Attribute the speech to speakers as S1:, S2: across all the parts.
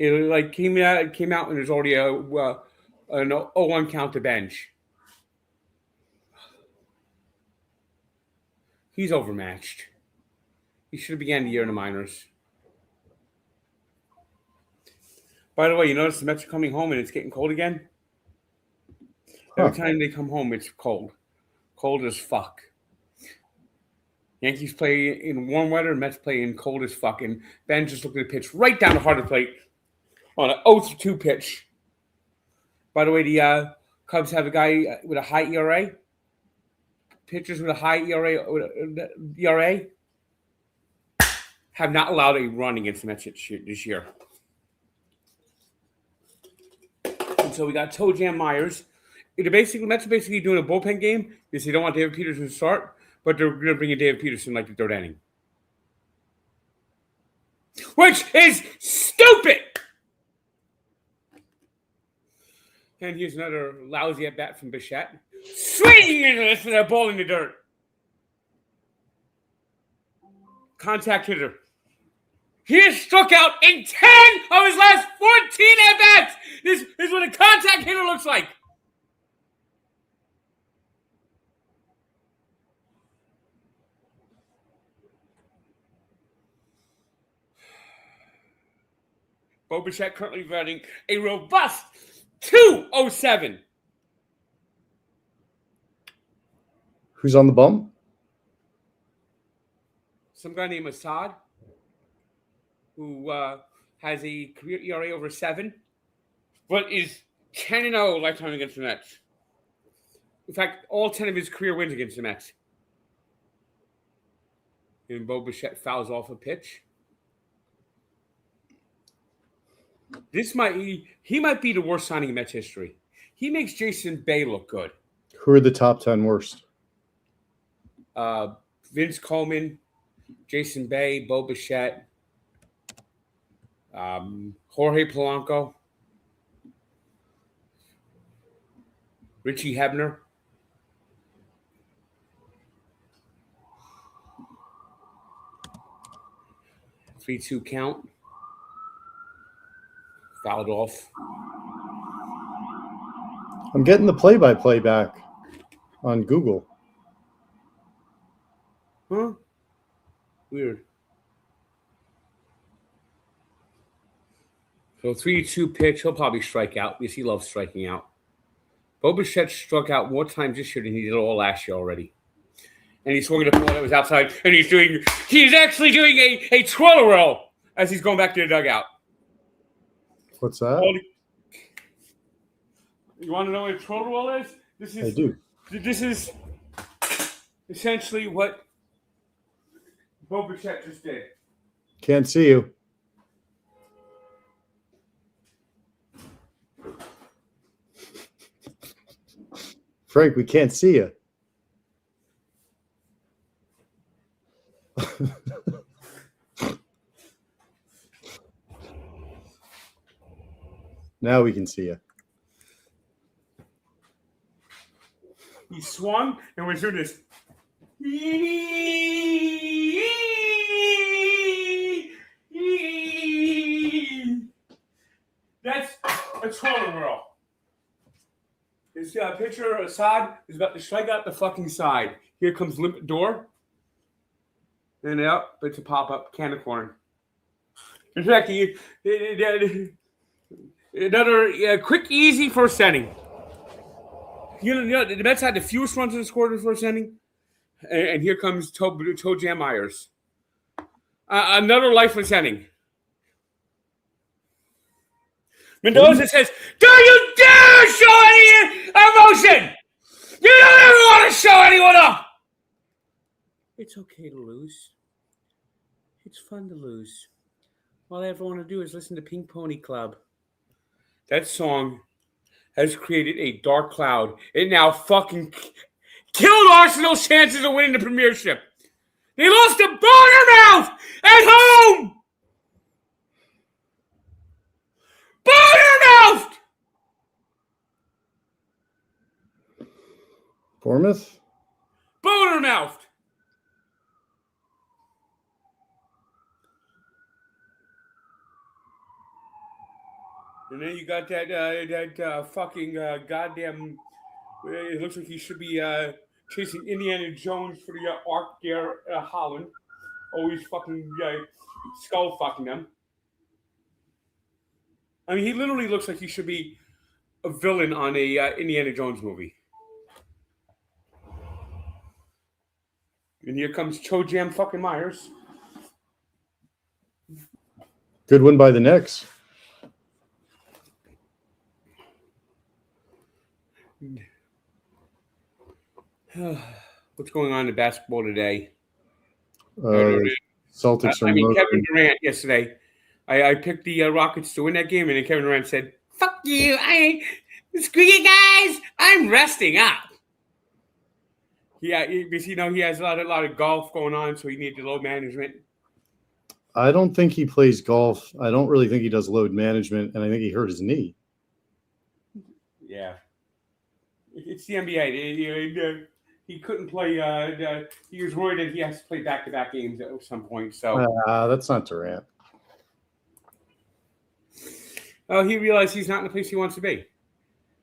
S1: It like came out and there's already an 0-1 count to bench. He's overmatched. He should have began the year in the minors. By the way, you notice the Mets are coming home and it's getting cold again? Every time they come home, it's cold. Cold as fuck. Yankees play in warm weather, Mets play in cold as fuck. And Ben just looked at the pitch right down the heart of the plate on an 0-2 pitch. By the way, the Cubs have a guy with a high ERA. Pitchers with a high ERA have not allowed a run against the Mets this year. And so we got Toe Jam Myers. Mets are basically doing a bullpen game because they don't want David Peterson to start, but they're going to bring in David Peterson like the third inning. Which is stupid! And here's another lousy at-bat from Bichette. Swinging into this with a ball in the dirt. Contact hitter. He has struck out in 10 of his last 14 at-bats. This is what a contact hitter looks like. Bo Bichette currently running a robust 207.
S2: Who's on the bum?
S1: Some guy named Assad, who has a career ERA over 7, but is 10-0 lifetime against the Mets. In fact, all 10 of his career wins against the Mets. And Bo Bichette fouls off a pitch. He might be the worst signing in Mets history. He makes Jason Bay look good.
S2: Who are the top 10 worst?
S1: Vince Coleman, Jason Bay, Bo Bichette, Jorge Polanco, Richie Hebner. Three-two count. Fouled off.
S2: I'm getting the play-by-play back on Google.
S1: Huh? Weird. So 3-2 pitch. He'll probably strike out because he loves striking out. Bo Bichette struck out more times this year than he did all last year already. And he swung at a ball that was outside. And he's actually doing a twirl as he's going back to the dugout.
S2: What's that?
S1: You want to know what a twirl is?
S2: I do.
S1: This is essentially what Bo Bichette just did.
S2: Can't see you. Frank, we can't see you. Now we can see you.
S1: He swung and was doing this. That's a twirl whirl. This pitcher, Assad, is about to strike out the fucking side. Here comes Limpidor. And up, it's a pop-up can of corn. In fact, another quick, easy first inning. You know, the Mets had the fewest runs in the score in the first inning. And here comes Toe Jam Myers. Another lifeless inning. Mendoza says, "Don't you dare show any emotion! You don't ever want to show anyone up!" It's okay to lose. It's fun to lose. All I ever want to do is listen to Pink Pony Club. That song has created a dark cloud. It now fucking killed Arsenal's chances of winning the Premiership. They lost to Bournemouth at home!
S2: Bournemouth?
S1: Bournemouth! And then you got that fucking goddamn. It looks like he should be chasing Indiana Jones for the Ark there, Holland. Always fucking skull fucking them. I mean, he literally looks like he should be a villain on a Indiana Jones movie. And here comes Cho Jam fucking Myers.
S2: Good win by the Knicks.
S1: What's going on in basketball today?
S2: Celtics are
S1: Kevin Durant yesterday. I picked the Rockets to win that game, and then Kevin Durant said, "Fuck you! Screw you guys! I'm resting up." Yeah, because he has a lot of golf going on, so he needs load management.
S2: I don't think he plays golf. I don't really think he does load management, and I think he hurt his knee.
S1: Yeah, it's the NBA. He couldn't play. He was worried that he has to play back-to-back games at some point. So
S2: that's not Durant.
S1: He realized he's not in the place he wants to be.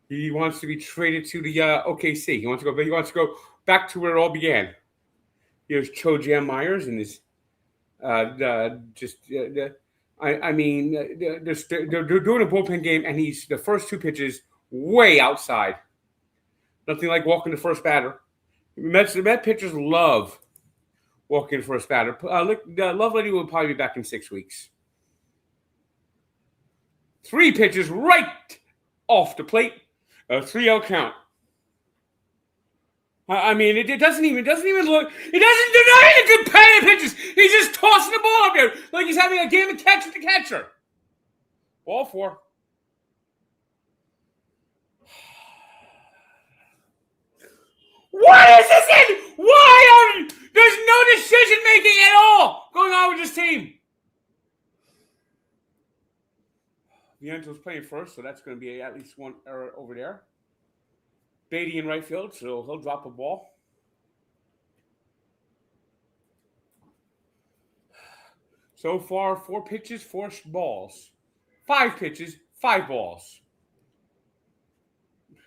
S1: He wants to be traded to the OKC. He wants to go back to where it all began. Here's Cho Jam Myers and his they're doing a bullpen game, and he's the first two pitches way outside. Nothing like walking the first batter. The Met pitchers love walking the first batter. Lovelady will probably be back in 6 weeks. 3 pitches right off the plate. A 3-0 count. I mean, it doesn't even look. They're not even good paying pitches. He's just tossing the ball up there like he's having a game of catch with the catcher. Ball 4. What is this in? There's no decision making at all going on with this team. Viento's playing first, so that's going to be at least one error over there. Beatty in right field, so he'll drop a ball. So far, 4 pitches, 4 balls. 5 pitches, 5 balls.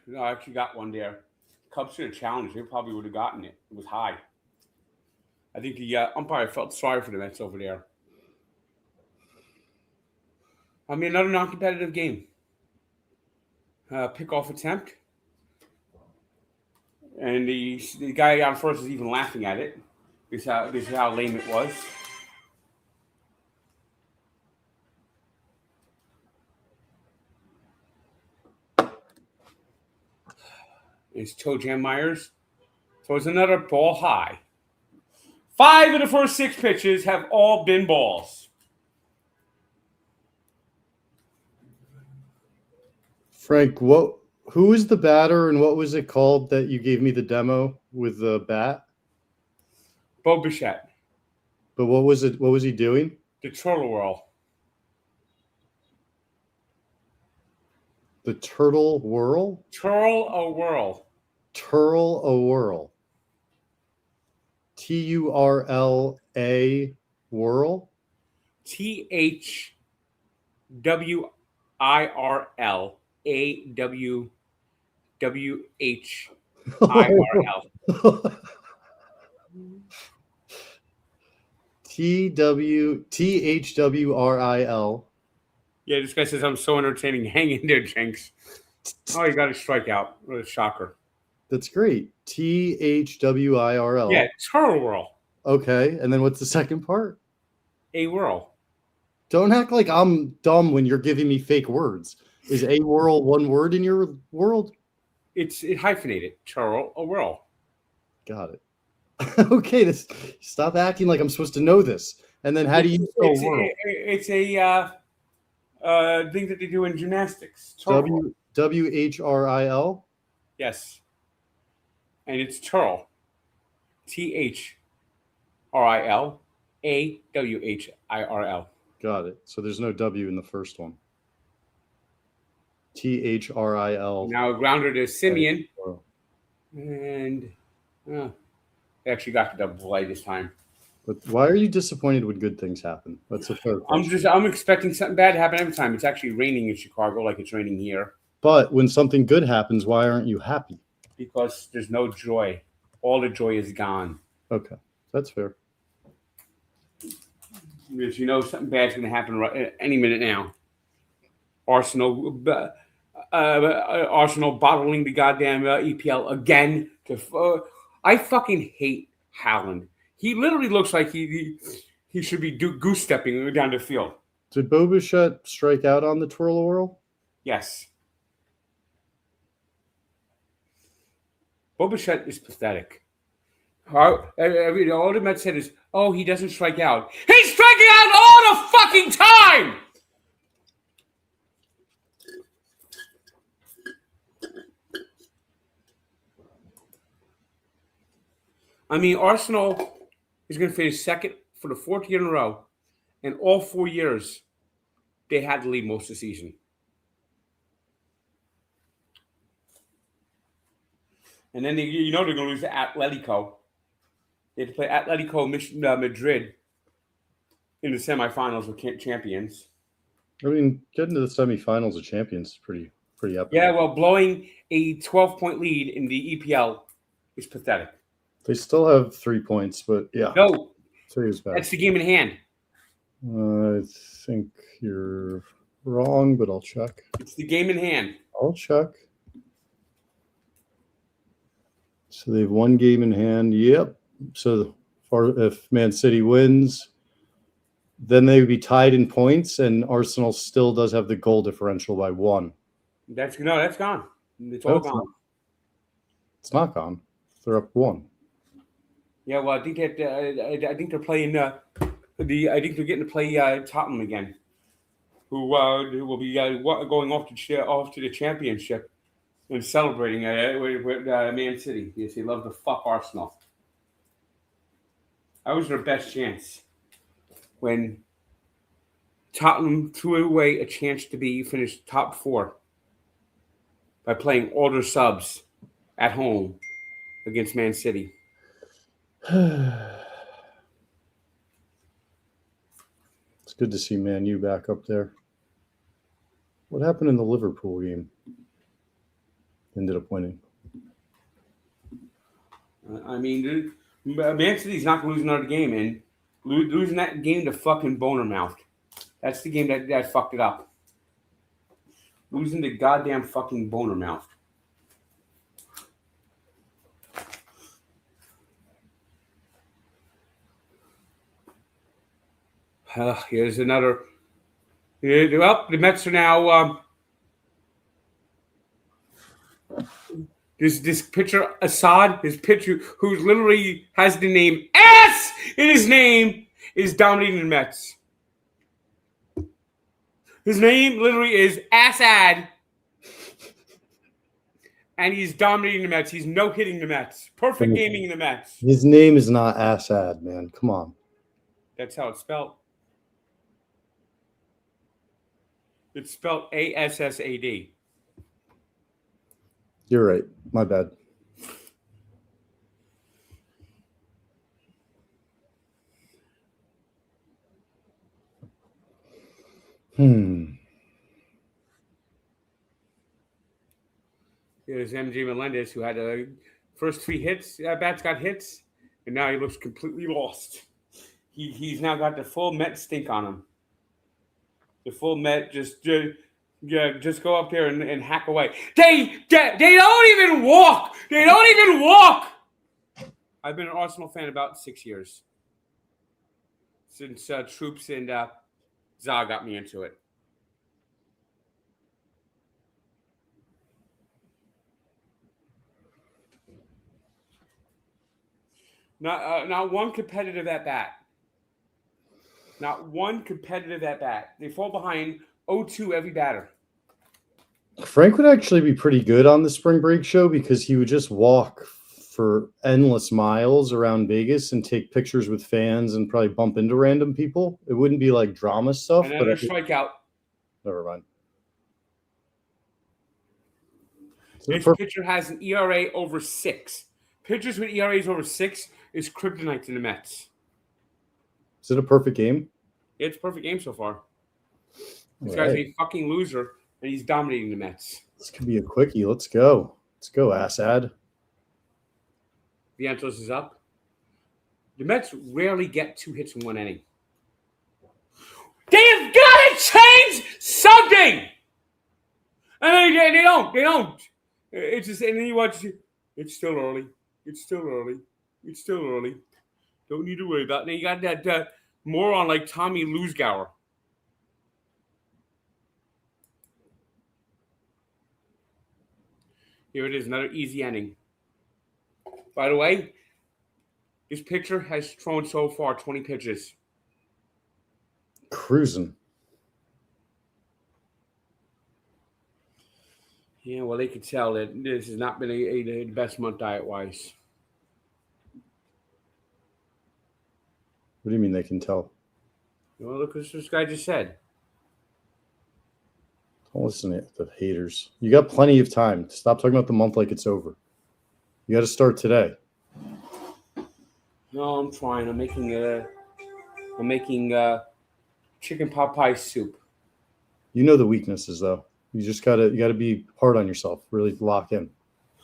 S1: No, I actually got one there. Cubs should have challenged. They probably would have gotten it. It was high. I think the umpire felt sorry for the Mets over there. I mean, another non-competitive game. Pickoff attempt. And the guy on first is even laughing at it. This is how lame it was. It's Cho Jam Myers. So it's another ball high. 5 of the first 6 pitches have all been balls.
S2: Frank, who is the batter and what was it called that you gave me the demo with the bat?
S1: Bo Bichette.
S2: But what was it? What was he doing?
S1: The turtle whirl.
S2: The turtle whirl?
S1: Turl a whirl.
S2: Turl a whirl. TURLA whirl?
S1: THWIRL. AWWHIRL.
S2: THWRIL.
S1: Yeah, this guy says I'm so entertaining. Hang in there, Jenks. Oh, you got a strikeout. What a shocker.
S2: That's great. THWIRL.
S1: Yeah, turtle whirl.
S2: Okay, and then what's the second part?
S1: A whirl.
S2: Don't act like I'm dumb when you're giving me fake words. Is a whirl one word in your world?
S1: It's hyphenated. Turtle a whirl.
S2: Got it. Okay, stop acting like I'm supposed to know this. And then how do you spell whirl?
S1: It's a thing that they do in gymnastics.
S2: WHRIL?
S1: Yes. And it's turl. THRIL. AWHIRL.
S2: Got it. So there's no W in the first one. THRIL.
S1: Now a grounder to Simeon. And they actually got the double play this time.
S2: But why are you disappointed when good things happen? That's a fair question.
S1: I'm expecting something bad to happen every time. It's actually raining in Chicago, like it's raining here.
S2: But when something good happens, why aren't you happy?
S1: Because there's no joy. All the joy is gone.
S2: Okay, that's fair.
S1: Because you know something bad's going to happen right any minute now. Arsenal bottling the goddamn EPL again. I fucking hate Haaland. He literally looks like he should be goose stepping down the field.
S2: Did Boba strike out on the twirl-a-whirl?
S1: Yes. Boba is pathetic. All the Mets said is, oh, he doesn't strike out. He's striking out all the fucking time! I mean, Arsenal is going to finish second for the fourth year in a row. And all 4 years, they had to lead most of the season. And then they're going to lose to Atletico. They have to play Atletico Madrid in the semifinals with champions.
S2: I mean, getting to the semifinals of champions is pretty epic.
S1: Yeah, well, blowing a 12-point lead in the EPL is pathetic.
S2: They still have 3 points, but yeah.
S1: No,
S2: 3 is bad.
S1: that's the game in hand.
S2: I think you're wrong, but I'll check.
S1: It's the game in hand.
S2: I'll check. So they have 1 game in hand. Yep. So if Man City wins, then they would be tied in points, and Arsenal still does have the goal differential by 1.
S1: That's gone. It's all gone.
S2: It's not gone. They're up 1.
S1: Yeah, well, I think they're playing. I think they're getting to play Tottenham again, who will be going off to the championship and celebrating with Man City because they love to fuck Arsenal. That was their best chance when Tottenham threw away a chance to be finished top 4 by playing all their subs at home against Man City.
S2: It's good to see Man U back up there. What happened in the Liverpool game? Ended up winning.
S1: I mean, Man City's not going to lose another game, and losing that game to fucking Bournemouth. That's the game that fucked it up. Losing to goddamn fucking Bournemouth. Here's another. Well, the Mets are now. This pitcher, Assad, his pitcher, who literally has the name S in his name, is dominating the Mets. His name literally is Assad. And he's dominating the Mets. He's no-hitting the Mets. Perfect gaming in the Mets.
S2: His name is not Assad, man. Come on.
S1: That's how it's spelled. It's spelled A-S-S-A-D.
S2: You're right. My bad.
S1: Here's MJ Melendez, who had the first 3 hits. Bats got hits, and now he looks completely lost. He's now got the full Met stink on him. The full Met just go up there and hack away. They don't even walk. They don't even walk. I've been an Arsenal fan about 6 years since Troops and Za got me into it. Not one competitive at bat. Not one competitive at bat. They fall behind 0-2 every batter.
S2: Frank would actually be pretty good on the spring break show because he would just walk for endless miles around Vegas and take pictures with fans and probably bump into random people. It wouldn't be like drama stuff.
S1: Another strikeout.
S2: Never mind.
S1: This pitcher has an ERA over 6. Pitchers with ERAs over 6 is kryptonite to the Mets.
S2: Is it a perfect game?
S1: It's a perfect game so far. This
S2: All
S1: guy's
S2: right.
S1: a fucking loser, and he's dominating the Mets.
S2: This could be a quickie. Let's go. Let's go, Assad.
S1: Vientos is up. The Mets rarely get 2 hits in 1 inning. They have got to change something! And they don't. They don't. It's just, and then you watch, it's still early. It's still early. It's still early. Don't need to worry about it. Then you got that moron like Tommy Luzgauer. Here it is, another easy inning. By the way, this pitcher has thrown so far 20 pitches.
S2: Cruising.
S1: Yeah, well, they could tell that this has not been the best month diet-wise.
S2: What do you mean they can tell?
S1: Well, look what this guy just said.
S2: Don't listen to the haters. You got plenty of time. Stop talking about the month like it's over. You got to start today.
S1: No, I'm trying. I'm making chicken pot pie soup.
S2: You know the weaknesses, though. You gotta be hard on yourself. Really lock in.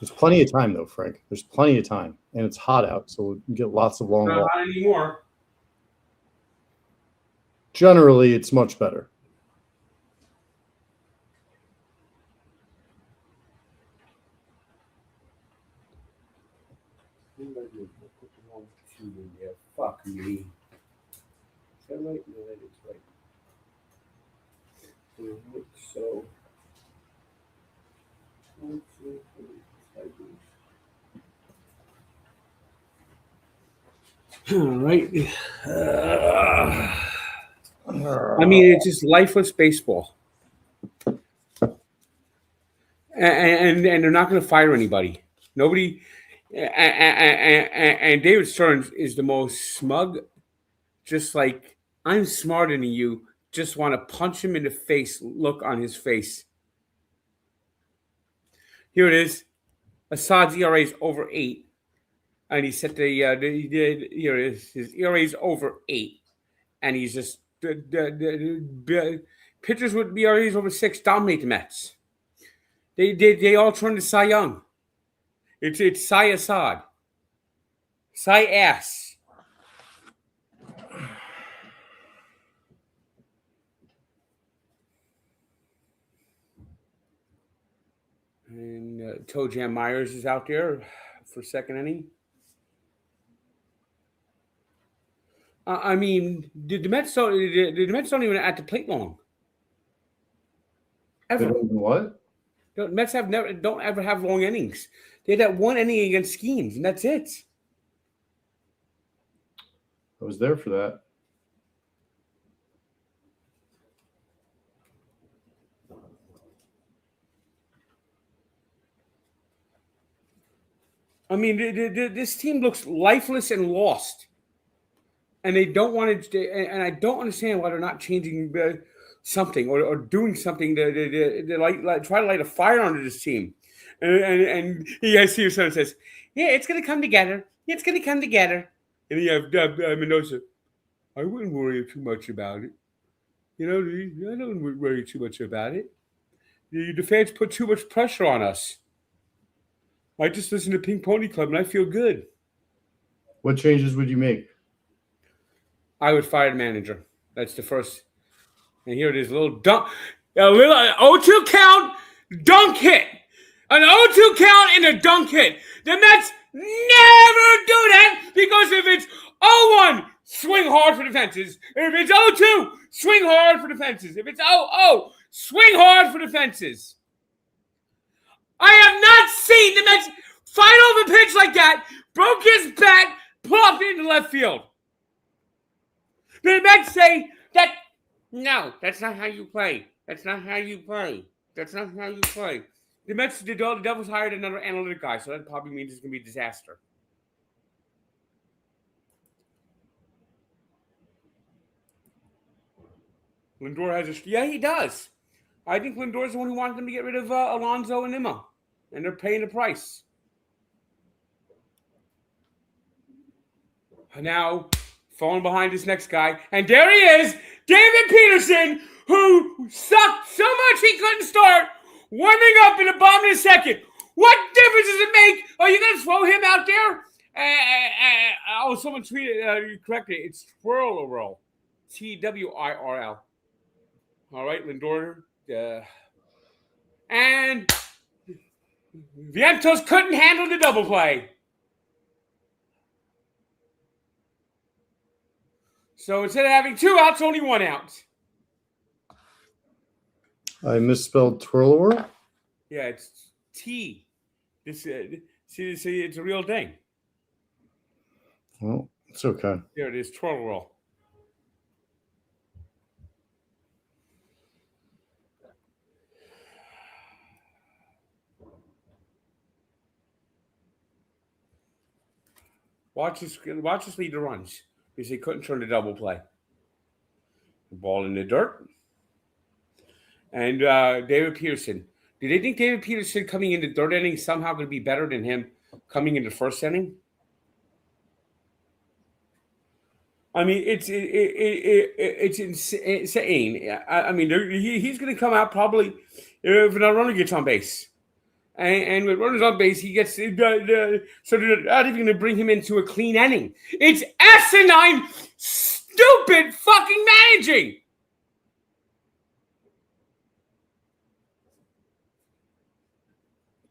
S2: There's plenty of time, though, Frank. There's plenty of time, and it's hot out, so we'll get lots of long
S1: Not
S2: walks.
S1: hot anymore.
S2: Generally, it's much better.
S1: Fuck me. Is that right? No, that is right. So. All right. I mean, it's just lifeless baseball. And they're not going to fire anybody. Nobody. And David Stearns is the most smug, just like, I'm smarter than you, just want to punch him in the face, look on his face. Here it is. Assad's ERA is over 8. And he set here it is. His ERA is over 8. And he's just, pitchers with ERAs over 6 dominate the Mets. They all turn to Cy Young. It's Cy Assad. Cy ass. And Toe Jam Myers is out there for second inning. I mean, the Mets don't even at the plate long. Ever.
S2: What?
S1: The Mets don't ever have long innings. They had that 1 inning against Skeens, and that's it.
S2: I was there for that.
S1: I mean, this team looks lifeless and lost. And they don't want to, and I don't understand why they're not changing something or doing something to try to light a fire under this team. And you see your son says, "Yeah, it's going to come together. It's going to come together." And you have Mendoza. I wouldn't worry too much about it. You know, I don't worry too much about it. The fans put too much pressure on us. I just listen to Pink Pony Club and I feel good.
S2: What changes would you make?
S1: I would fire the manager. That's the first. And here it is, a little 0-2 count, dunk hit. An 0-2 count and a dunk hit. The Mets never do that because if it's 0-1, swing hard for the fences. If it's 0-2, swing hard for the fences. If it's 0-0, swing hard for the fences. I have not seen the Mets fight over a pitch like that, broke his bat, plopped into left field. The Mets say that, no, that's not how you play. That's not how you play. That's not how you play. The Devils hired another analytic guy, so that probably means it's going to be a disaster. Lindor has yeah, he does. I think Lindor's the one who wanted them to get rid of Alonso and Emma, and they're paying the price. Now, falling behind this next guy. And there he is, David Peterson, who sucked so much he couldn't start, warming up in the bottom of the second. What difference does it make? Are you going to throw him out there? Someone tweeted correctly. It's Twirl. Twirl. All right, Lindor. And Vientos couldn't handle the double play. So instead of having 2 outs, only 1 out.
S2: I misspelled twirl.
S1: Yeah, it's T. See, it's a real thing.
S2: Well, it's okay.
S1: There it is, twirl. Watch this lead the runs because he couldn't turn the double play. The ball in the dirt. And David Peterson. Do they think David Peterson coming in the third inning is somehow going to be better than him coming in the first inning? I mean, it's insane. I mean, he's going to come out probably if another runner gets on base. And with runners on base, he gets so they're not even going to bring him into a clean inning. It's asinine, stupid fucking managing.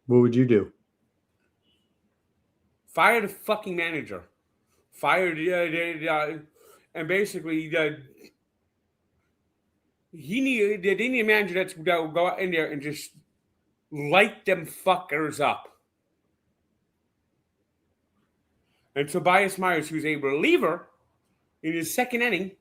S2: What would you do?
S1: Fire the fucking manager. Fire and basically they need a manager that's going to go out in there and just light them fuckers up. And Tobias Myers, who's a reliever in his second inning,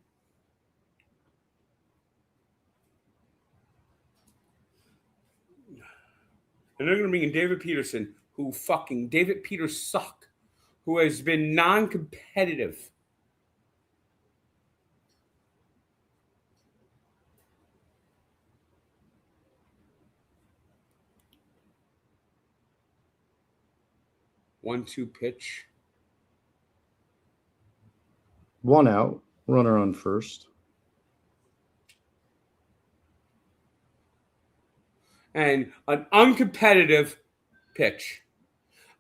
S1: and they're going to bring in David Peterson, who fucking David Peters suck, who has been non-competitive. One-two pitch.
S2: 1 out, runner on first.
S1: And an uncompetitive pitch.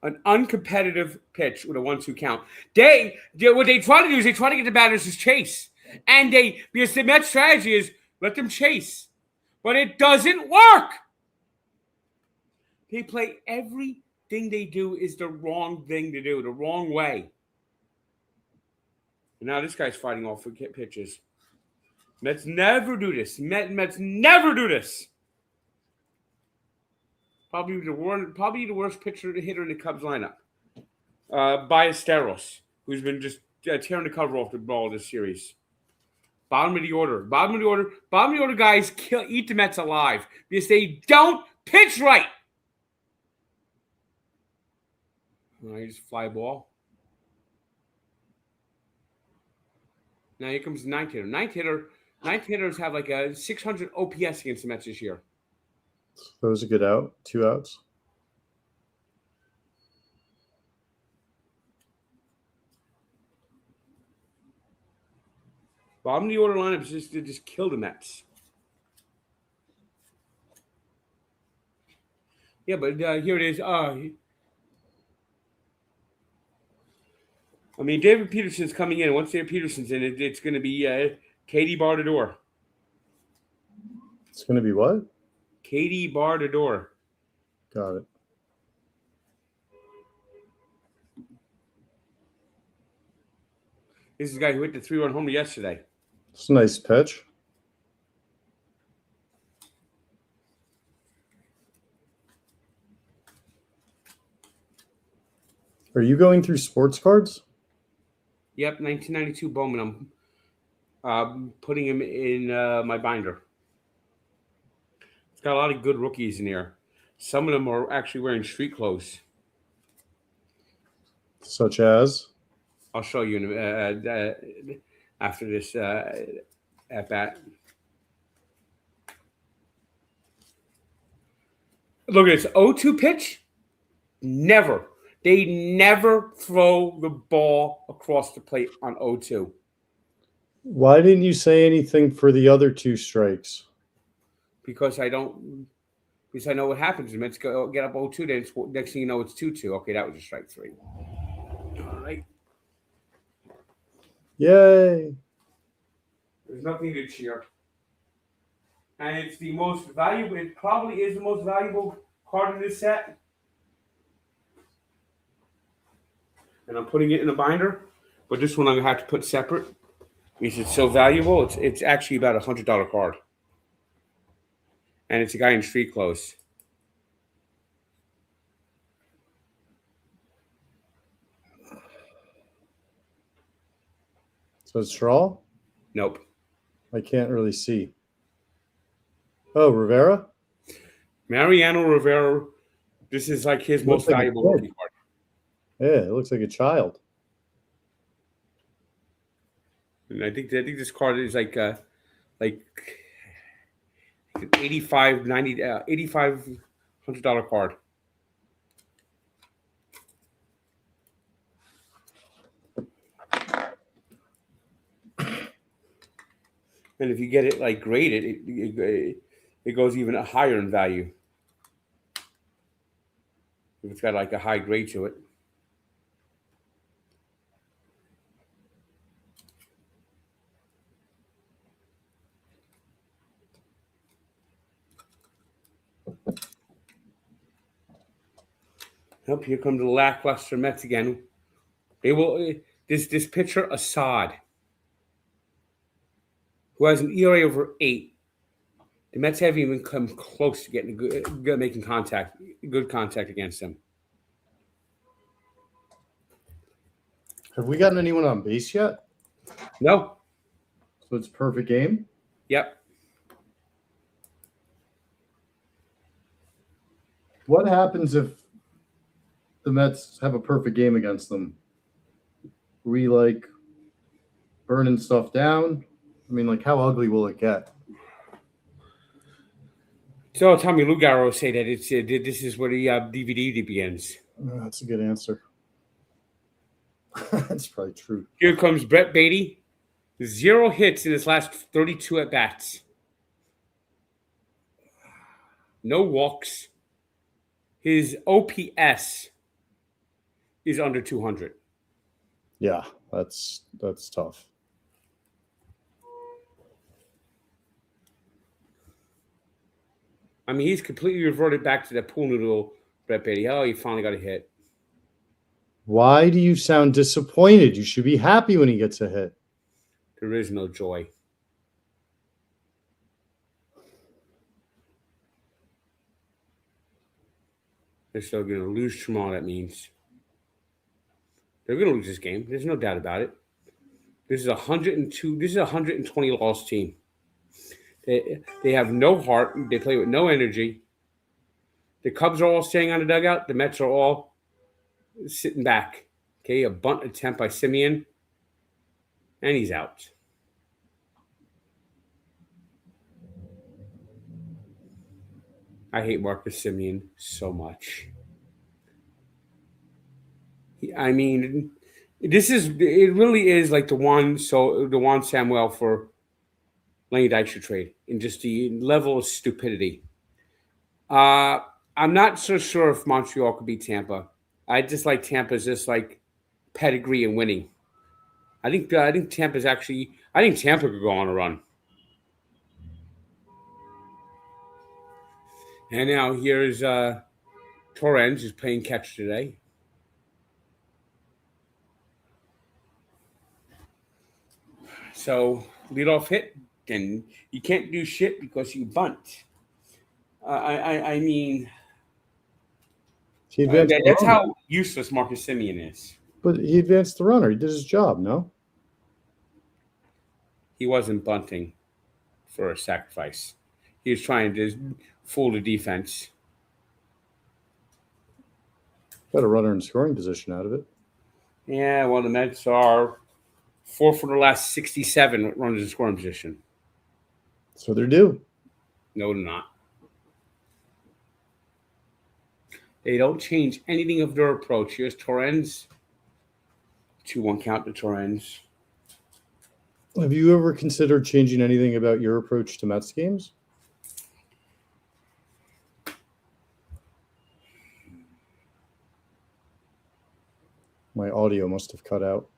S1: An uncompetitive pitch with a 1-2 count. What they try to do is they try to get the batters to chase. And because the Mets strategy is let them chase. But it doesn't work. They play everything they do is the wrong thing to do, the wrong way. And now this guy's fighting off for pitches. Mets never do this. Mets never do this. Probably the worst hitter in the Cubs lineup. Ballesteros, who's been just tearing the cover off the ball this series. Bottom of the order guys eat the Mets alive because they don't pitch right. Here's a fly ball. Now here comes the ninth hitter. Ninth hitters have like a 600 OPS against the Mets this year.
S2: That was a good out. 2 outs.
S1: Bottom of the order lineup just kill the Mets. Yeah, but here it is. I mean, David Peterson's coming in. Once David Peterson's in, it's going to be Katie bar the door.
S2: It's going to be what?
S1: Katie bar the door.
S2: Got it.
S1: This is the guy who hit the 3-run homer yesterday.
S2: It's a nice pitch. Are you going through sports cards?
S1: Yep, 1992 Bowman. I'm putting him in my binder. It's got a lot of good rookies in here. Some of them are actually wearing street clothes.
S2: Such as?
S1: I'll show you after this at bat. Look at this 0-2 pitch. They never throw the ball across the plate on 0-2.
S2: Why didn't you say anything for the other 2 strikes?
S1: Because I don't. Because I know what happens. The Mets go get up 0-2. Then next thing you know, it's 2-2. Okay, that was a strike 3. All right.
S2: Yay!
S1: There's nothing to cheer. And it's the most valuable. It probably is the most valuable card in this set. And I'm putting it in a binder, but this one I'm gonna have to put separate because it's so valuable. It's actually about $100 card, and it's a guy in street clothes.
S2: So it's Straw?
S1: Nope.
S2: I can't really see. Oh, Rivera?
S1: Mariano Rivera. This is like his most
S2: Looks like a
S1: valuable
S2: kid.
S1: rookie card.
S2: Yeah, it looks like a child.
S1: And I think this card is like 85, 90, $8,500 card. And if you get it like graded, it goes even higher in value. If it's got like a high grade to it. Nope, here come the lackluster Mets again. They will this pitcher Assad, who has an ERA over 8. The Mets haven't even come close to getting making good contact against them.
S2: Have we gotten anyone on base yet?
S1: No.
S2: So it's perfect game?
S1: Yep.
S2: What happens if the Mets have a perfect game against them? Are we like burning stuff down? I mean, like, how ugly will it get?
S1: So Tommy Lugaro say that it's this is where the DVD begins.
S2: That's a good answer. That's probably true.
S1: Here comes Brett Beatty. 0 hits in his last 32 at bats. No walks. His OPS is under 200.
S2: Yeah, that's tough.
S1: I mean, he's completely reverted back to that pool noodle, Brett Beatty. Oh, he finally got a hit.
S2: Why do you sound disappointed? You should be happy when he gets a hit.
S1: There is no joy. They're still going to lose tomorrow, that means. They're going to lose this game. There's no doubt about it. This is 102. This is a 120 loss team. They have no heart. They play with no energy. The Cubs are all staying on the dugout. The Mets are all sitting back. Okay, a bunt attempt by Simeon, and he's out. I hate Marcus Simeon so much. I mean, it really is like the Juan Samuel for Lenny Dykstra trade in just the level of stupidity. I'm not so sure if Montreal could beat Tampa. I just like Tampa's just like pedigree and winning. I think Tampa's actually. I think Tampa could go on a run. And now here's Torrens, who's playing catch today. So leadoff hit, and you can't do shit because you bunt. I mean, that's how useless Marcus Simeon is.
S2: But he advanced the runner. He did his job, no?
S1: He wasn't bunting for a sacrifice. He was trying to fool the defense.
S2: Got a runner in scoring position out of it.
S1: Yeah, well, the Mets are 4 for the last 67 runners in scoring position.
S2: So they're due.
S1: No, they're not. They don't change anything of their approach. Here's Torrens. 2-1 count to Torrens.
S2: Have you ever considered changing anything about your approach to Mets games? My audio must have cut out.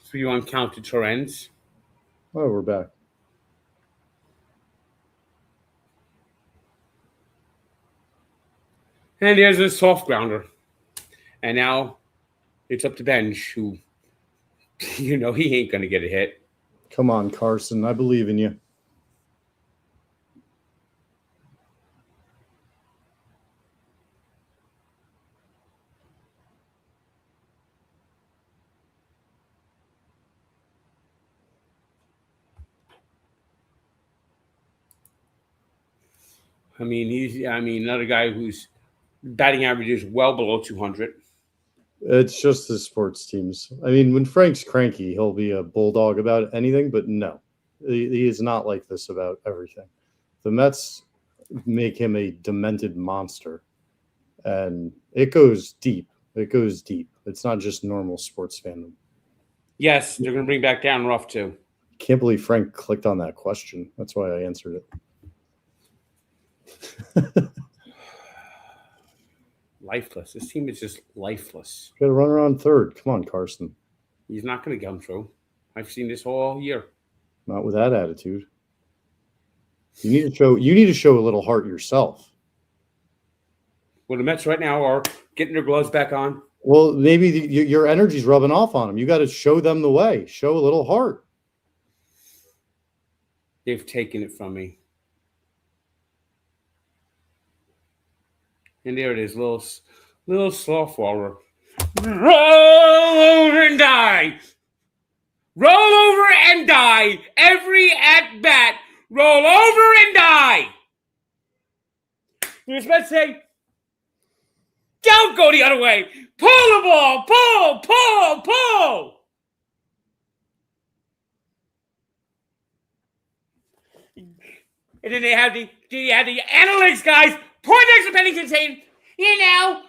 S1: So you uncounted trends.
S2: Oh, we're back.
S1: And there's a soft grounder. And now it's up to Bench, who, he ain't going to get a hit.
S2: Come on, Carson. I believe in you.
S1: He's another guy whose batting average is well below 200.
S2: It's just the sports teams. When Frank's cranky, he'll be a bulldog about anything, but no, he is not like this about everything. The Mets make him a demented monster, and it goes deep. It goes deep. It's not just normal sports fandom.
S1: Yes, they're going to bring back down Ruff, too.
S2: Can't believe Frank clicked on that question. That's why I answered it.
S1: Lifeless. This team is just lifeless.
S2: Got to run around third. Come on, Carson.
S1: He's not going to come through. I've seen this all year.
S2: Not with that attitude. You need to show a little heart yourself.
S1: Well, the Mets right now are getting their gloves back on.
S2: Well, maybe your energy's rubbing off on them. You got to show them the way. Show a little heart.
S1: They've taken it from me. And there it is, little soft waller. Roll over and die. Roll over and die. Every at bat, roll over and die. You're supposed to say, don't go the other way. Pull the ball. Pull. And then they have the analytics guys point next to Pennington saying,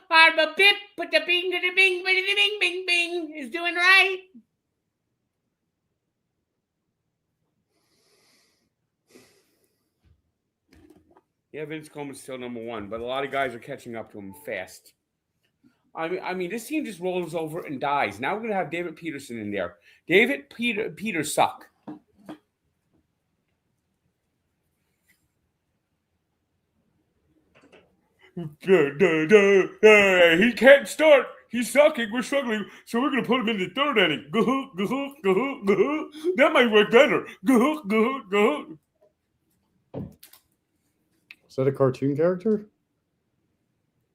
S1: I'm a bip, but the bing, the bing, the bing, bing, bing is doing right. Yeah, Vince Coleman's still number one, but a lot of guys are catching up to him fast. This team just rolls over and dies. Now we're going to have David Peterson in there. Peter suck. He can't start. He's sucking. We're struggling. So we're going to put him in the third inning. That might work better.
S2: Is that a cartoon character?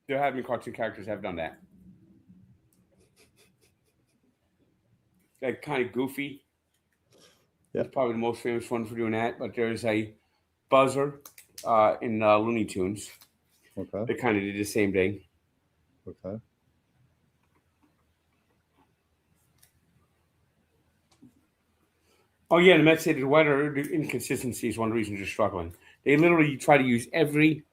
S1: There have been cartoon characters have done that. Like kind of goofy.
S2: Yeah.
S1: That's probably the most famous one for doing that. But there's a buzzer in Looney Tunes.
S2: Okay.
S1: They kind of did the same thing.
S2: Okay.
S1: Oh, yeah, the Mets say the weather inconsistency is one of the reasons they're struggling. They literally try to use every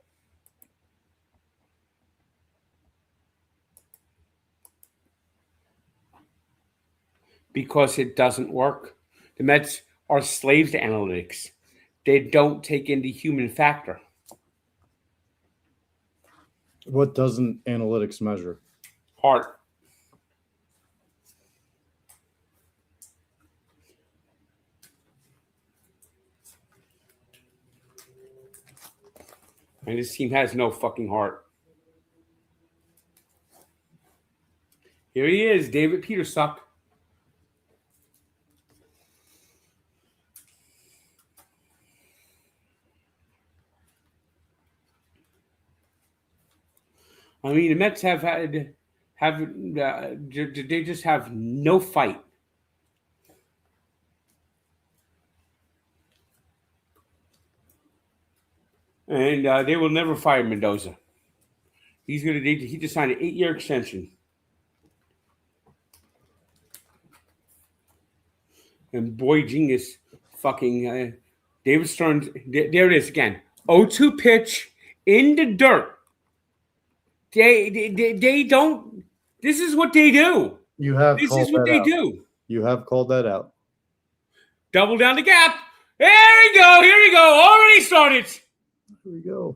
S1: because it doesn't work. The Mets are slaves to analytics. They don't take in the human factor.
S2: What doesn't analytics measure?
S1: Heart. And this team has no fucking heart. Here he is, David Petersuck. The Mets they just have no fight. And they will never fire Mendoza. He just signed an 8-year extension. And boy, genius, fucking David Stearns, there it is again. 0-2 pitch in the dirt. They don't. This is what they do.
S2: You have
S1: This
S2: called
S1: is what
S2: that
S1: they
S2: out.
S1: do.
S2: You have called that out.
S1: Double down the gap. There we go. Here we go. Already started.
S2: Here we go.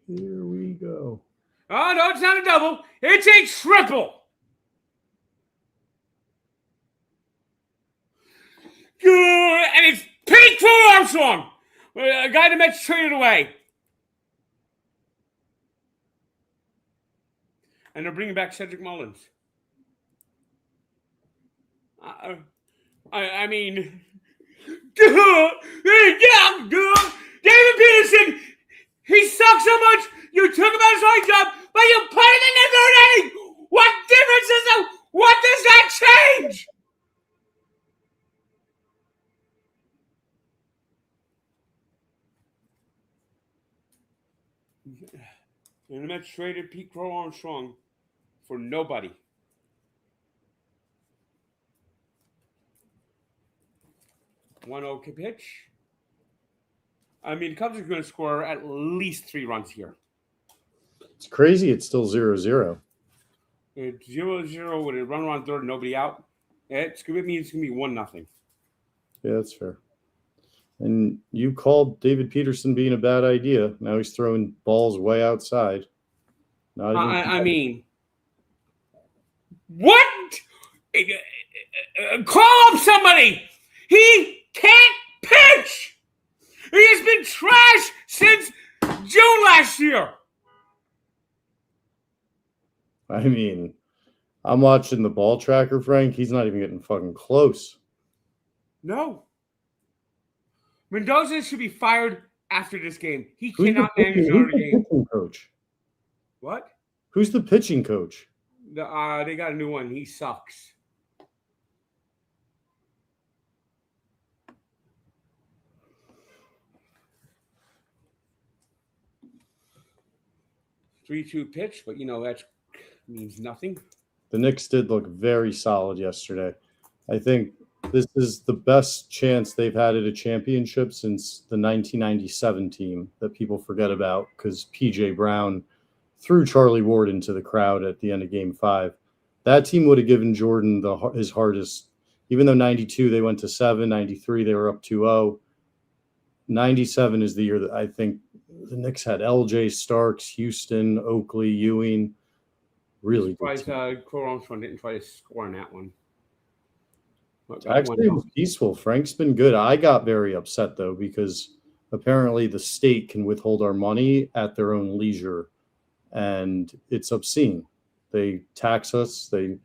S2: Here we go.
S1: Oh, no, it's not a double. It's a triple. And it's Pete for Armstrong. A guy the Mets traded away. And they're bringing back Cedric Mullins. I mean, David Peterson, he sucks so much. You took him out of his job, but you put him in the third inning. What difference is that? What does that change? And the Mets traded Pete Crow Armstrong for nobody. One OK pitch. I mean, the Cubs are going to score at least 3 runs here.
S2: It's crazy. It's still 0-0.
S1: It's 0-0 with a runner on third, nobody out. It means it's going to be 1-0.
S2: Yeah, that's fair. And you called David Peterson being a bad idea. Now he's throwing balls way outside. Not even
S1: I mean, what? Call up somebody. He can't pitch. He has been trash since June last year.
S2: I mean, I'm watching the ball tracker, Frank. He's not even getting fucking close.
S1: No. Mendoza should be fired after this game. He cannot manage another game.
S2: Coach?
S1: What?
S2: Who's the pitching coach?
S1: They got a new one. He sucks. Three-two pitch, but that means nothing.
S2: The Knicks did look very solid yesterday. I think this is the best chance they've had at a championship since the 1997 team that people forget about because P.J. Brown threw Charlie Ward into the crowd at the end of Game 5. That team would have given Jordan his hardest. Even though 92 they went to 7, 93 they were up 2-0. 97 is the year that I think the Knicks had L.J. Starks, Houston, Oakley, Ewing. Really good team.
S1: Crow Armstrong didn't try to score on that one.
S2: Actually, it was peaceful. Frank's been good. I got very upset, though, because apparently the state can withhold our money at their own leisure, and it's obscene. They tax us. They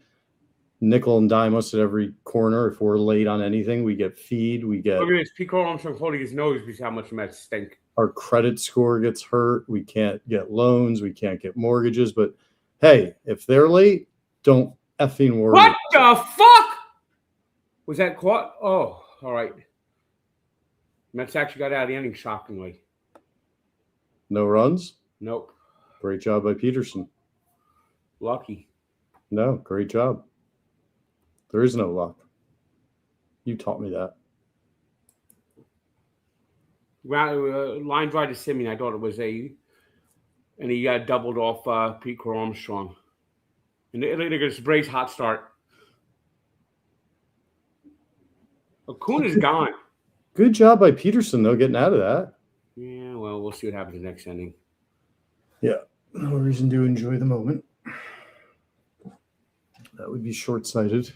S2: nickel and dime us at every corner. If we're late on anything, we get feed. We get.
S1: Look at this. Pete Crow Armstrong holding his nose because how much the Mets stink.
S2: Our credit score gets hurt. We can't get loans. We can't get mortgages. But, hey, if they're late, don't effing worry.
S1: What the fuck? Was that caught? Oh, all right. Mets actually got out of the inning shockingly.
S2: No runs?
S1: Nope.
S2: Great job by Peterson.
S1: Lucky.
S2: No, great job. There is no luck. You taught me that.
S1: Line drive to Simeon. I thought it was and he doubled off Pete Crow Armstrong. And look at this Braves hot start. Acuna's gone.
S2: Good job by Peterson, though, getting out of that.
S1: Yeah, well, we'll see what happens in the next inning.
S2: Yeah, no reason to enjoy the moment. That would be short-sighted.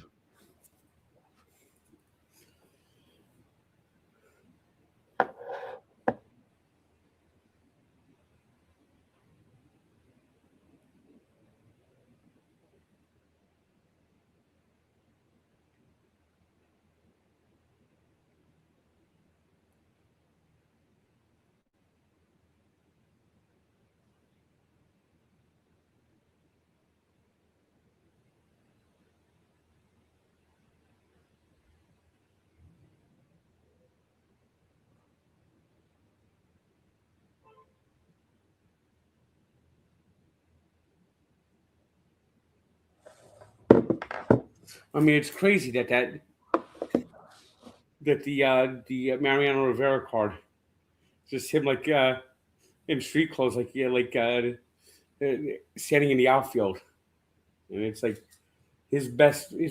S1: I mean, it's crazy that that the Mariano Rivera card, just him like in street clothes, like standing in the outfield, and it's like his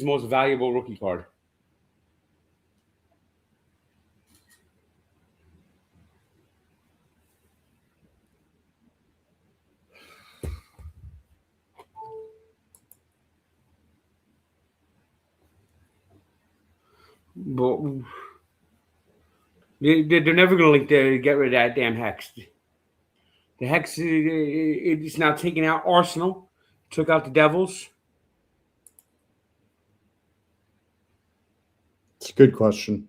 S1: most valuable rookie card. But they're never going to get rid of that damn Hex. The Hex is now taking out Arsenal, took out the Devils.
S2: It's a good question.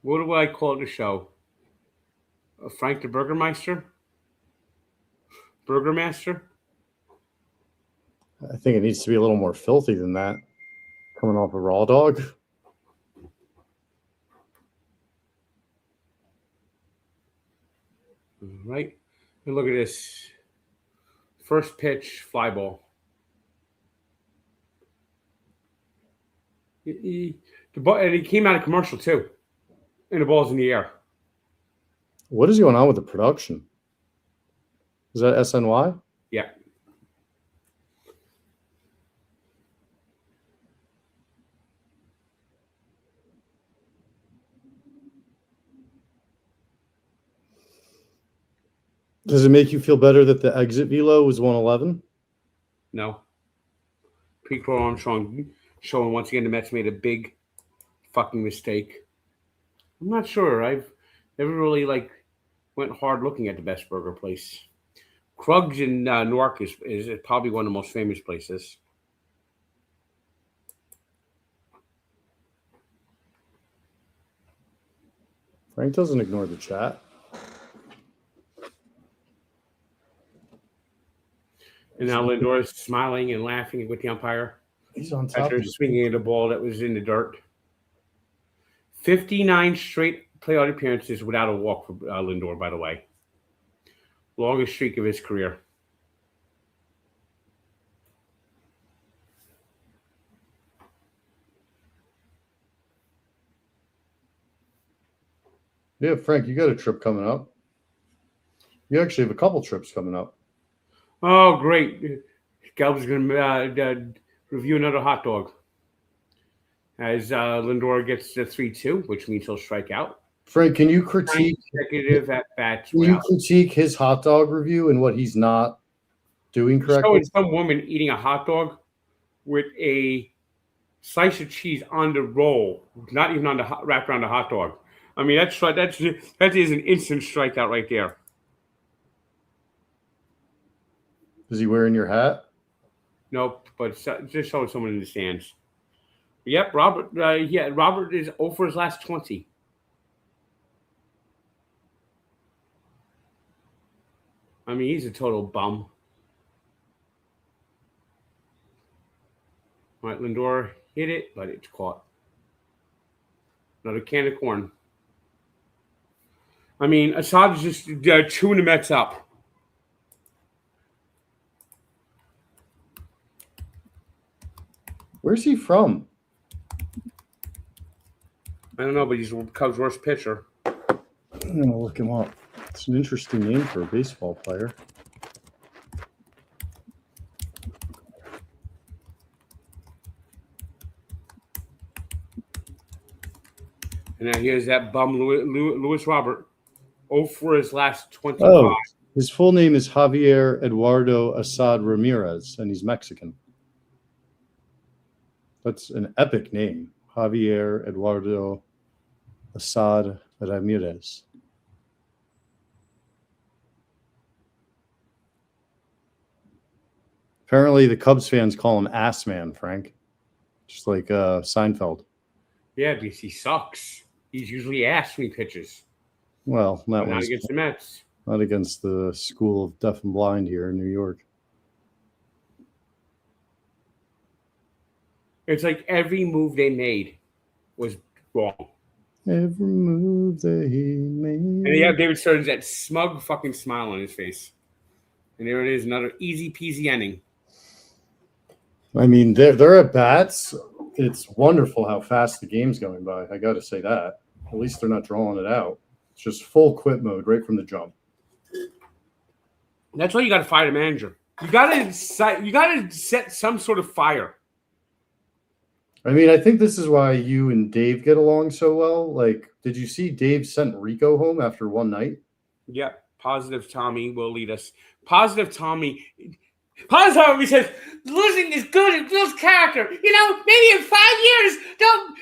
S1: What do I call the show? Frank the Burgermeister? Burgermaster?
S2: I think it needs to be a little more filthy than that. Coming off a raw dog.
S1: All right. And look at this. First pitch, fly ball. And he came out of commercial too. And the ball's in the air.
S2: What is going on with the production? Is that SNY?
S1: Yeah.
S2: Does it make you feel better that the exit velo was 111?
S1: No. Pete Crow Armstrong showing once again the Mets made a big fucking mistake. I'm not sure. I've never really went hard looking at the best burger place. Krug's in Newark is probably one of the most famous places.
S2: Frank doesn't ignore the chat.
S1: And now Lindor is smiling and laughing with the umpire.
S2: He's on top
S1: After
S2: of it.
S1: swinging at a ball that was in the dirt. 59 straight playoff appearances without a walk for Lindor, by the way. Longest streak of his career.
S2: Yeah, Frank, you got a trip coming up. You actually have a couple trips coming up.
S1: Oh, great. Galb's going to review another hot dog. As Lindor gets the 3-2, which means he'll strike out.
S2: Frank, can you critique
S1: consecutive at bats?
S2: Can you critique his hot dog review and what he's not doing correctly?
S1: So it's some woman eating a hot dog with a slice of cheese on the roll, not even on the wrapped around the hot dog. I mean, that is an instant strikeout right there.
S2: Is he wearing your hat?
S1: Nope, but just showing someone in the stands. Yep, Robert. Robert is 0 for his last 20. I mean, he's a total bum. All right, Lindor hit it, but it's caught. Another can of corn. I mean, Assad is just chewing the Mets up.
S2: Where's he from?
S1: I don't know, but he's Cubs' worst pitcher.
S2: I'm going to look him up. It's an interesting name for a baseball player.
S1: And now here's that bum Louis Robert. 0 for his last 25.
S2: Oh, his full name is Javier Eduardo Assad Ramirez, and he's Mexican. That's an epic name. Javier Eduardo Assad Ramirez. Apparently, the Cubs fans call him Ass Man, Frank. Just like Seinfeld.
S1: Yeah, because he sucks. He's usually ass when he pitches.
S2: Well, not
S1: against the Mets.
S2: Not against the School of Deaf and Blind here in New York.
S1: It's like every move they made was wrong.
S2: Every move that he made.
S1: And you have David Stearns, that smug fucking smile on his face. And there it is, another easy peasy ending.
S2: I mean, they're at bats It's wonderful how fast the game's going by. I got to say that. At least they're not drawing it out. It's just full quit mode right from the jump.
S1: That's why you got to fire the manager. You got to set some sort of fire.
S2: I mean, I think this is why you and Dave get along so well. Like, did you see Dave sent Rico home after one night?
S1: Yep. Positive Tommy will lead us. Positive Tommy says losing is good. It builds character. You know, maybe in 5 years, don't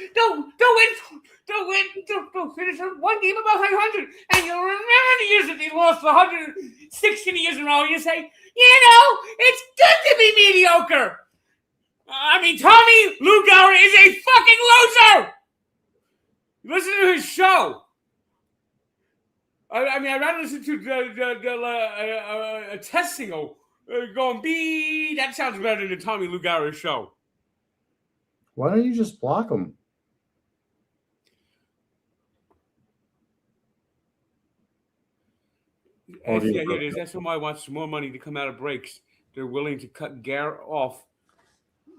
S1: finish one game above 500, and you'll remember the years that they lost 116 years in a row. And you say, you know, it's good to be mediocre. I mean, Tommy Lugauer is a fucking loser. Listen to his show. I mean, I'd rather listen to a test single going, "Bee." That sounds better than the Tommy Lugauer show.
S2: Why don't you just block him?
S1: Yeah, here it is. SMY wants more money to come out of breaks. They're willing to cut Garrett off,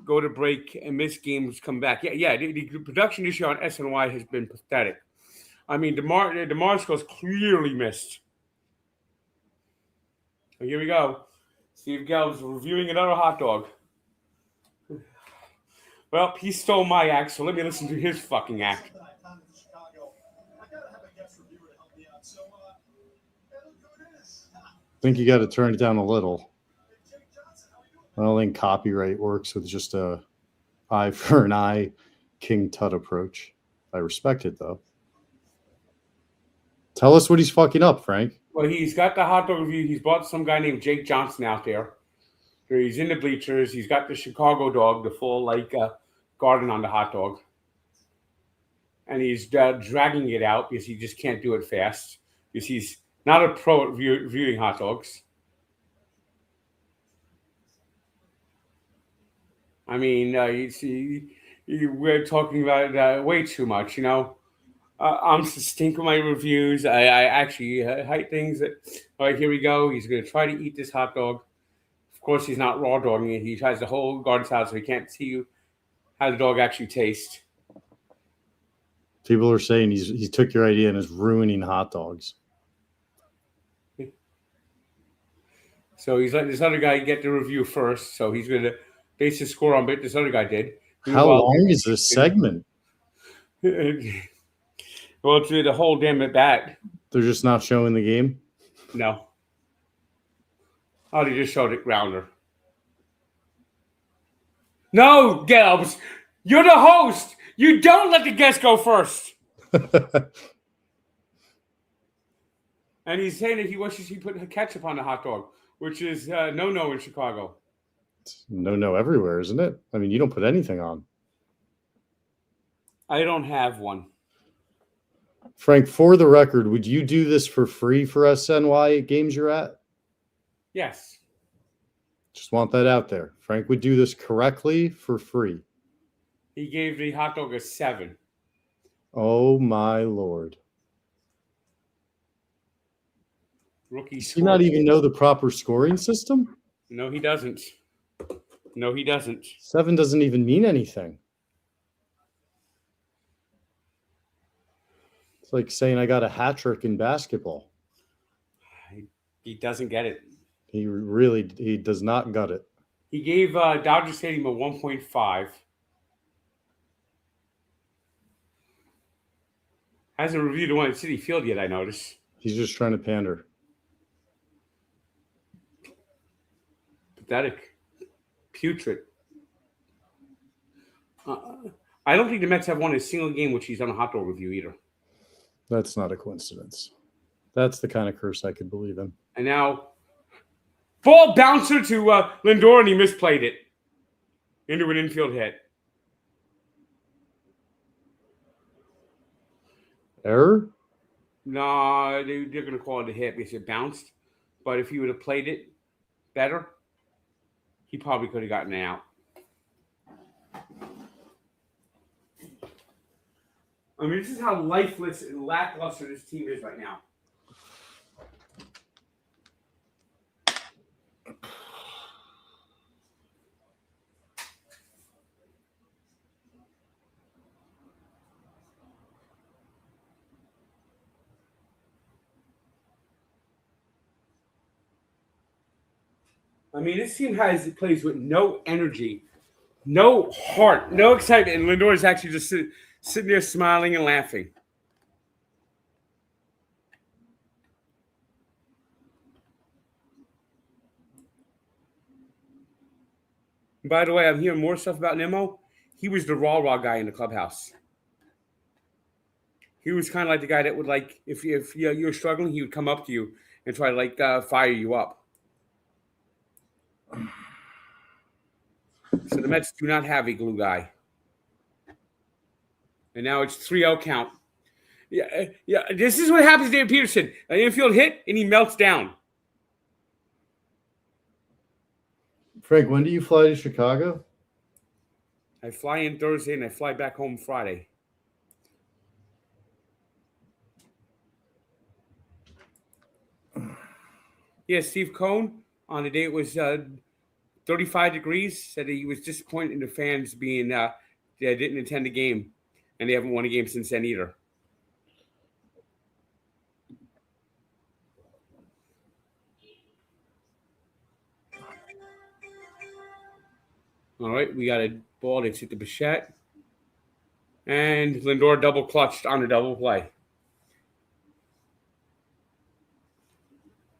S1: go to break, and miss games, come back. Yeah. The production issue on SNY has been pathetic. I mean, DeMarco's clearly missed. So here we go. Steve Gelb's reviewing another hot dog. Well, he stole my act, so let me listen to his fucking act.
S2: I think you got to turn it down a little. I don't think copyright works with just a eye for an eye, King Tut approach. I respect it, though. Tell us what he's fucking up, Frank.
S1: Well, he's got the hot dog review. He's brought some guy named Jake Johnson out there. He's in the bleachers. He's got the Chicago dog, the full garden on the hot dog. And he's dragging it out because he just can't do it fast. Because he's not a pro at reviewing hot dogs. I mean, you see, we're talking about it way too much, you know. I'm stink with my reviews. I actually hype things. All right, here we go. He's going to try to eat this hot dog. Of course, he's not raw dogging it. He tries the whole garden salad, so he can't see how the dog actually tastes.
S2: People are saying he took your idea and is ruining hot dogs.
S1: So he's letting this other guy get the review first. So he's going to base his score on what this other guy did.
S2: How long is this segment?
S1: Well, it's the whole damn at bat.
S2: They're just not showing the game?
S1: No. Oh, they just showed it grounder. No, Gelbs. You're the host. You don't let the guest go first. And he's saying that he wishes he put ketchup on the hot dog, which is no in Chicago.
S2: It's no everywhere, isn't it? I mean, you don't put anything on.
S1: I don't have one.
S2: Frank, for the record, would you do this for free for SNY at games you're at?
S1: Yes.
S2: Just want that out there. Frank would do this correctly for free.
S1: He gave the hot dog a 7.
S2: Oh, my Lord.
S1: Rookie.
S2: Does he not even know the proper scoring system?
S1: No, he doesn't.
S2: 7 doesn't even mean anything. It's like saying I got a hat trick in basketball.
S1: He doesn't get it.
S2: He does not get it.
S1: He gave Dodger Stadium a 1.5. Hasn't reviewed the one at Citi Field yet, I notice.
S2: He's just trying to pander.
S1: Pathetic. Putrid. I don't think the Mets have won a single game which he's done a hot dog review either.
S2: That's not a coincidence. That's the kind of curse I could believe in.
S1: And now, ball bouncer to Lindor, and he misplayed it into an infield hit.
S2: Error?
S1: No, they're going to call it a hit because it bounced. But if he would have played it better, he probably could have gotten it out. I mean, this is how lifeless and lackluster this team is right now. I mean, this team plays with no energy, no heart, no excitement, and Lindor is actually just sitting there smiling and laughing. And by the way, I'm hearing more stuff about Nemo. He was the raw guy in the clubhouse. He was kind of like the guy that would if you were struggling, he would come up to you and try to fire you up. So the Mets do not have a glue guy. And now it's 3-0 count. Yeah. This is what happens to David Peterson. An infield hit, and he melts down.
S2: Frank, when do you fly to Chicago?
S1: I fly in Thursday, and I fly back home Friday. Yeah, Steve Cohn, on the day it was 35 degrees, said he was disappointed in the fans being they didn't attend the game, and they haven't won a game since then either. All right, we got a ball that's hit the Bichette, and Lindor double clutched on a double play.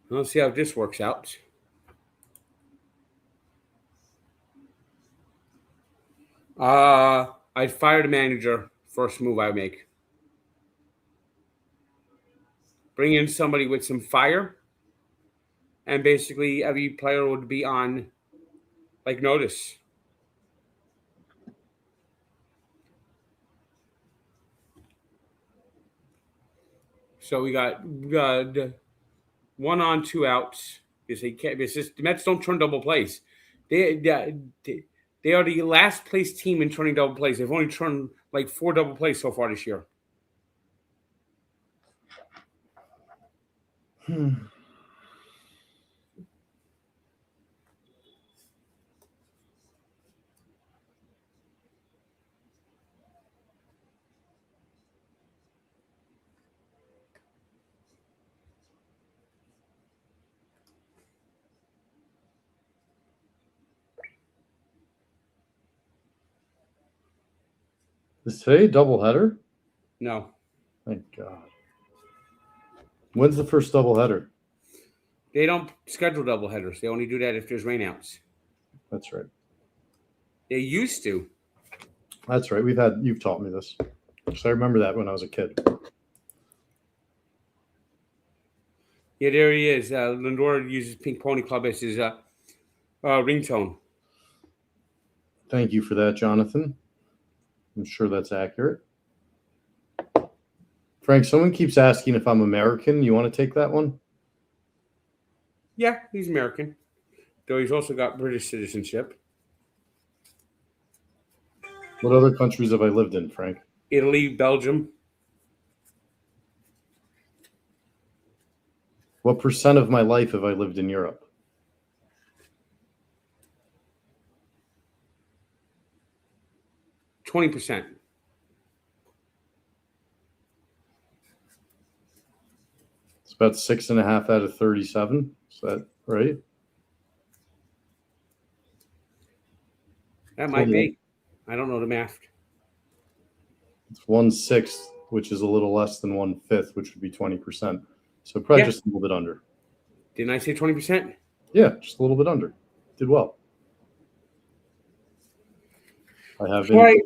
S1: Let's see how this works out. I'd fire the manager. First move I would make. Bring in somebody with some fire, and basically every player would be on notice. So we got 1 on, 2 outs. The Mets don't turn double plays. They are the last place team in turning double plays. They've only turned 4 double plays so far this year.
S2: Is today a doubleheader?
S1: No.
S2: Thank God. When's the first doubleheader?
S1: They don't schedule doubleheaders. They only do that if there's rainouts.
S2: That's right.
S1: They used to.
S2: That's right. You've taught me this. So I remember that when I was a kid.
S1: Yeah, there he is. Lindor uses Pink Pony Club as his ringtone.
S2: Thank you for that, Jonathan. I'm sure that's accurate. Frank, someone keeps asking if I'm American. You want to take that one?
S1: Yeah, he's American. Though he's also got British citizenship.
S2: What other countries have I lived in, Frank?
S1: Italy, Belgium.
S2: What percent of my life have I lived in Europe?
S1: %20.
S2: It's about 6.5 out of 37. Is that right?
S1: That might be. I don't know the math.
S2: It's 1/6, which is a little less than 1/5, which would be 20%. So probably just a little bit under.
S1: Didn't I say 20%?
S2: Yeah, just a little bit under. Did well. I have been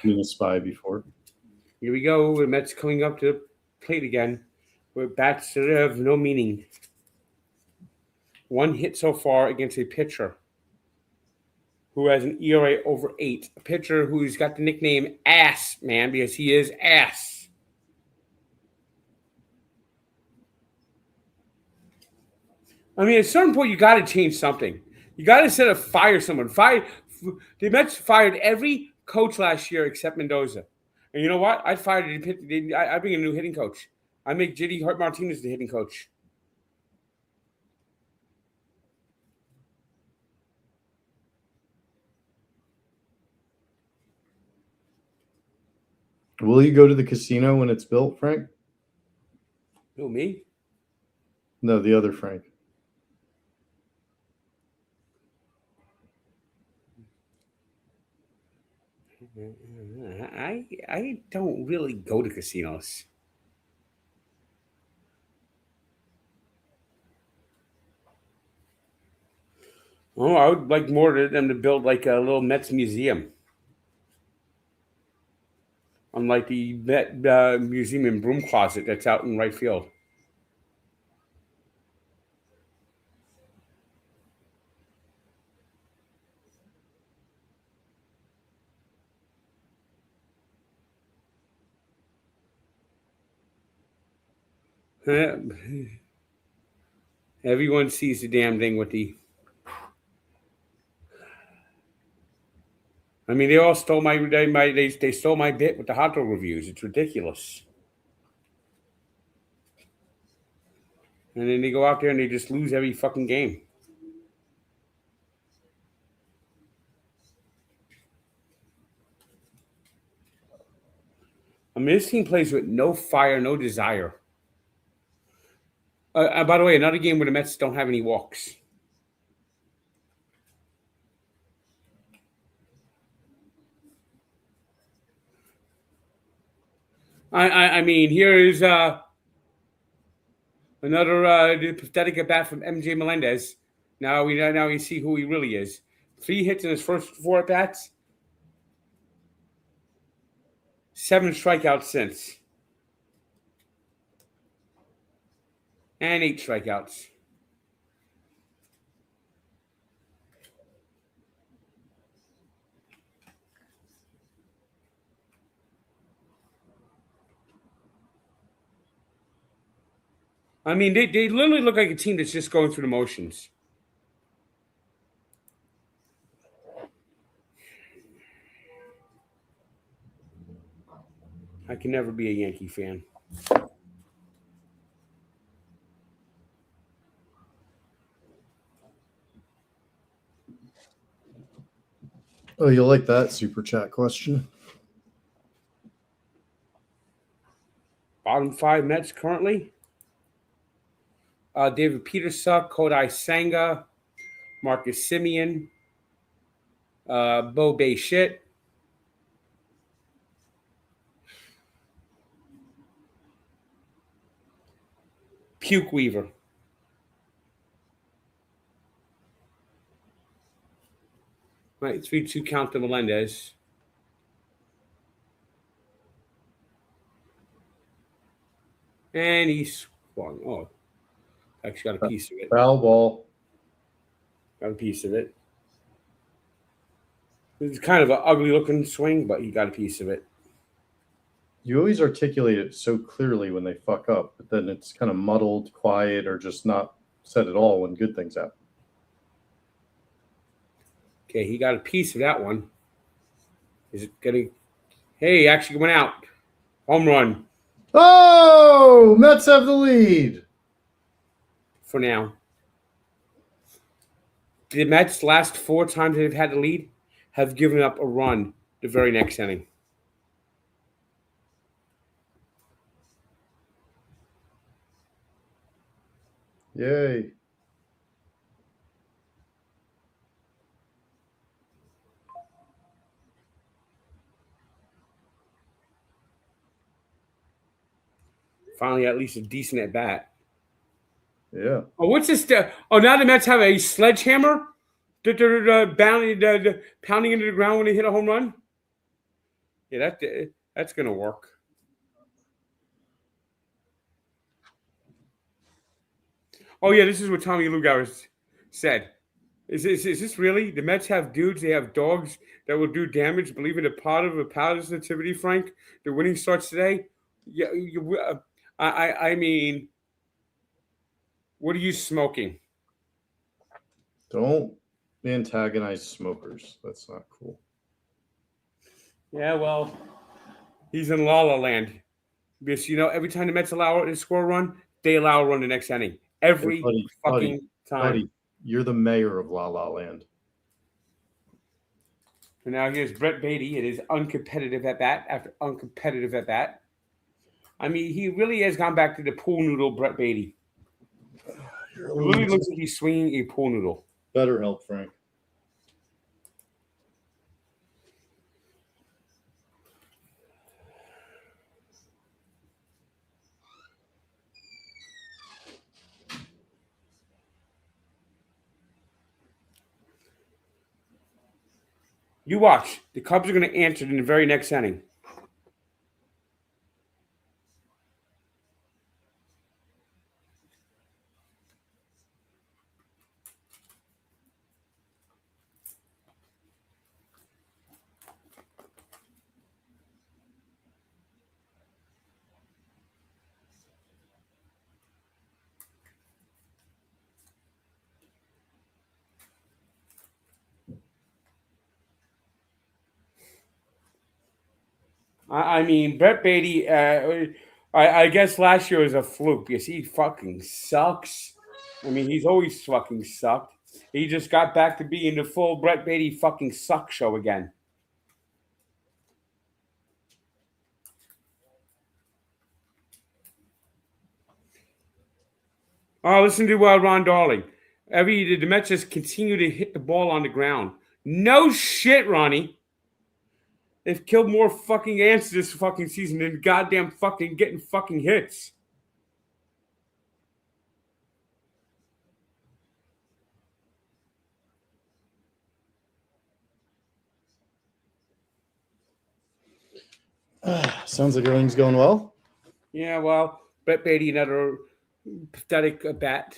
S2: being a spy before.
S1: Here we go. The Mets coming up to the plate again with bats that have no meaning. 1 hit so far against a pitcher who has an ERA over 8. A pitcher who's got the nickname Ass, man, because he is ass. I mean, at a certain point, you got to change something. You got to instead of fire someone. The Mets fired every coach last year except Mendoza. And you know what? I'd bring a new hitting coach. I make JD Hart Martinez the hitting coach.
S2: Will you go to the casino when it's built, Frank?
S1: Who, me?
S2: No, the other Frank.
S1: I don't really go to casinos. Oh, I would like more of them to build like a little Mets museum, unlike the Met museum in Broom Closet that's out in right field. Everyone sees the damn thing with the. I mean, they all stole they stole my bit with the hot dog reviews. It's ridiculous. And then they go out there and they just lose every fucking game. I mean, this team plays with no fire, no desire. By the way, another game where the Mets don't have any walks. I mean, here is another pathetic at bat from MJ Melendez. Now we see who he really is. 3 hits in his first 4 at bats. 7 strikeouts since. And 8 strikeouts. I mean, they literally look like a team that's just going through the motions. I can never be a Yankee fan.
S2: Oh, you like that super chat question?
S1: Bottom 5 Mets currently. David Peterson, Kodai Senga, Marcus Simeon, Bo Bay Shit. Puke Weaver. Right, 3-2 count to Melendez. And he swung. Oh, actually got a piece of it.
S2: Foul ball.
S1: Got a piece of it. It's kind of an ugly looking swing, but he got a piece of it.
S2: You always articulate it so clearly when they fuck up, but then it's kind of muddled, quiet, or just not said at all when good things happen.
S1: Okay, he got a piece of that one. Is it getting? Hey, actually went out. Home run.
S2: Oh, Mets have the lead.
S1: For now. The Mets last 4 times they've had the lead have given up a run the very next inning.
S2: Yay.
S1: Finally, at least a decent at bat.
S2: Yeah.
S1: Oh, what's this? Oh, now the Mets have a sledgehammer pounding into the ground when they hit a home run. Yeah, that's gonna work. Oh yeah, this is what Tommy Lugauer said. Is this really? The Mets have dudes. They have dogs that will do damage. Believe in the positivity, Frank. The winning starts today. Yeah, I mean, what are you smoking?
S2: Don't antagonize smokers. That's not cool.
S1: Yeah, well, he's in La La Land. Because, every time the Mets allow a score run, they allow a run the next inning. Every fucking time.
S2: Buddy, you're the mayor of La La Land.
S1: And now here's Brett Beatty. It is uncompetitive at bat after uncompetitive at bat. I mean, he really has gone back to the pool noodle Brett Beatty. It really looks like he's swinging a pool noodle.
S2: Better help, Frank.
S1: You watch. The Cubs are going to answer in the very next inning. I mean, Brett Beatty, I guess last year was a fluke. Yes, he fucking sucks. I mean, he's always fucking sucked. He just got back to being the full Brett Beatty fucking suck show again. Oh, listen to Ron Darling. The Mets just continue to hit the ball on the ground. No shit, Ronnie. They've killed more fucking ants this fucking season than goddamn fucking getting fucking hits.
S2: Sounds like everything's going well.
S1: Yeah, well, Brett Beatty, another pathetic bat.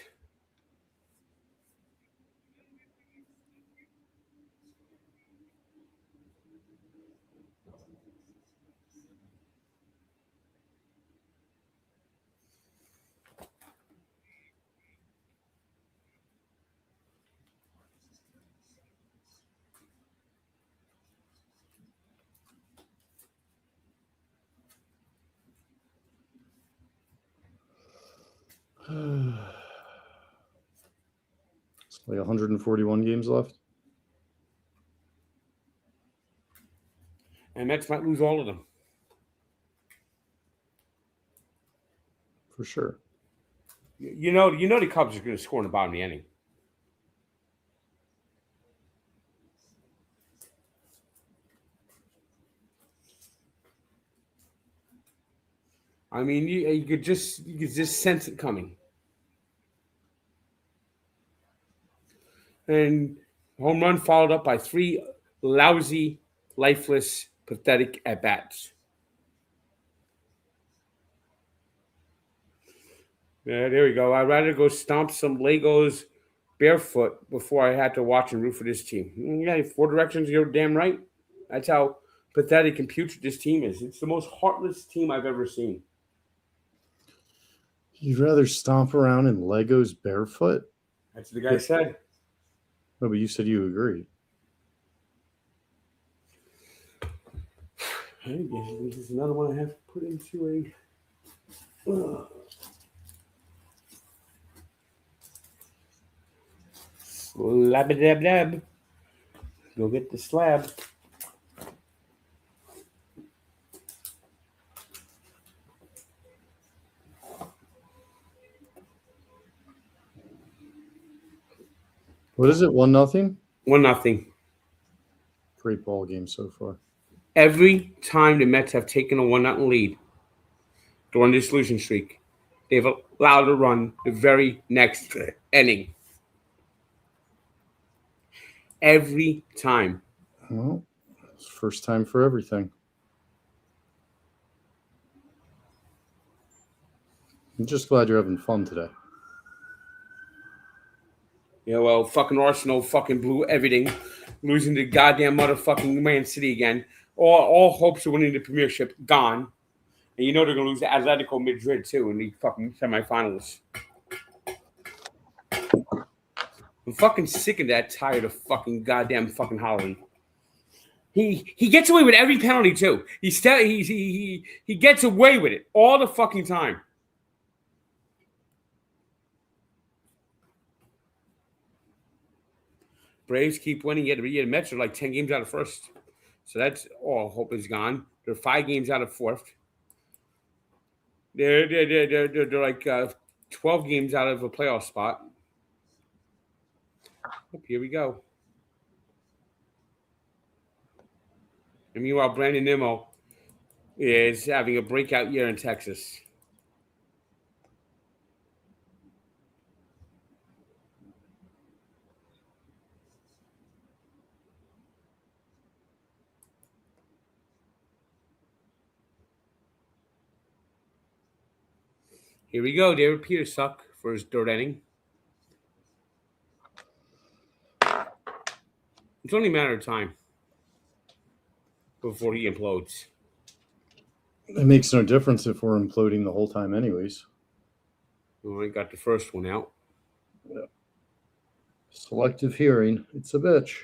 S2: It's like 141 games left.
S1: And Mets might lose all of them.
S2: For sure.
S1: You know the Cubs are going to score in the bottom of the inning. I mean, you could just sense it coming. And home run followed up by 3 lousy, lifeless, pathetic at bats. Yeah, there we go. I'd rather go stomp some Legos barefoot before I had to watch and root for this team. Yeah, 4 directions, you're damn right. That's how pathetic and putrid this team is. It's the most heartless team I've ever seen.
S2: You'd rather stomp around in Legos barefoot?
S1: That's what the guy said.
S2: No, but you said you agree.
S1: This is another one I have to put into a... Slab-a-dab-dab. Go get the slab.
S2: What is it? 1-0?
S1: 1-0.
S2: Great ball game so far.
S1: Every time the Mets have taken a 1-0 lead during this losing streak, they've allowed to run the very next inning. Every time.
S2: Well, it's first time for everything. I'm just glad you're having fun today.
S1: Yeah, well, fucking Arsenal fucking blew everything, losing to goddamn motherfucking Man City again. All hopes of winning the Premiership gone. And you know they're going to lose to Atletico Madrid, too, in the fucking semifinals. I'm fucking sick of that, tired of fucking goddamn fucking Holland. He gets away with every penalty, too. He gets away with it all the fucking time. Braves keep winning. Yet the Mets are like 10 games out of first. So that's all hope is gone. They're 5 games out of fourth. They're like 12 games out of a playoff spot. Here we go. And meanwhile, Brandon Nimmo is having a breakout year in Texas. Here we go. David Peters suck for his third inning. It's only a matter of time before he implodes.
S2: It makes no difference if we're imploding the whole time, anyways.
S1: Well, I got the first one out.
S2: Yeah. Selective hearing. It's a bitch.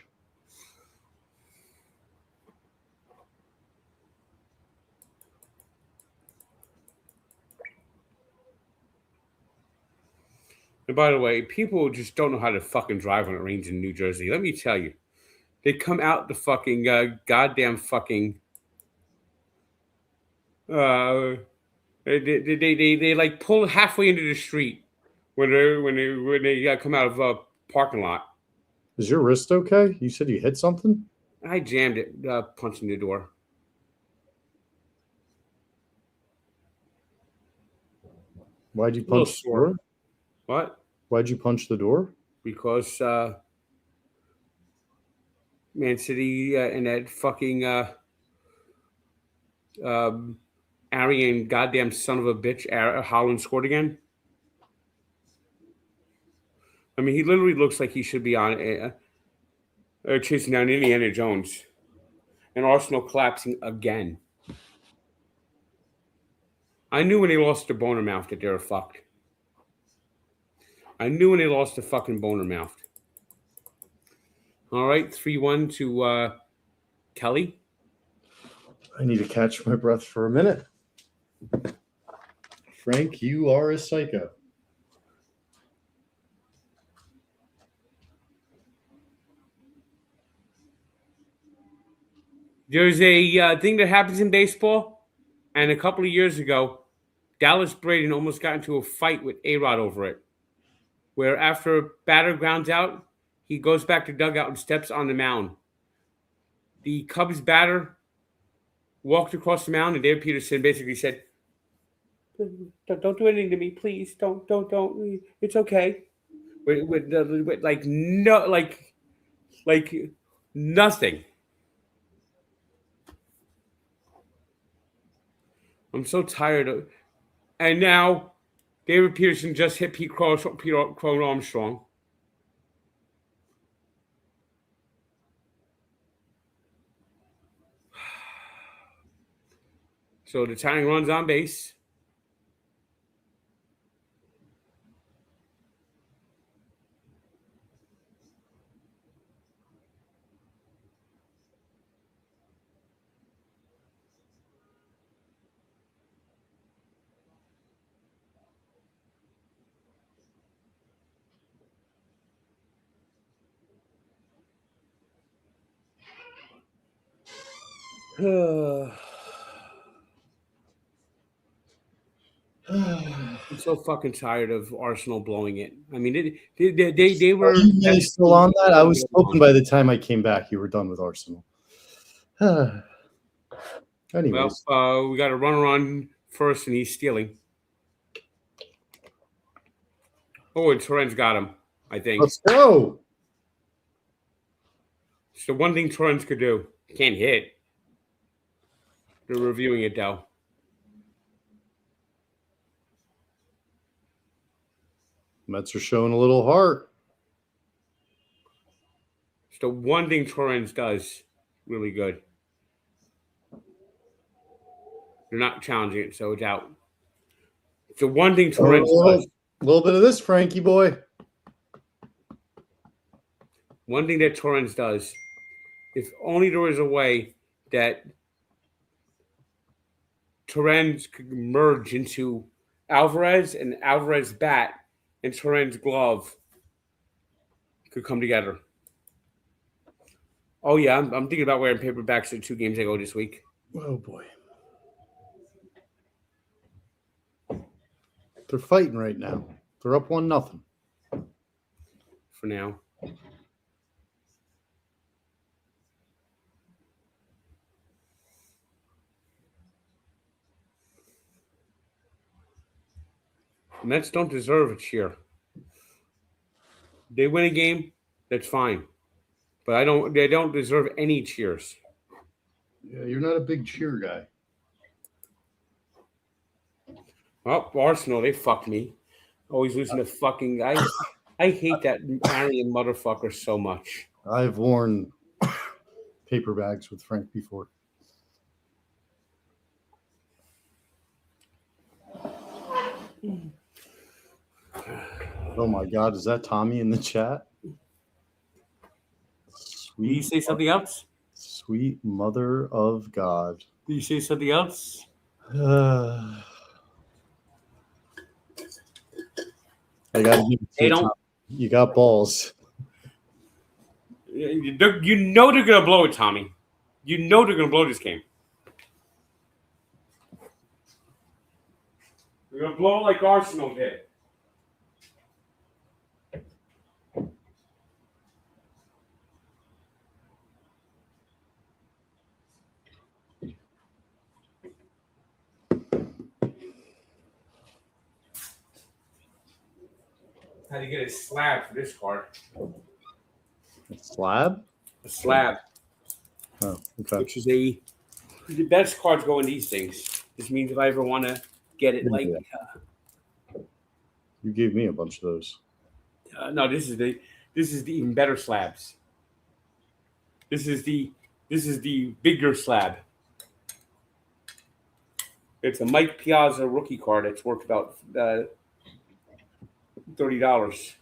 S1: And by the way, people just don't know how to fucking drive when it rains in New Jersey. Let me tell you. They come out the fucking goddamn fucking they like pull halfway into the street when they come out of a parking lot.
S2: Is your wrist okay? You said you hit something?
S1: I jammed it, punching the door.
S2: Why'd you punch the door?
S1: What?
S2: Why'd you punch the door?
S1: Because Man City and that fucking Aryan goddamn son of a bitch, Holland scored again. I mean, he literally looks like he should be on chasing down Indiana Jones. And Arsenal collapsing again. I knew when they lost to Bournemouth that they were fucked. I knew when they lost to fucking Bournemouth. All right, 3-1 to Kelly.
S2: I need to catch my breath for a minute. Frank, you are a psycho.
S1: There's a thing that happens in baseball, and a couple of years ago, Dallas Braden almost got into a fight with A-Rod over it, where after a batter grounds out, he goes back to dugout and steps on the mound. The Cubs batter walked across the mound, and David Peterson basically said, "Don't do anything to me, please. Don't. It's okay." With like nothing. I'm so tired of. And now, David Peterson just hit Pete Crow Armstrong. So the tying runs on base. I'm so fucking tired of Arsenal blowing it. I mean, they were.
S2: Are you really still on that? I was hoping by the time I came back, you were done with Arsenal. Anyways.
S1: Well, we got a runner on first, and he's stealing. Oh, and Torrens got him, I think.
S2: Let's go.
S1: It's the one thing Torrens could do. Can't hit. They're reviewing it, though.
S2: Mets are showing a little heart.
S1: It's the one thing Torrens does really good. They're not challenging it, so it's out. It's the one thing Torrens does.
S2: A little bit of this, Frankie boy.
S1: One thing that Torrens does. If only there was a way that Torrens could merge into Alvarez and Alvarez bat and Torrens glove could come together. Oh, yeah, I'm thinking about wearing paperbacks at 2 games I go this week.
S2: Oh, boy. They're fighting right now. They're up 1-0.
S1: For now. The Mets don't deserve a cheer. They win a game, that's fine. But they don't deserve any cheers.
S2: Yeah, you're not a big cheer guy.
S1: Oh, Arsenal, they fucked me. Always losing to fucking. I hate that Aryan motherfucker so much.
S2: I've worn paper bags with Frank before. Oh my God, is that Tommy in the chat?
S1: Did you say something else?
S2: Sweet mother of God.
S1: Did you say something else?
S2: I gotta give it to you, Tommy. You got balls.
S1: You know they're gonna blow it, Tommy. You know they're gonna blow this game. They're gonna blow it like Arsenal did. Had to get a slab for this card.
S2: A slab?
S1: A slab.
S2: Oh, okay.
S1: Which is the best cards go in these things. This means if I ever want to get it, like,
S2: you gave me a bunch of those.
S1: No, this is the even better slabs. This is the bigger slab. It's a Mike Piazza rookie card. It's worth about $30.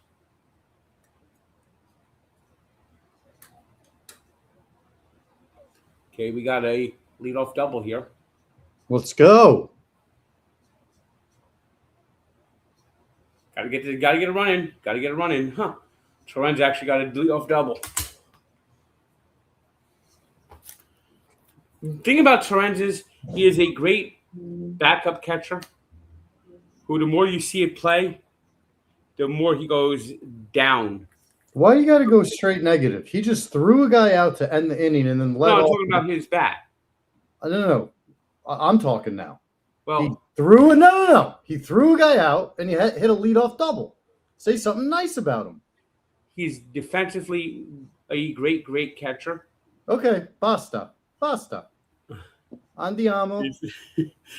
S1: Okay, we got a leadoff double here.
S2: Let's go.
S1: Gotta get it running. Gotta get it running. Huh. Torrens actually got a leadoff double. The thing about Torrens is he is a great backup catcher who the more you see it play, the more he goes down.
S2: Why you got to go straight negative? He just threw a guy out to end the inning and then let
S1: I'm
S2: off.
S1: talking about his bat.
S2: No. I'm talking now.
S1: Well,
S2: he threw He threw a guy out and he hit a leadoff double. Say something nice about him.
S1: He's defensively a great catcher.
S2: Okay, basta. Andiamo.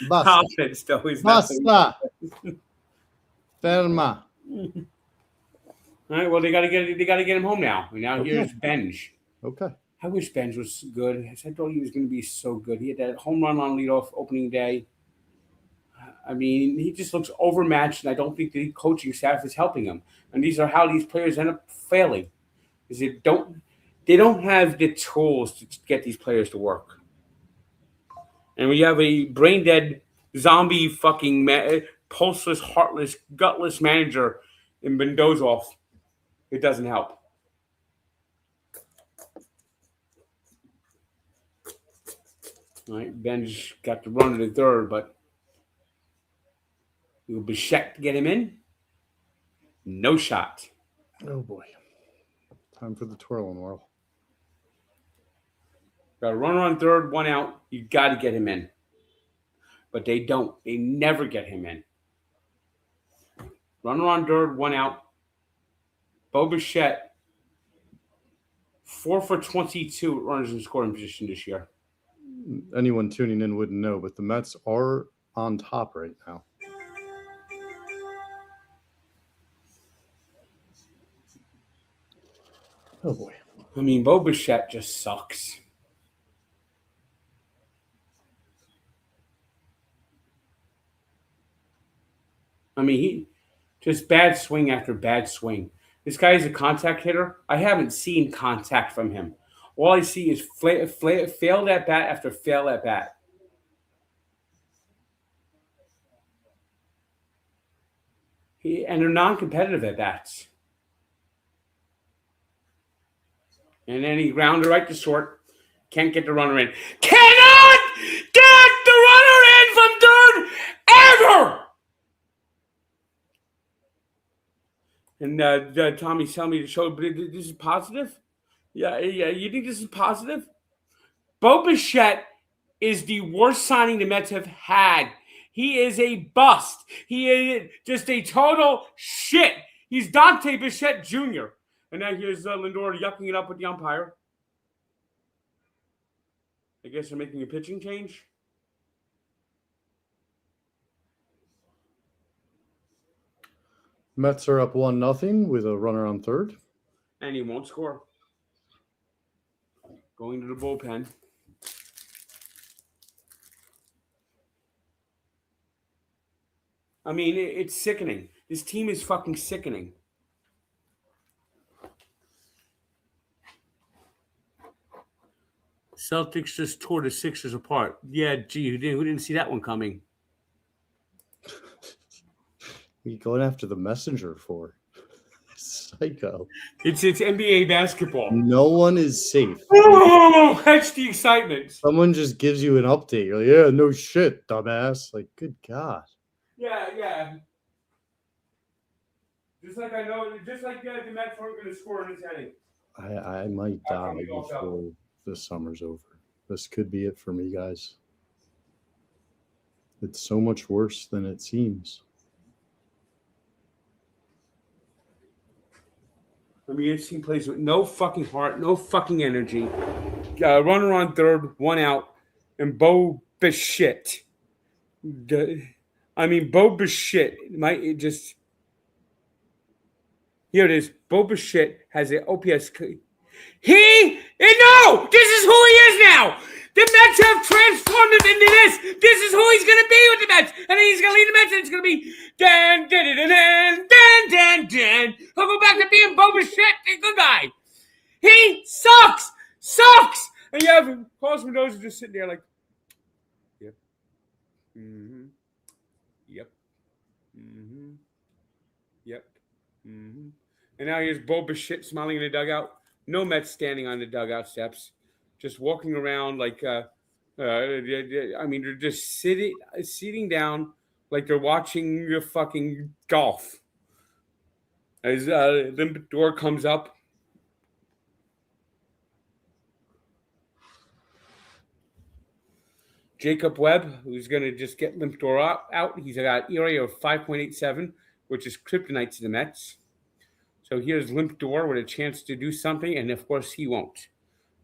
S2: Basta.
S1: Offense, though, is
S2: basta. Ferma.
S1: All right. Well, they got to get him home now. Now
S2: okay.
S1: Here's Benj.
S2: Okay.
S1: I wish Benj was good. I thought he was going to be so good. He had that home run on leadoff opening day. I mean, he just looks overmatched, and I don't think the coaching staff is helping him. And these are how these players end up failing. Is they don't have the tools to get these players to work. And we have a brain dead zombie fucking pulseless, heartless, gutless manager in Bendozov. It doesn't help. All right, Ben's got to run to the third, but will Bichette get him in? No shot.
S2: Oh boy. Time for the twirling whirl.
S1: Got a runner on third, one out. You got to get him in. But they don't. They never get him in. Runner on third, one out. Bo Bichette, 4 for 22 runners in scoring position this year.
S2: Anyone tuning in wouldn't know, but the Mets are on top right now. Oh boy.
S1: I mean, Bo Bichette just sucks. I mean, he just bad swing after bad swing. This guy is a contact hitter. I haven't seen contact from him. All I see is failed at bat after fail at bat. And they're non-competitive at bats. And then he grounded right to short. Can't get the runner in. Cannot get the runner in from third ever! And Tommy's telling me to show, but this is positive? Yeah, you think this is positive? Bo Bichette is the worst signing the Mets have had. He is a bust. He is just a total shit. He's Dante Bichette Jr. And now here's Lindor yucking it up with the umpire. I guess they're making a pitching change.
S2: Mets are up 1-0 with a runner on third.
S1: And he won't score. Going to the bullpen. I mean, it's sickening. This team is fucking sickening. Celtics just tore the Sixers apart. Yeah, gee, who didn't see that one coming?
S2: What are you going after the messenger for? Psycho.
S1: It's NBA basketball.
S2: No one is safe.
S1: Oh, that's the excitement.
S2: Someone just gives you an update. You're like, yeah, no shit, dumbass. Like, good God.
S1: Yeah. Just like I know, just like the Mets aren't going to score in this inning.
S2: I might die before the summer's over. This could be it for me, guys. It's so much worse than it seems.
S1: I mean, this team plays with no fucking heart, no fucking energy. Runner on third, one out, and Bo Bichette. Bo Bichette might just. Here it is. Bo Bichette has an OPS. No! This is who he is now! The Mets have transformed him into this! This is who he's going to be with the Mets! And then he's going to lead the Mets and it's going to be Dan. He'll go back to being Bo Bichette, the good guy. He sucks! And you have Carlos Mendoza just sitting there like, yep. Mm-hmm. Yep. Mm-hmm. Yep. Mm-hmm. And now here's Bo Bichette smiling in the dugout. No Mets standing on the dugout steps, just walking around like, they're just sitting down like they're watching the fucking golf. As the door comes up. Jacob Webb, who's going to just get Limpdor out. He's got ERA of 5.87, which is kryptonite to the Mets. So here's Limpdor with a chance to do something, and of course he won't.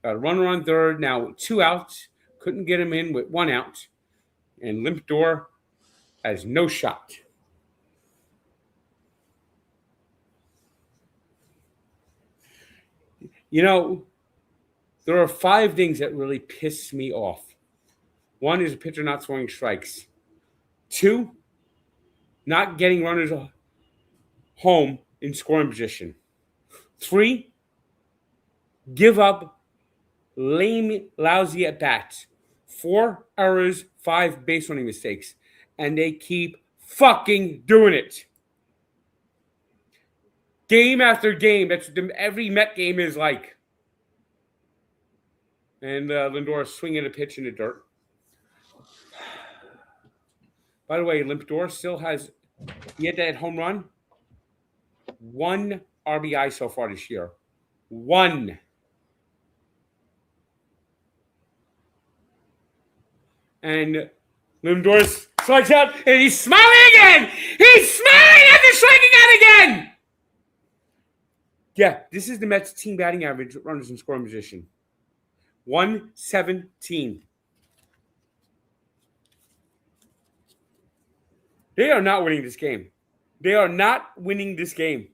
S1: Got a runner on third, now with 2 outs. Couldn't get him in with 1 out. And Limpdor has no shot. You know, there are 5 things that really piss me off. 1 is a pitcher not throwing strikes. 2, not getting runners home in scoring position. 3, give up lame, lousy at bats. 4 errors, 5 base running mistakes. And they keep fucking doing it. Game after game. That's what every Met game is like. And Lindor swinging a pitch in the dirt. By the way, Limpdor still has, he had that home run. 1 RBI so far this year. 1. And Lindor strikes out, and he's smiling again. He's smiling after striking out again. Yeah, this is the Mets team batting average, runners in scoring position. 117. They are not winning this game. They are not winning this game.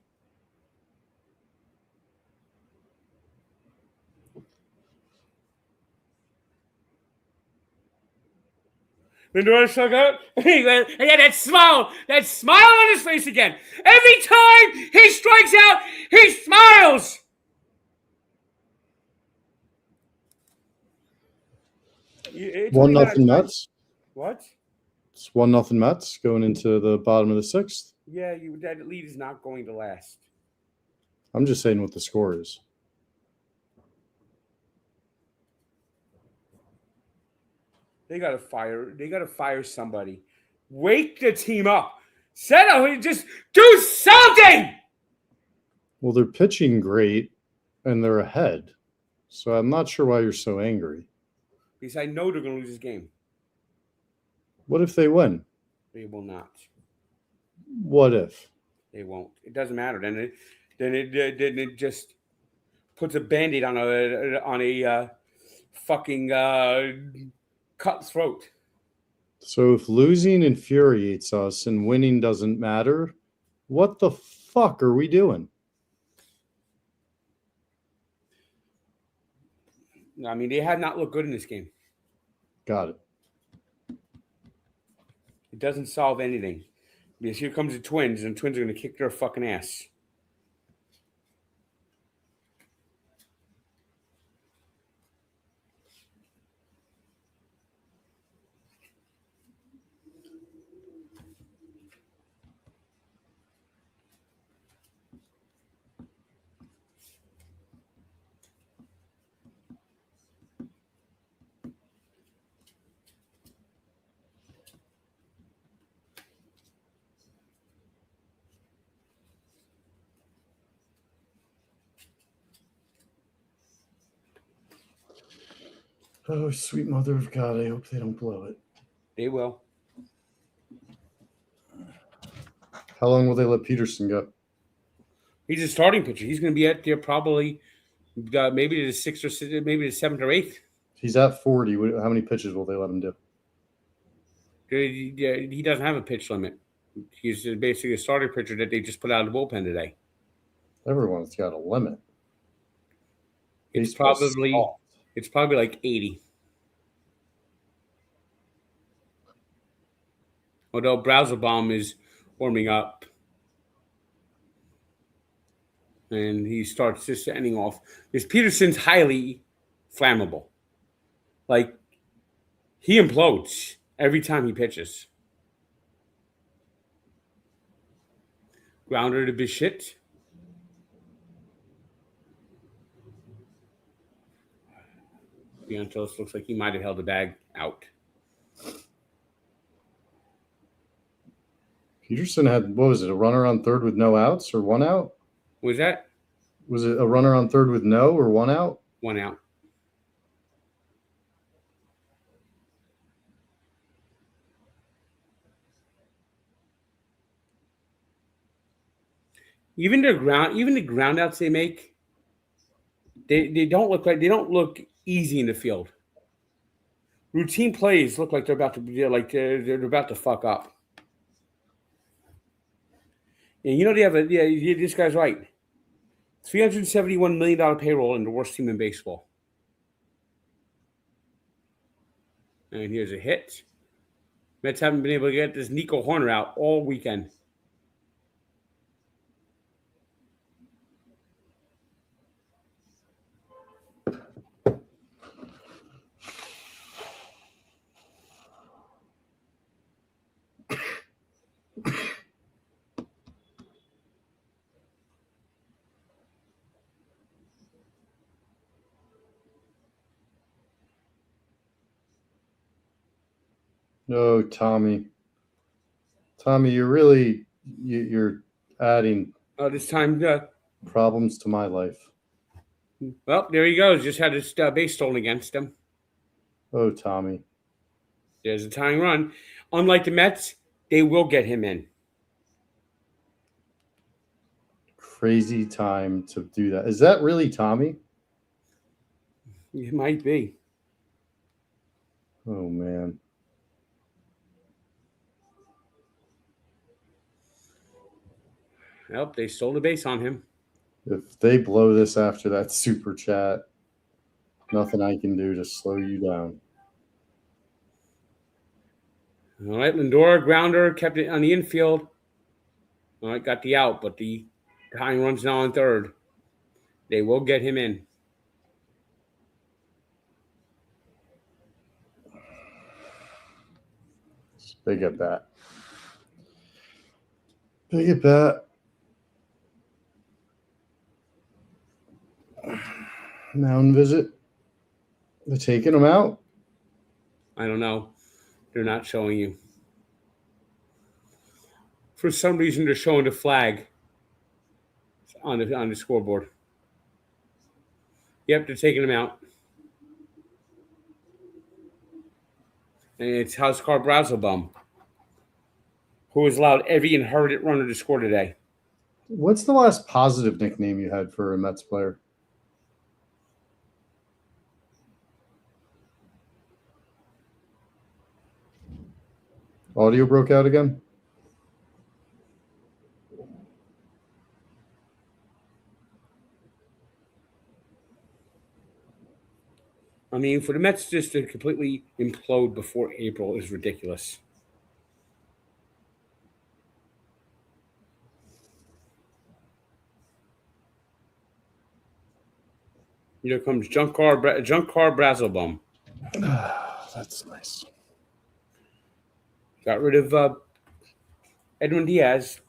S1: Lindor struck out. He had that smile on his face again. Every time he strikes out, he smiles.
S2: It's 1-0 Mets.
S1: What?
S2: It's 1-0 Mets going into the bottom of the 6th.
S1: Yeah, that lead is not going to last.
S2: I'm just saying what the score is.
S1: They gotta fire somebody. Wake the team up. Just do something.
S2: Well, they're pitching great and they're ahead. So I'm not sure why you're so angry.
S1: Because I know they're gonna lose this game.
S2: What if they win?
S1: They will not.
S2: What if?
S1: They won't. It doesn't matter. Then it just puts a Band-Aid on a fucking cut throat.
S2: So if losing infuriates us and winning doesn't matter, What the fuck are we doing?
S1: I mean, they have not looked good in this game.
S2: Got it.
S1: It doesn't solve anything. Because here comes the Twins, and the Twins are going to kick their fucking ass.
S2: Oh, sweet mother of God. I hope they don't blow it.
S1: They will.
S2: How long will they let Peterson go?
S1: He's a starting pitcher. He's going to be at there probably maybe the 6th or maybe the 7th or 8th.
S2: He's at 40. How many pitches will they let him do?
S1: He doesn't have a pitch limit. He's basically a starting pitcher that they just put out of the bullpen today.
S2: Everyone's got a limit.
S1: It's probably like 80. Although Brazelbaum is warming up. And he starts just ending off. Because Peterson's highly flammable. Like, he implodes every time he pitches. Grounder to Bichette. Vientos looks like he might have held the bag out.
S2: Peterson had, what was it, a runner on third with no outs or one out?
S1: Was that?
S2: Was it a runner on third with no or one out?
S1: One out. Even the ground outs they make, they don't look easy in the field. Routine plays look like they're about to be they're about to fuck up. And they have this guy's right. $371 million payroll and the worst team in baseball. And here's a hit. Mets haven't been able to get this Nico Horner out all weekend.
S2: No, Tommy. Tommy, you're adding
S1: This time,
S2: problems to my life.
S1: well, there he goes. Just had his base stolen against him.
S2: Oh, Tommy.
S1: There's a tying run. Unlike the Mets, they will get him in.
S2: Crazy time to do that. Is that really Tommy?
S1: It might be.
S2: Oh, man.
S1: Well, they stole the base on him.
S2: If they blow this after that super chat, nothing I can do to slow you down.
S1: All right, Lindor, grounder, kept it on the infield. All right, got the out, but the tying run's now on third. They will get him in.
S2: Big at bat. Big at bat. Mound visit. They're taking him out.
S1: I don't know. They're not showing you. For some reason, they're showing the flag on the scoreboard. Yep, they're taking him out. And it's Housecar Brazelbaum, who has allowed every inherited runner to score today.
S2: What's the last positive nickname you had for a Mets player? Audio broke out again?
S1: I mean, for the Mets just to completely implode before April is ridiculous. Here comes junk car Brazelbaum.
S2: That's nice.
S1: Got rid of Edwin Diaz.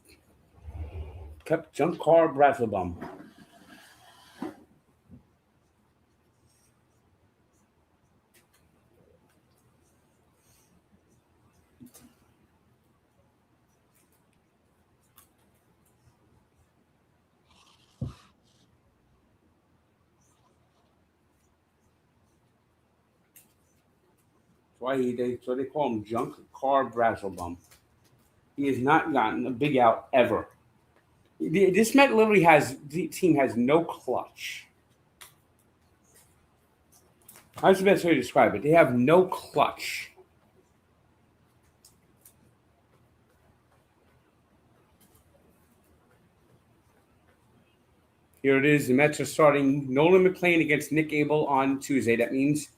S1: Kept junk car Brazelbaum. So they call him junk car Brazelbaum. He has not gotten a big out ever. This Met literally the team has no clutch. How's the best way to describe it? They have no clutch. Here it is. The Mets are starting Nolan McLean against Nick Abel on Tuesday. That means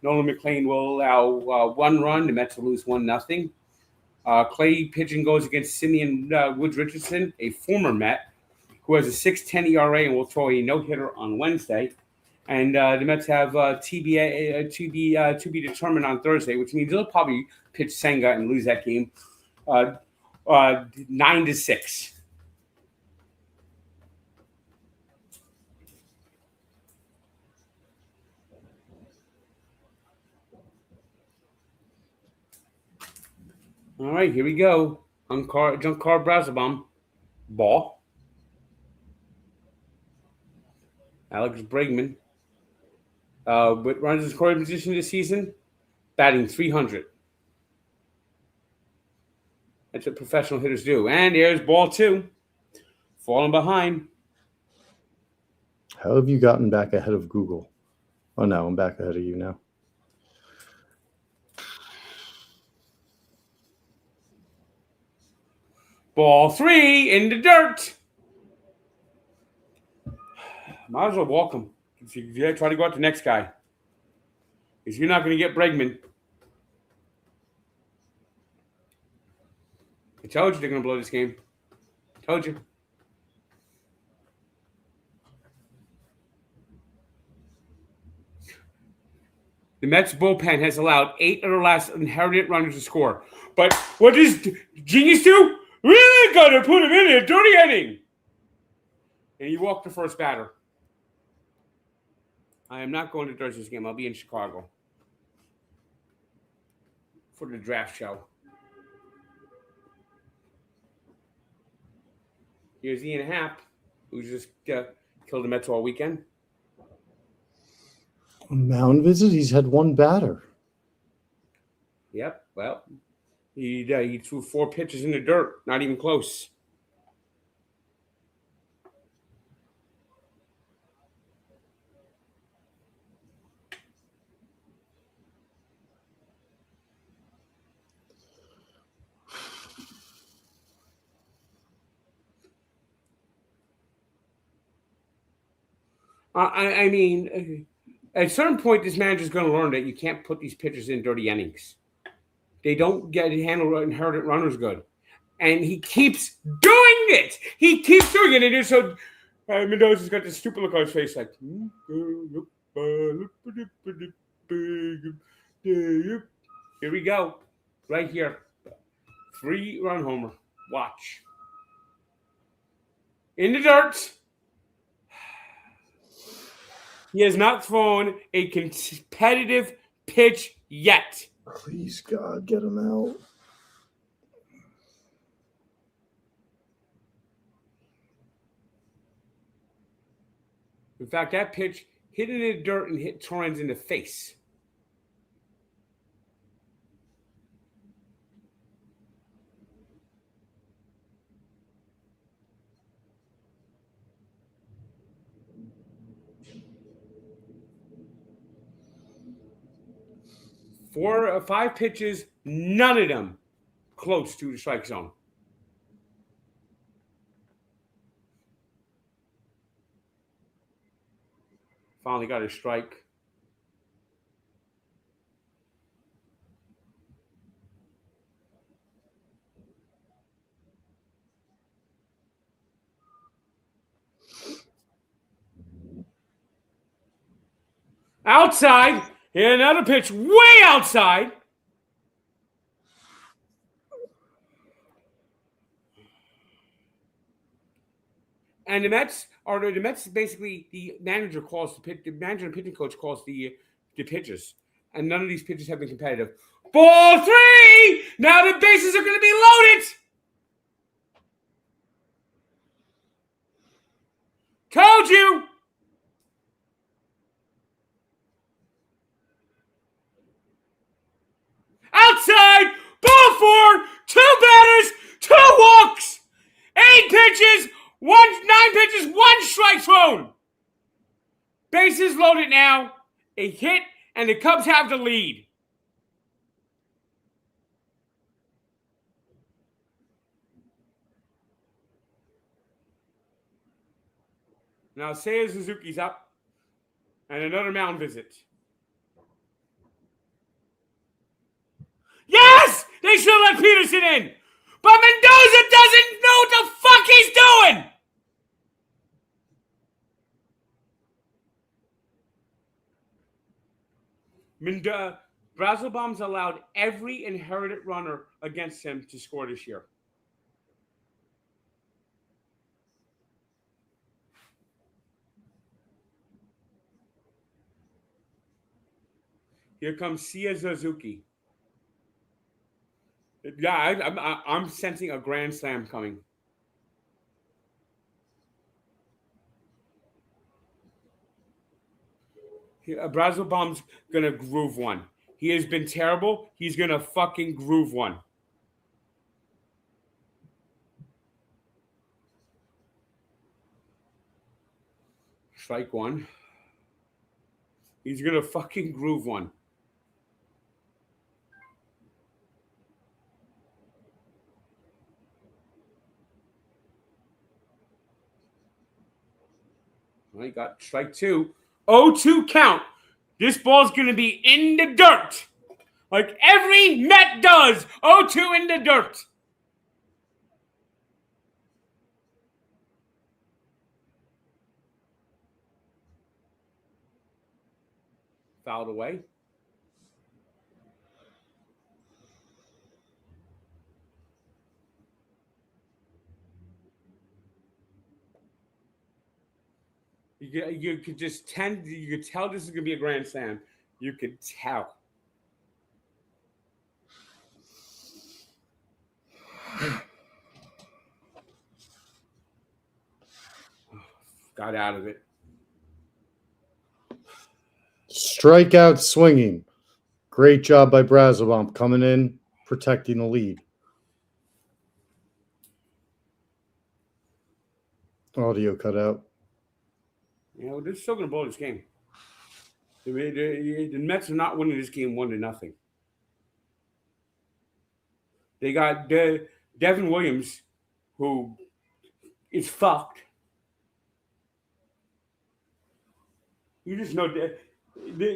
S1: Nolan McLean will allow 1 run. The Mets will lose 1-0. Clay pitching goes against Simeon Woods Richardson, a former Met, who has a 6.10 ERA and will throw a no-hitter on Wednesday. And the Mets have TBA to be determined on Thursday, which means they'll probably pitch Senga and lose that game 9-6. All right, here we go. Junk car Brazelbaum. Ball. Alex Bregman. With runs in scoring position this season, batting .300. That's what professional hitters do. And here's ball 2. Falling behind.
S2: How have you gotten back ahead of Google? Oh, no, I'm back ahead of you now.
S1: Ball 3 in the dirt. Might as well walk him. If you try to go out the next guy. Because you're not going to get Bregman. I told you they're going to blow this game. I told you. The Mets bullpen has allowed 8 of the last inherited runners to score. But what does Genius do? Really got to put him in a dirty inning. And he walked the first batter. I am not going to Thursday's game. I'll be in Chicago for the draft show. Here's Ian Happ, who just killed the Mets all weekend.
S2: On mound visit, he's had 1 batter.
S1: Yep. Well, he threw 4 pitches in the dirt. Not even close. I mean, at a certain point, this manager's going to learn that you can't put these pitchers in dirty innings. They don't get handle inherited runners good. And he keeps doing it. He keeps doing it. And so Mendoza's got this stupid look on his face like, here we go. Right here. 3-run homer. Watch. In the dirt. He has not thrown a competitive pitch yet.
S2: Please, God, get him out.
S1: In fact, that pitch hit in the dirt and hit Torrens in the face. Five pitches, none of them close to the strike zone. Finally got a strike. Outside. Here, another pitch way outside. And the Mets basically the manager and pitching coach calls the pitches. And none of these pitches have been competitive. Ball 3! Now the bases are going to be loaded! Told you! Outside! Ball 4! 2 batters! 2 walks! 8 pitches! 9 pitches! 1 strike thrown! Bases loaded now. A hit, and the Cubs have the lead. Now Seiya Suzuki's up. And another mound visit. Yes! They should have let Peterson in. But Mendoza doesn't know what the fuck he's doing! Brazelbaum's allowed every inherited runner against him to score this year. Here comes Seiya Suzuki. Yeah, I'm sensing a grand slam coming. Brazelbaum's gonna groove one. He has been terrible. He's gonna fucking groove one. Strike 1. He's gonna fucking groove one. I got strike 2. 0-2 count. This ball's going to be in the dirt. Like every Met does. 0-2 in the dirt. Fouled away. You could just you could tell this is going to be a grand slam. You could tell. Got out of it.
S2: Strikeout swinging. Great job by Brazelbaum coming in, protecting the lead. Audio cut out.
S1: You know, they're still going to blow this game. The Mets are not winning this game 1-0. They got Devin Williams, who is fucked. You just know the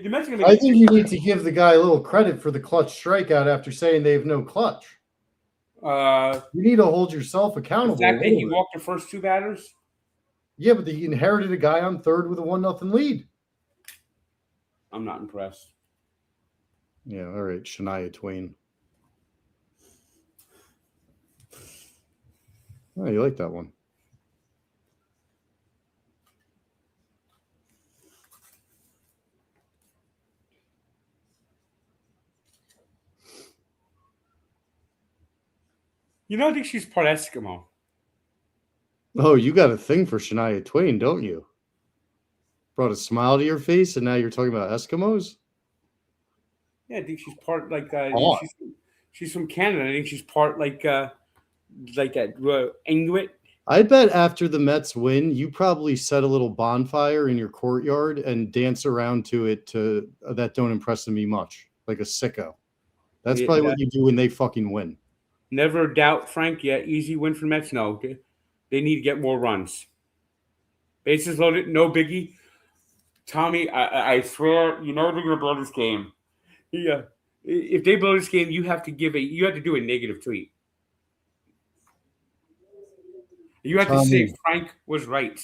S1: Mets are going to
S2: I think you need to give the guy a little credit for the clutch strikeout after saying they have no clutch. You need to hold yourself accountable.
S1: The fact that he walked the first 2 batters?
S2: Yeah, but he inherited a guy on third with a 1-0 lead.
S1: I'm not impressed.
S2: Yeah, all right, Shania Twain. Oh, you like that one.
S1: You know, I think she's part Eskimo.
S2: Oh, you got a thing for Shania Twain, don't you? Brought a smile to your face, and now you're talking about Eskimos?
S1: Yeah, I think she's part she's from Canada. I think she's part like that Inuit.
S2: I bet after the Mets win, you probably set a little bonfire in your courtyard and dance around to it that don't impress me much, like a sicko. That's probably what you do when they fucking win.
S1: Never doubt, Frank. Yeah, easy win for Mets. No, they need to get more runs. Bases loaded, no biggie. Tommy, I swear, you know they're gonna blow this game. Yeah, if they blow this game, you have to do a negative tweet. You have to say Frank was right.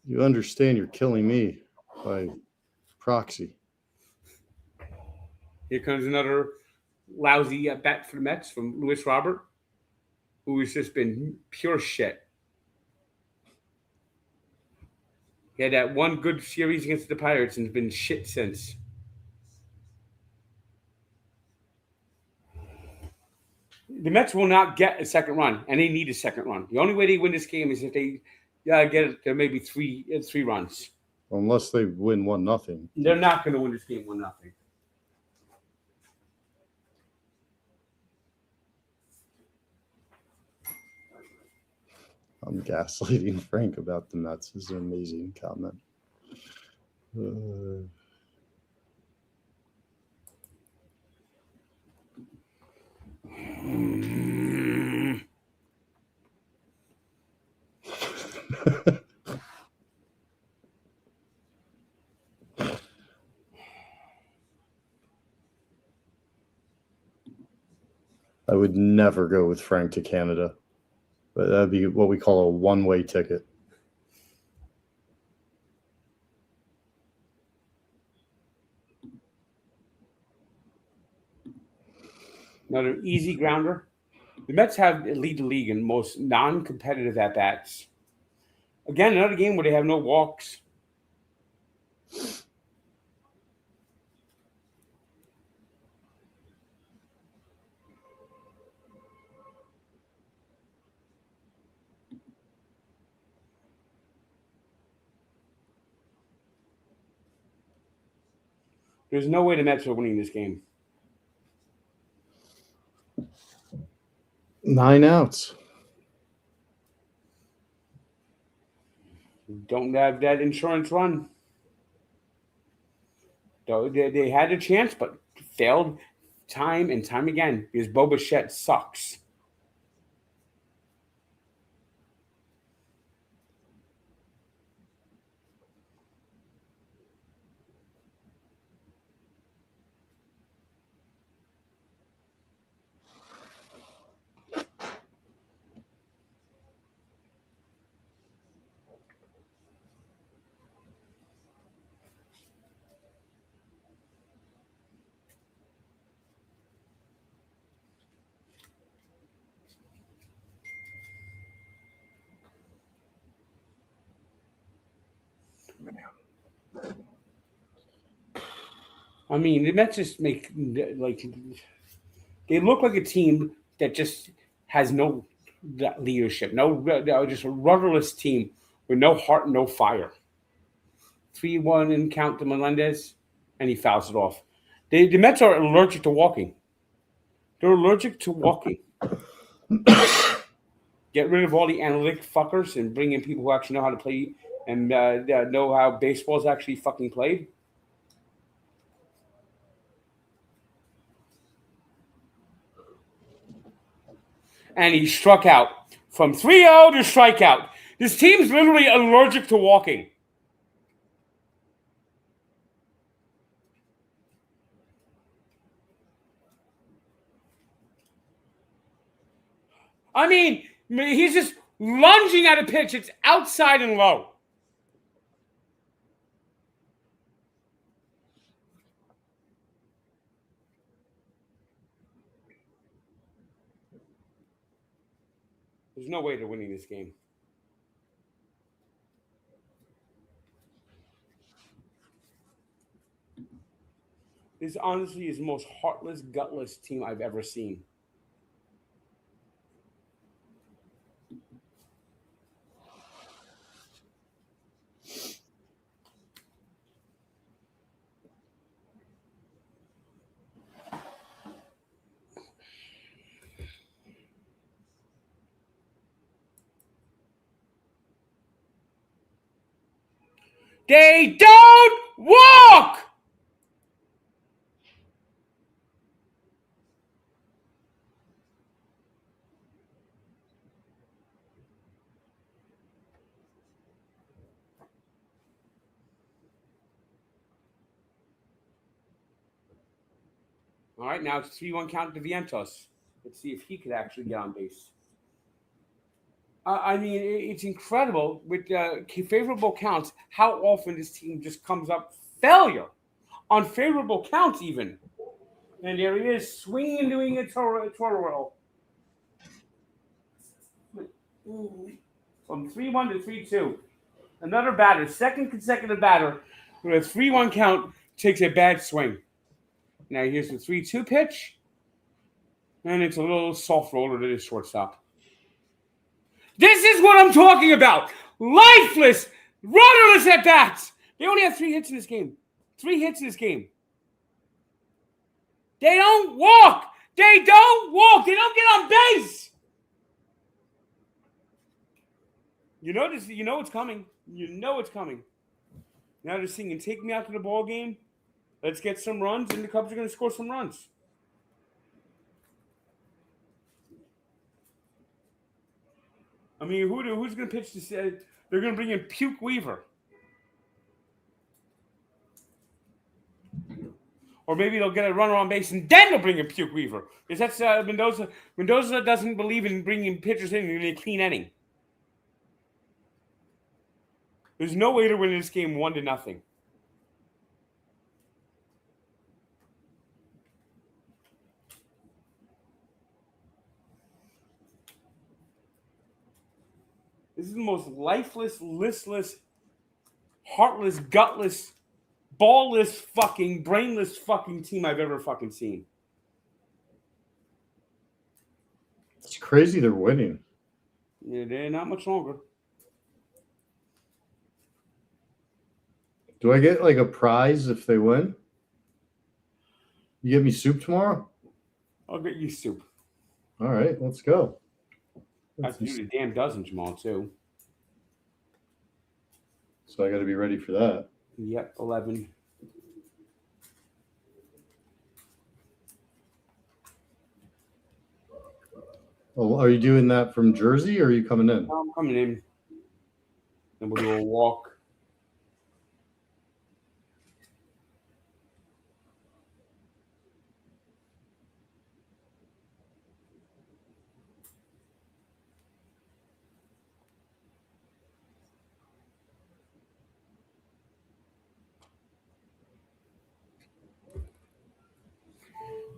S2: You understand you're killing me by Proxy.
S1: Here comes another lousy bat for the Mets from Louis Robert, who has just been pure shit. He had that one good series against the Pirates and has been shit since. The Mets will not get a second run, and they need a second run. The only way they win this game is if they get it to maybe three runs.
S2: Unless they win 1-0.
S1: They're not going to win this game 1-0.
S2: I'm gaslighting Frank about the Mets is an amazing comment. I would never go with Frank to Canada, but that'd be what we call a one-way ticket.
S1: Another easy grounder. The Mets have lead the league in most non-competitive at-bats. Again, another game where they have no walks. There's no way the Mets are winning this game.
S2: 9 outs.
S1: Don't have that insurance run. They had a chance, but failed time and time again because Bo Bichette sucks. I mean, the Mets just make they look like a team that just has no leadership, just a rudderless team with no heart, no fire. 3-1 and count to Melendez, and he fouls it off. The Mets are allergic to walking. They're allergic to walking. Get rid of all the analytic fuckers and bring in people who actually know how to play and know how baseball is actually fucking played. And he struck out. From 3-0 to strikeout. This team's literally allergic to walking. I mean, he's just lunging at a pitch. It's outside and low. There's no way they're winning this game. This honestly is the most heartless, gutless team I've ever seen. They don't walk! All right, now it's 3-1 count to Vientos. Let's see if he could actually get on base. I mean, it's incredible with favorable counts how often this team just comes up failure. Unfavorable counts even. And there he is, swinging, doing a twirl. From 3-1 to 3-2. Another batter, second consecutive batter with a 3-1 count, takes a bad swing. Now here's the 3-2 pitch. And it's a little soft roller to the shortstop. This is what I'm talking about. Lifeless, rudderless at bats. They only have 3 hits in this game. 3 hits in this game. They don't walk. They don't walk. They don't get on base. You know this. You know it's coming. You know it's coming. Now they're singing, "Take me out to the ball game. Let's get some runs," and the Cubs are going to score some runs. I mean, who's going to pitch this? They're going to bring in Puke Weaver. Or maybe they'll get a runner on base and then they'll bring in Puke Weaver. Because that's Mendoza. Mendoza doesn't believe in bringing pitchers in a clean inning. There's no way to win this game 1-0. This is the most lifeless, listless, heartless, gutless, ballless, fucking, brainless fucking team I've ever fucking seen.
S2: It's crazy they're winning.
S1: Yeah, they're not much longer.
S2: Do I get like a prize if they win? You get me soup tomorrow?
S1: I'll get you soup.
S2: All right, let's go.
S1: I have to do the damn dozen tomorrow, too.
S2: So I got to be ready for that.
S1: Yep, 11.
S2: Oh, are you doing that from Jersey or are you coming in?
S1: I'm coming in. Then we'll do a walk.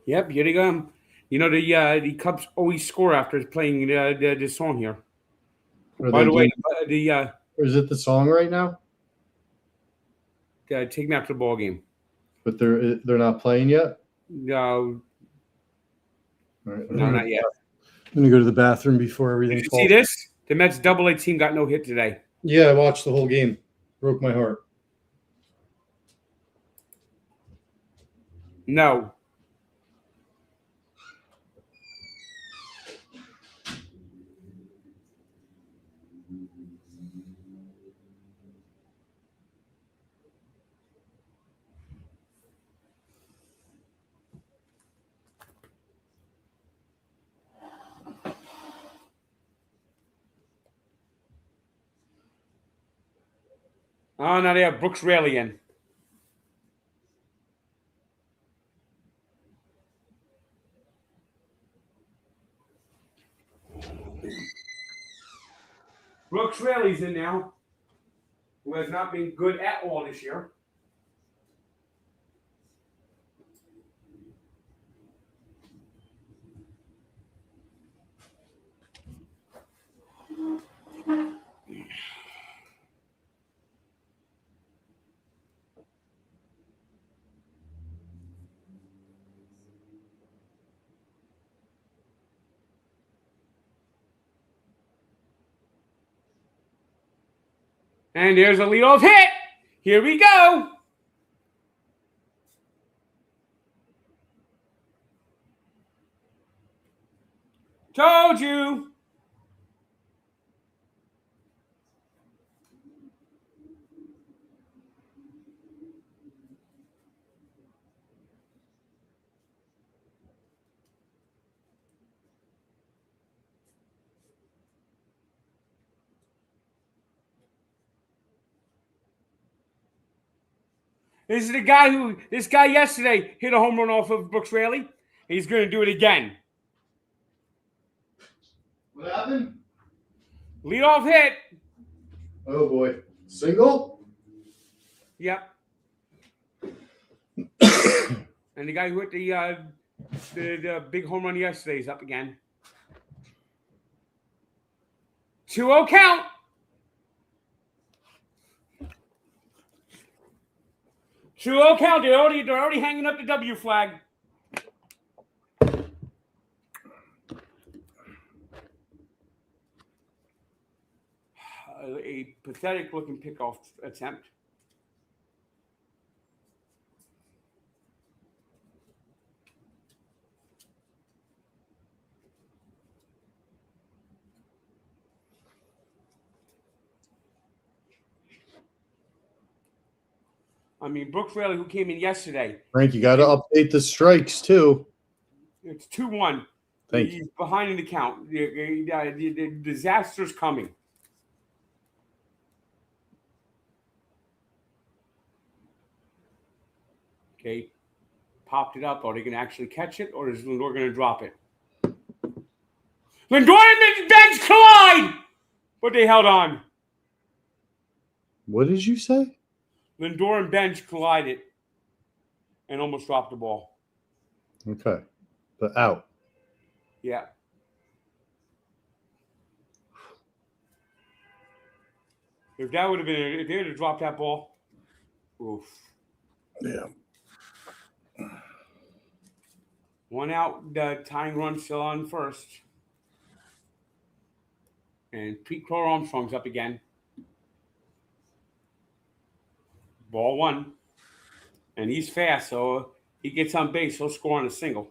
S1: Yep, here they go. You know, the Cubs always score after playing this song here. By the way,
S2: is it the song right now?
S1: Take me out to the ball game.
S2: But they're not playing yet?
S1: No.
S2: Right.
S1: No, not yet.
S2: I'm going to go to the bathroom before everything
S1: Did you see this? The Mets AA team got no hit today.
S2: Yeah, I watched the whole game. Broke my heart.
S1: No. Oh, now they have Brooks Raley in. Brooks Raley's in now, who has not been good at all this year. And there's a leadoff hit. Here we go. Told you. This guy yesterday hit a home run off of Brooks Raley. He's going to do it again.
S2: What happened?
S1: Leadoff hit.
S2: Oh, boy. Single?
S1: Yep. And the guy who hit the big home run yesterday is up again. 2-0 count. 2-0 count. They're already hanging up the W flag. A pathetic looking pickoff attempt. I mean, Brooks Raley, who came in yesterday.
S2: Frank, you got to update the strikes too.
S1: It's 2-1.
S2: Thank
S1: He's
S2: you.
S1: behind in the count. The disaster's coming. Okay. Popped it up. Are they going to actually catch it, or is Lindor going to drop it? Lindor and Bench collide! But they held on.
S2: What did you say?
S1: Lindor and Bench collided and almost dropped the ball.
S2: Okay. But out.
S1: Yeah. If they would have dropped that ball, oof.
S2: Yeah.
S1: One out, the tying run still on first. And Pete Crow Armstrong's up again. Ball one. And he's fast, so he gets on base, he'll score on a single.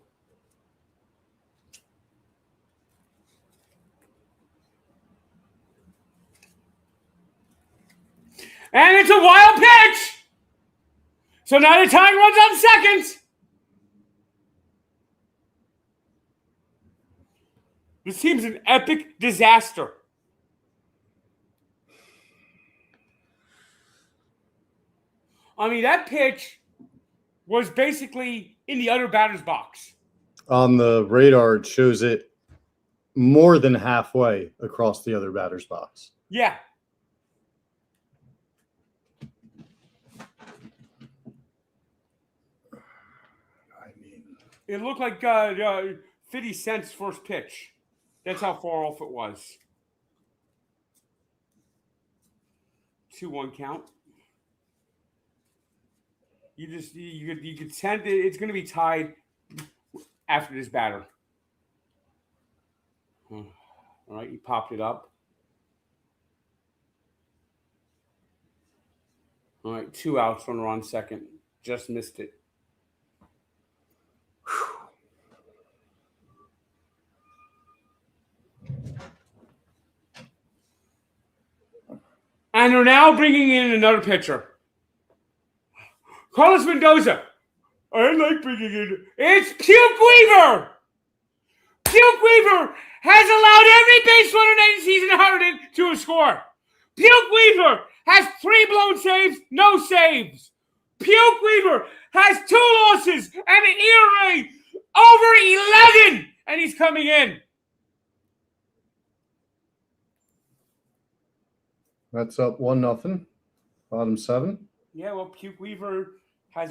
S1: And it's a wild pitch! So now the tying runs on second. This team's an epic disaster. I mean, that pitch was basically in the other batter's box.
S2: On the radar, it shows it more than halfway across the other batter's box.
S1: Yeah.
S2: I mean,
S1: It looked like 50 Cent's first pitch. That's how far off it was. 2-1 count. You could sense it's going to be tied after this batter. All right, he popped it up. All right, 2 outs, runner on second. Just missed it. And they're now bringing in another pitcher. Carlos Mendoza. I like bringing in. It's Puke Weaver. Puke Weaver has allowed every base runner that he's inherited to a score. Puke Weaver has 3 blown saves, no saves. Puke Weaver has 2 losses and an ERA over 11, and he's coming in.
S2: that's up 1-0. Bottom 7.
S1: Yeah, well, Puke Weaver has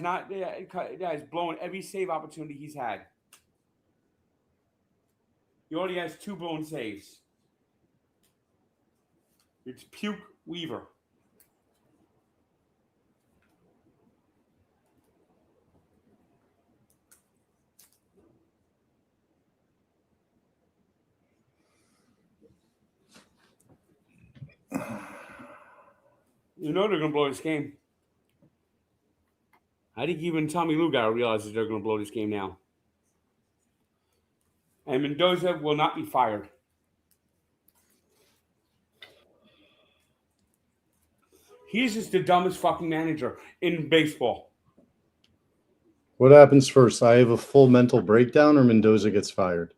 S1: blown every save opportunity he's had. He already has 2 blown saves. It's Puke Weaver. You know they're going to blow this game. I think even Tommy Lugauer realizes they're going to blow this game now. And Mendoza will not be fired. He's just the dumbest fucking manager in baseball.
S2: What happens first? I have a full mental breakdown or Mendoza gets fired?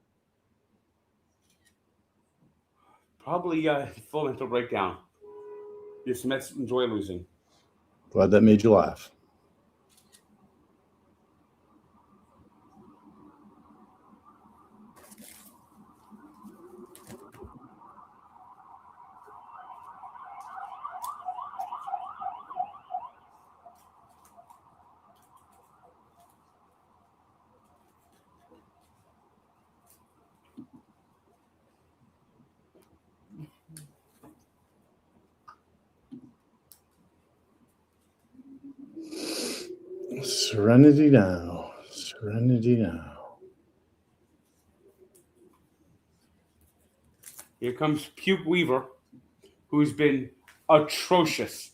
S1: Probably full mental breakdown. Yes, Mets enjoy losing.
S2: Glad that made you laugh. Serenity now. Serenity now.
S1: Here comes Puke Weaver, who's been atrocious.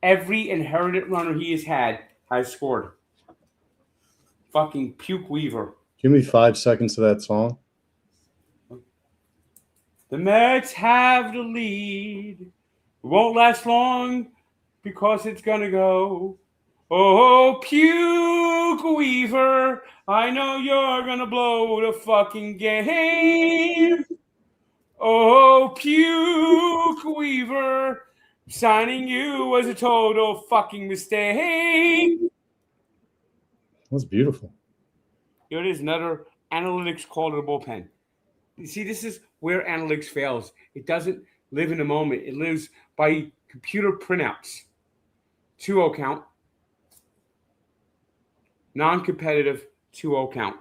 S1: Every inherited runner he has had has scored. Fucking Puke Weaver.
S2: Give me 5 seconds of that song.
S1: The Mets have the lead. It won't last long because it's gonna go. Oh, Puke Weaver, I know you're gonna blow the fucking game. Oh, Puke Weaver, signing you was a total fucking mistake.
S2: That's beautiful.
S1: Here it is, another analytics call to the bullpen. You see, this is where analytics fails. It doesn't live in the moment. It lives by computer printouts. 2-0 count. Non-competitive 2-0 count.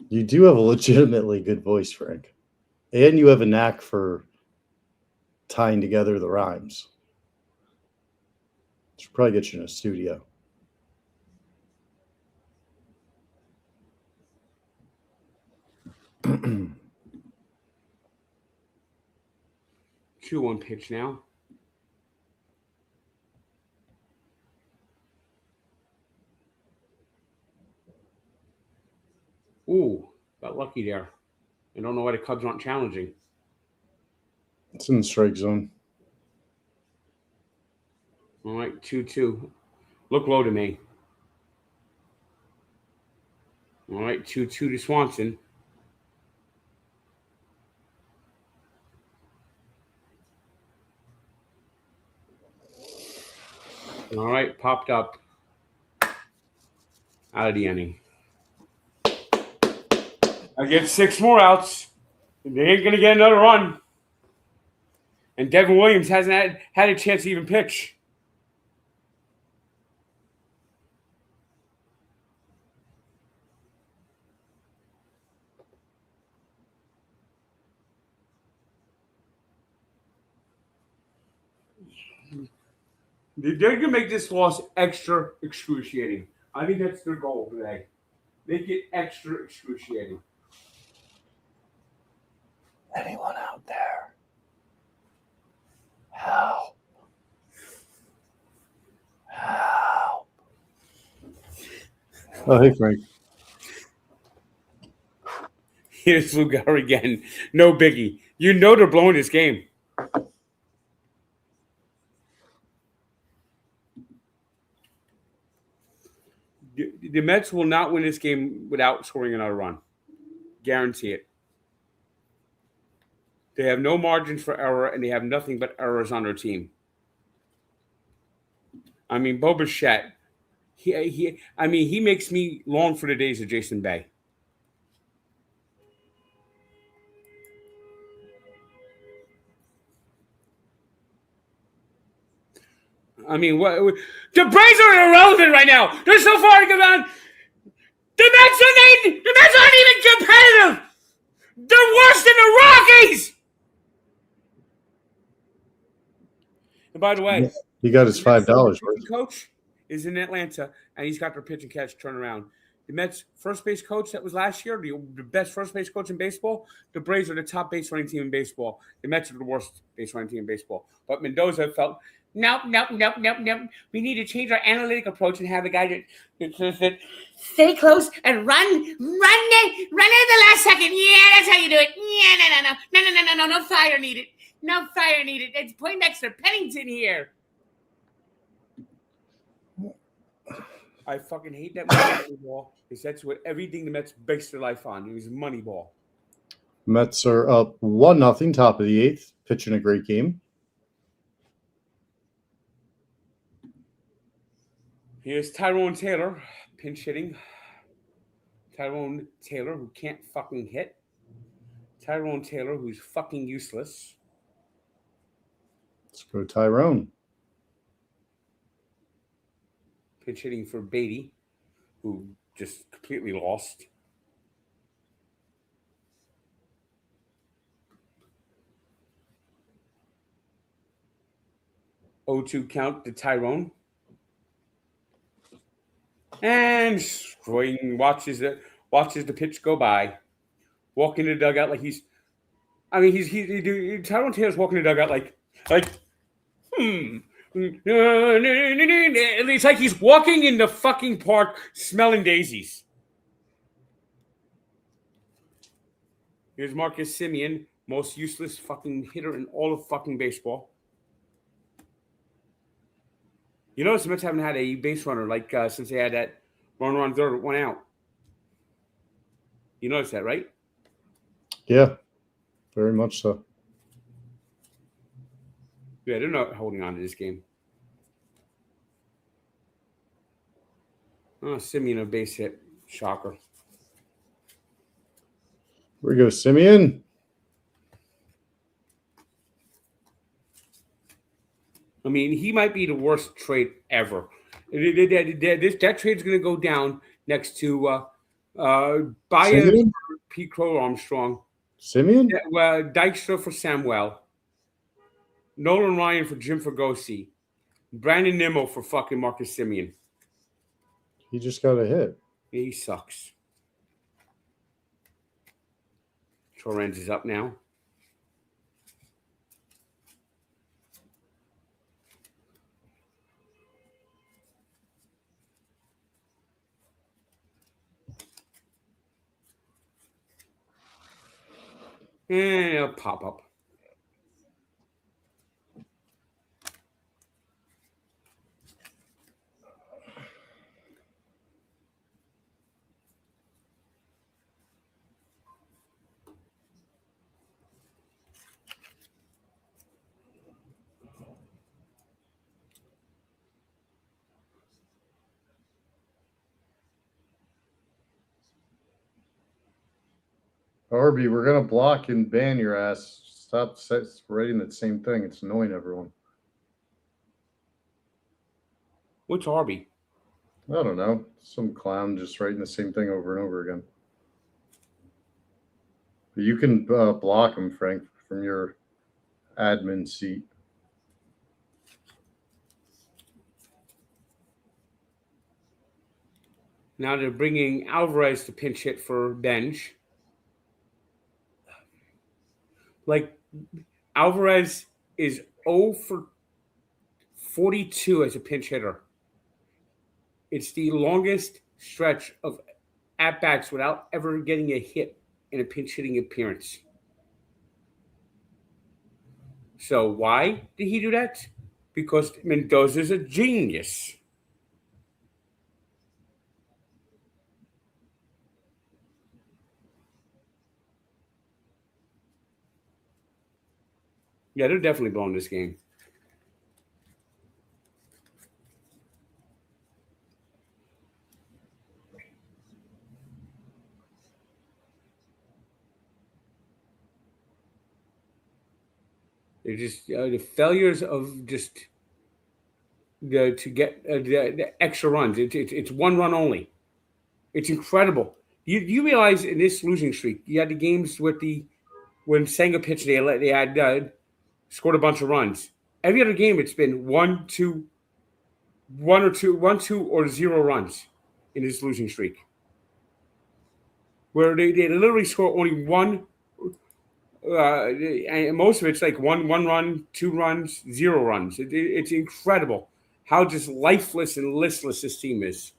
S2: You do have a legitimately good voice, Frank. And you have a knack for tying together the rhymes. Should probably get you in a studio.
S1: Two one pitch now. Ooh, got lucky there. I don't know why the Cubs aren't challenging.
S2: It's in the strike zone.
S1: All right, 2-2. Look low to me. All right, 2-2 to Swanson. All right, popped up. Out of the inning. I get 6 more outs. They ain't going to get another run. And Devin Williams hasn't had a chance to even pitch. They're going to make this loss extra excruciating. I think that's their goal today. Make it extra excruciating.
S2: Anyone out there? Help. Help. Oh, hey, Frank.
S1: Here's Lugar again. No biggie. You know they're blowing this game. The Mets will not win this game without scoring another run. Guarantee it. They have no margins for error, and they have nothing but errors on their team. I mean, Bo Bichette, he makes me long for the days of Jason Bay. I mean, what the Braves are irrelevant right now. They're so far to go down. The Mets aren't even competitive. They're worse than the Rockies. And by the way,
S2: he got his $5
S1: worth. Coach is in Atlanta, and he's got their pitch and catch turnaround. The Mets' first base coach that was last year, the best first base coach in baseball. The Braves are the top base running team in baseball. The Mets are the worst base running team in baseball. But Mendoza felt, nope. We need to change our analytic approach and have a guy that stay close and run it the last second. Yeah, that's how you do it. Yeah, no fire needed. No fire needed. It's Poindexter Pennington here. I fucking hate that Moneyball. Because that's what everything the Mets base their life on. It was Moneyball.
S2: Mets are up 1-0, top of the 8th, pitching a great game.
S1: Here's Tyrone Taylor, pinch hitting. Tyrone Taylor, who can't fucking hit. Tyrone Taylor, who's fucking useless.
S2: Let's go Tyrone.
S1: Pitch hitting for Beatty, who just completely lost. 0-2 count to Tyrone. And swing, watches the pitch go by. Walk in the dugout like he's. I mean, Tyrone Taylor's walking in the dugout like. It's like he's walking in the fucking park smelling daisies. Here's Marcus Semien, most useless fucking hitter in all of fucking baseball. You notice the Mets haven't had a base runner like since they had that runner on third, 1 out. You notice that, right?
S2: Yeah, very much so.
S1: Yeah, they're not holding on to this game. Oh, Semien a base hit. Shocker.
S2: Here we go, Semien.
S1: I mean, he might be the worst trade ever. That trade's going to go down next to Baez for Pete Crow Armstrong.
S2: Semien?
S1: Dykstra for Samuel. Nolan Ryan for Jim Fregosi. Brandon Nimmo for fucking Marcus Semien.
S2: He just got a hit.
S1: Yeah, he sucks. Torrens is up now. And it'll pop up.
S2: Arby, we're going to block and ban your ass. Stop writing that same thing. It's annoying everyone.
S1: What's Arby?
S2: I don't know. Some clown just writing the same thing over and over again. But you can block him, Frank, from your admin seat.
S1: Now they're bringing Alvarez to pinch hit for Benj. Like, Alvarez is 0 for 42 as a pinch hitter. It's the longest stretch of at-bats without ever getting a hit in a pinch hitting appearance. So why did he do that? Because Mendoza's a genius. Yeah, they're definitely blowing this game. They're just the failures of just to get the extra runs. It's 1 run only. It's incredible. You realize in this losing streak, you had the games with when Senga pitched, they had scored a bunch of runs. Every other game, it's been 1, 2, 1 or 0 runs in this losing streak, where they literally score only one. And most of it's like one run, 2 runs, 0 runs. It's incredible how just lifeless and listless this team is.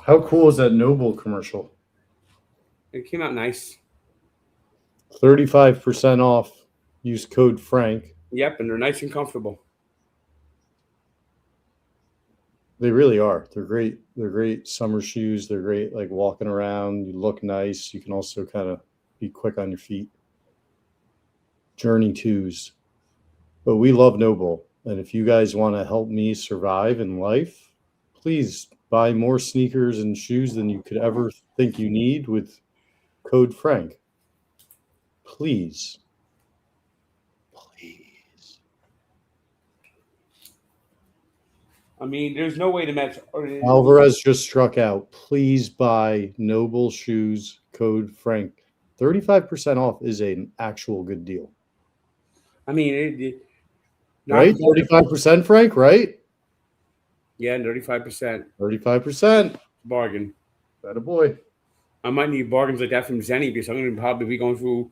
S2: How cool is that Noble commercial?
S1: It came out nice.
S2: 35% off. Use code Frank.
S1: Yep, and they're nice and comfortable.
S2: They really are. They're great. They're great summer shoes. They're great, like walking around. You look nice. You can also kind of be quick on your feet. Journey 2s. But we love Noble. And if you guys want to help me survive in life, please buy more sneakers and shoes than you could ever think you need with code Frank. Please.
S1: I mean, there's no way to match.
S2: Alvarez just struck out. Please buy Noble shoes, code Frank. 35% off is an actual good deal.
S1: I mean,
S2: right? 35%, Frank, right?
S1: Yeah, 35%.
S2: 35%.
S1: Bargain.
S2: That a boy.
S1: I might need bargains like that from Zenny because I'm going to probably be going through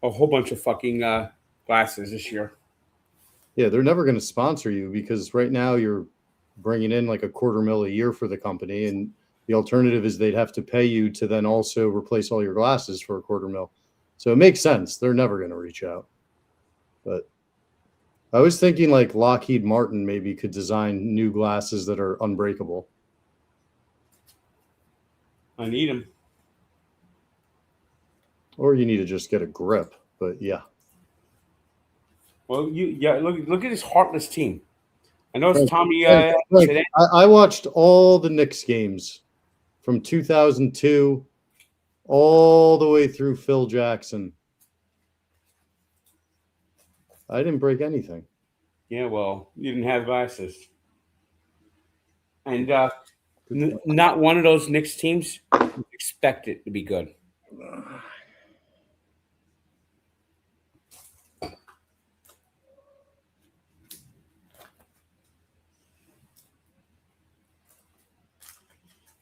S1: a whole bunch of fucking glasses this year.
S2: Yeah, they're never going to sponsor you because right now you're bringing in like $250,000 a year for the company, and the alternative is they'd have to pay you to then also replace all your glasses for $250,000. So it makes sense. They're never going to reach out. But I was thinking like Lockheed Martin maybe could design new glasses that are unbreakable.
S1: I need them.
S2: Or you need to just get a grip. But yeah.
S1: Well, look at this heartless team. I know it's Tommy
S2: Frank, I watched all the Knicks games from 2002 all the way through Phil Jackson. I didn't break anything.
S1: Yeah, well, you didn't have glasses. And not one of those Knicks teams expect it to be good.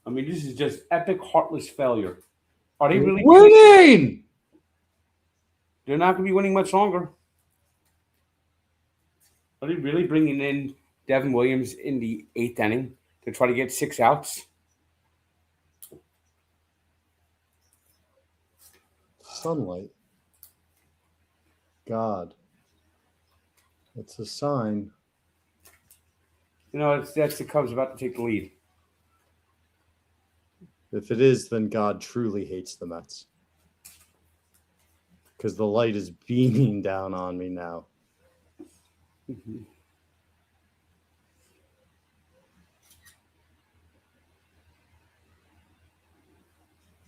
S1: I mean, this is just epic, heartless failure. Are they really
S2: winning?
S1: They're not going to be winning much longer. Are they really bringing in Devin Williams in the 8th inning to try to get 6 outs?
S2: Sunlight. God. It's a sign.
S1: You know, that's the Cubs about to take the lead.
S2: If it is, then God truly hates the Mets. Because the light is beaming down on me now.
S1: Mm-hmm.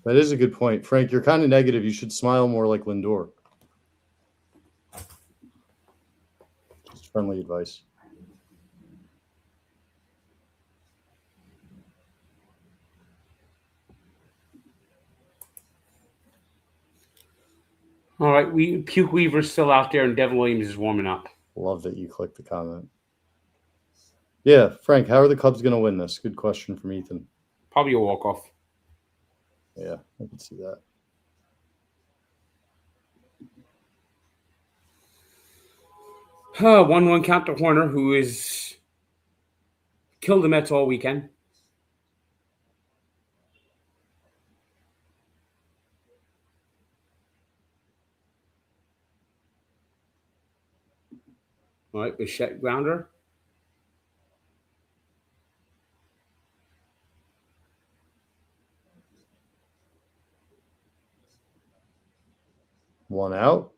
S2: That is a good point. Frank, you're kind of negative. You should smile more like Lindor. Just friendly advice.
S1: All right, Puke Weaver's still out there, and Devin Williams is warming up.
S2: Love that you clicked the comment. Yeah, Frank, how are the Cubs going to win this? Good question from Ethan.
S1: Probably a walk-off.
S2: Yeah, I can see that.
S1: Huh, 1-1 count to Horner, who is killed the Mets all weekend. All right, Bichette grounder.
S2: One out.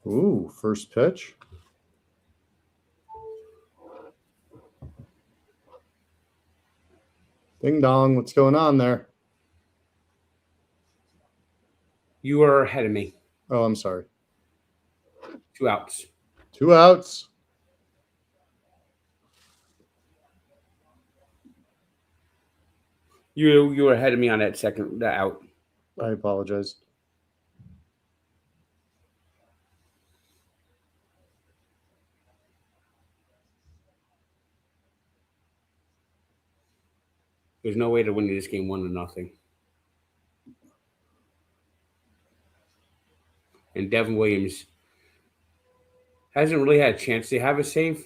S2: Ooh, first pitch. Ding dong, what's going on there?
S1: You are ahead of me.
S2: Oh, I'm sorry.
S1: 2 outs.
S2: 2 outs.
S1: You were ahead of me on that out.
S2: I apologize.
S1: There's no way to win this game 1-0. And Devin Williams hasn't really had a chance to have a save.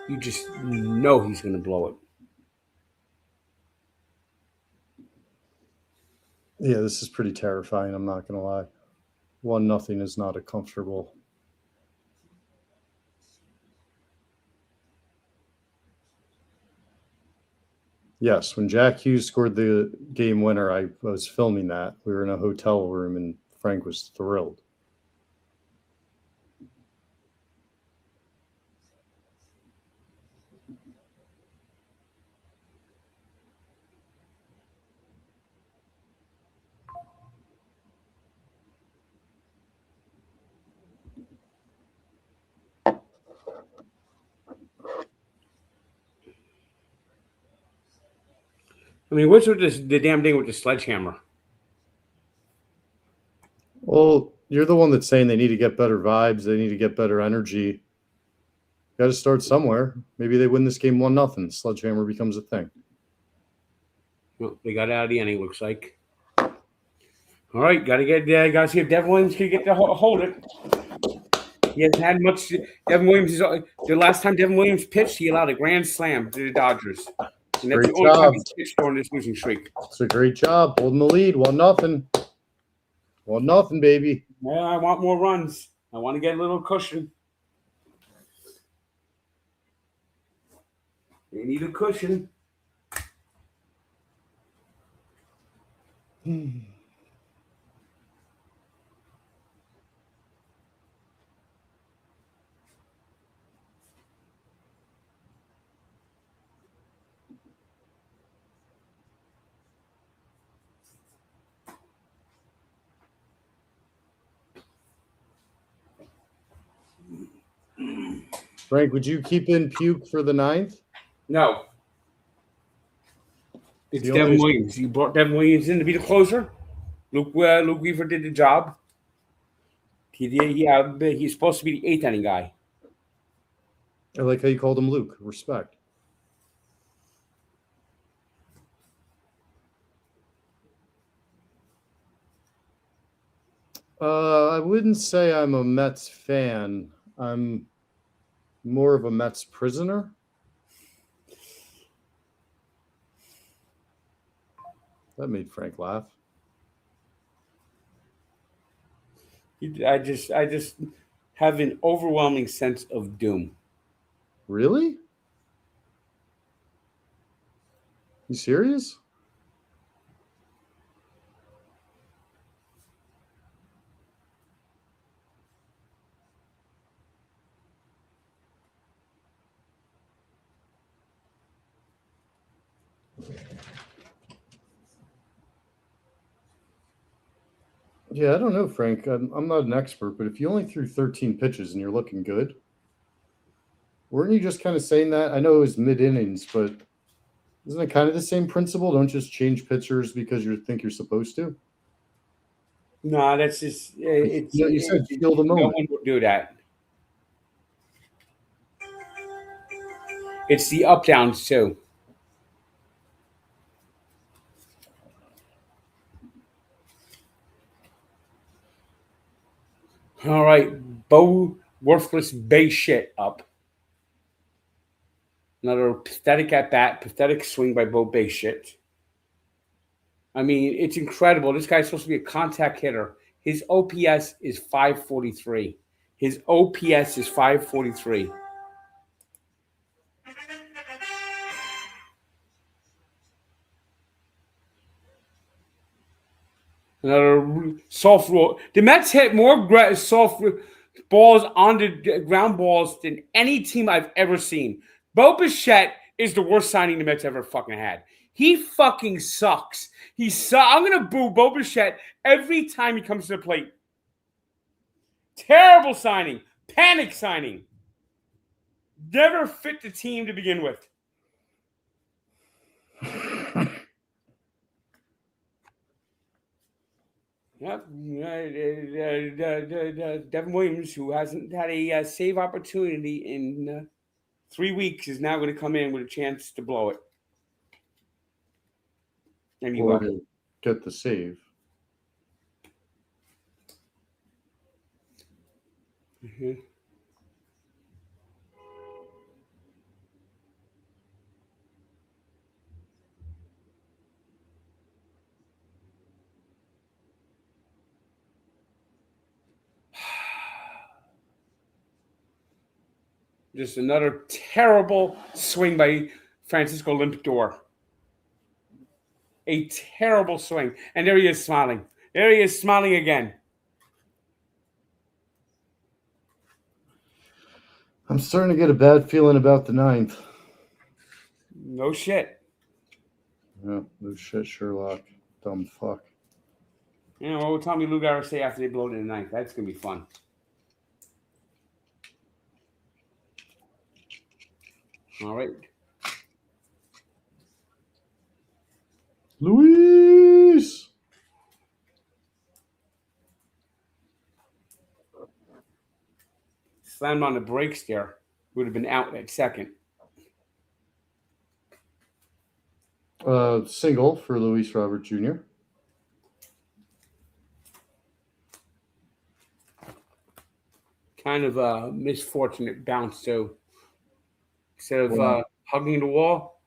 S1: You just know he's going to blow it.
S2: Yeah, this is pretty terrifying. I'm not going to lie. 1-0 is not a comfortable. Yes, when Jack Hughes scored the game winner, I was filming that. We were in a hotel room, and Frank was thrilled.
S1: I mean, what's with the damn thing with the sledgehammer?
S2: Well, you're the one that's saying they need to get better vibes. They need to get better energy. Got to start somewhere. Maybe they win this game 1-0. Sledgehammer becomes a thing.
S1: Well, they got out of the inning, looks like. All right, got to see if Devin Williams can get to hold it. He hasn't had much. Devin Williams is the last time Devin Williams pitched, he allowed a grand slam to the Dodgers, and that's
S2: Great
S1: the only time
S2: job.
S1: he's pitched during this losing streak.
S2: It's a great job holding the lead. 1-0. 1-0, baby.
S1: Yeah, I want more runs. I want to get a little cushion. They need a cushion.
S2: Frank, would you keep in Puke for the 9th?
S1: No. It's
S2: The
S1: Devin
S2: only-
S1: Williams. You brought Devin Williams in to be the closer. Luke Weaver did the job. He's supposed to be the 8th inning guy.
S2: I like how you called him Luke. Respect. I wouldn't say I'm a Mets fan. I'm more of a Mets prisoner. That made Frank laugh.
S1: I just have an overwhelming sense of doom.
S2: Really? You serious? Yeah, I don't know, Frank. I'm not an expert, but if you only threw 13 pitches and you're looking good, weren't you just kind of saying that? I know it was mid-innings, but isn't it kind of the same principle? Don't just change pitchers because you think you're supposed to.
S1: No, that's just it's.
S2: You said feel the
S1: No
S2: moment.
S1: one will do that. It's the up downs too. All right, Bo worthless base shit up. Another pathetic at bat, pathetic swing by Bo base shit. I mean, it's incredible. This guy's supposed to be a contact hitter. His OPS is 543. His OPS is 543. Another soft roll. The Mets hit more soft balls on the ground balls than any team I've ever seen. Bo Bichette is the worst signing the Mets ever fucking had. He fucking sucks. I'm gonna boo Bo Bichette every time he comes to the plate. Terrible signing. Panic signing. Never fit the team to begin with. Yep. Devin Williams, who hasn't had a save opportunity in 3 weeks, is now going to come in with a chance to blow it. And he
S2: Or
S1: will.
S2: to get the save.
S1: Mm-hmm. Just another terrible swing by Francisco Lindor. A terrible swing. And there he is smiling. There he is smiling again.
S2: I'm starting to get a bad feeling about the 9th.
S1: No shit.
S2: Yeah, no shit, Sherlock. Dumb fuck.
S1: You know, what will Tommy Lugar say after they blow it in the 9th? That's going to be fun. All right.
S2: Luis!
S1: Slammed on the brakes there. Would have been out at second.
S2: Single for Luis Robert Jr.
S1: Kind of a misfortunate bounce, so instead of
S2: Wow.
S1: hugging the wall,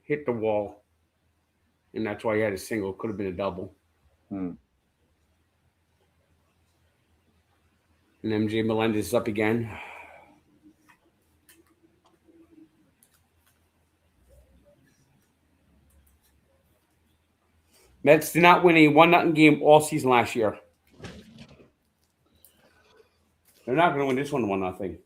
S1: hit the wall. And that's why he had a single. Could have been a double.
S2: Hmm.
S1: And MJ Melendez is up again. Mets did not win a 1-0 game all season last year. They're not going to win this one 1-0.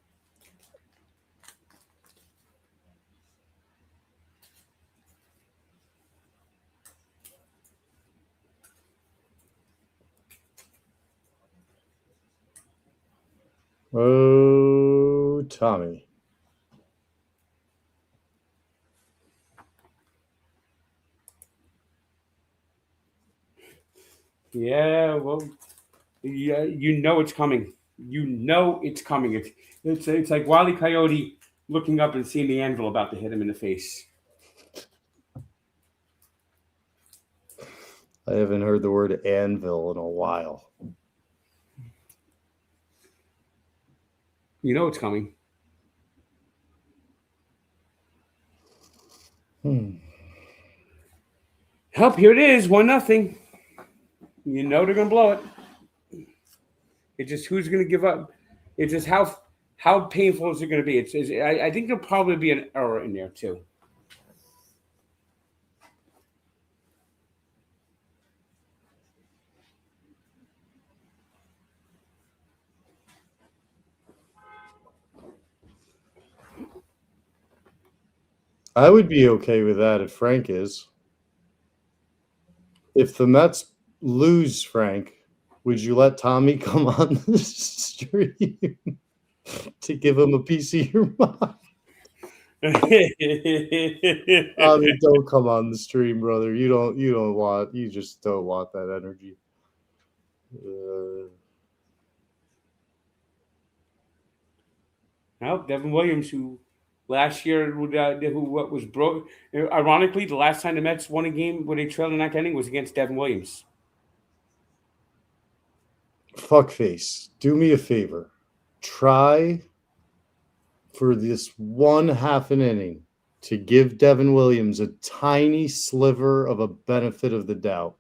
S2: Oh, Tommy.
S1: Yeah, well, yeah, you know it's coming. You know it's coming. It's like Wile E. Coyote looking up and seeing the anvil about to hit him in the face.
S2: I haven't heard the word anvil in a while.
S1: You know it's coming. Help, here it is, 1-0. You know they're going to blow it. It's just who's going to give up. It's just how painful is it going to be. I think there'll probably be an error in there too.
S2: I would be okay with that if Frank is. If the Mets lose Frank, would you let Tommy come on the stream to give him a piece of your mind? Tommy, don't come on the stream, brother. You just don't want that energy.
S1: Well, Devin Williams, who last year what was broke. Ironically, the last time the Mets won a game where they trailed in the ninth inning was against Devin Williams.
S2: Fuckface, do me a favor. Try for this one half an inning to give Devin Williams a tiny sliver of a benefit of the doubt.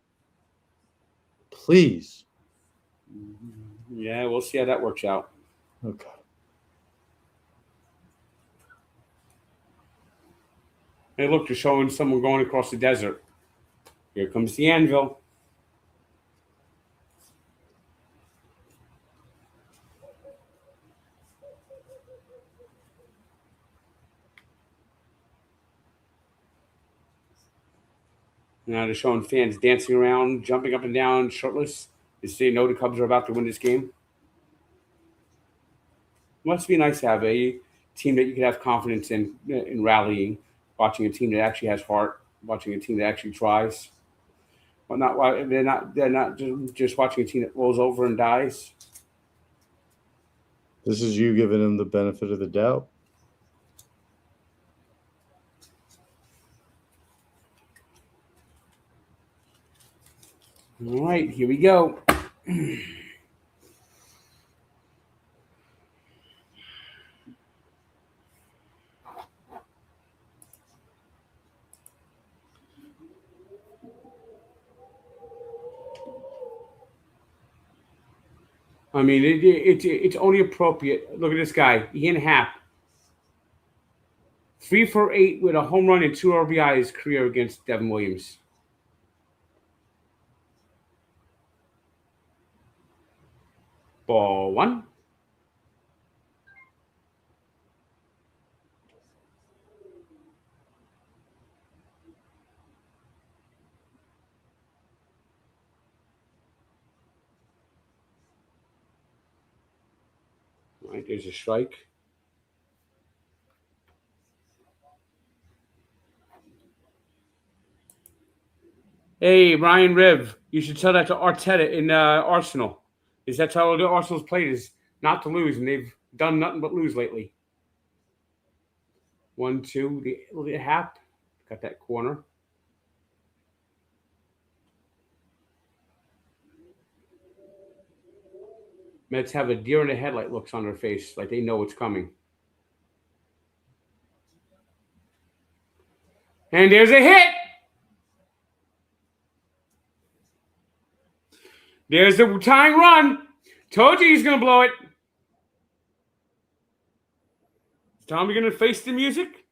S2: Please.
S1: Yeah, we'll see how that works out.
S2: Okay.
S1: Hey, look, they're showing someone going across the desert. Here comes the anvil. Now they're showing fans dancing around, jumping up and down, shirtless. They know the Cubs are about to win this game. Must be nice to have a team that you can have confidence in rallying, watching a team that actually has heart, watching a team that actually tries. But they're not just watching a team that rolls over and dies.
S2: This is you giving him the benefit of the doubt.
S1: All right, here we go. I mean, it's only appropriate. Look at this guy, Ian Happ. 3 for 8 with a home run and 2 RBIs career against Devin Williams. Ball 1. All right, there's a strike. Hey, Ryan Riv, you should tell that to Arteta in Arsenal. Is that's how the Arsenal's played, is not to lose, and they've done nothing but lose lately. 1-2, the half. Got that corner. Mets have a deer in the headlight looks on their face, like they know what's coming. And there's a hit! There's the tying run. Told you he's going to blow it. Is Tommy going to face the music?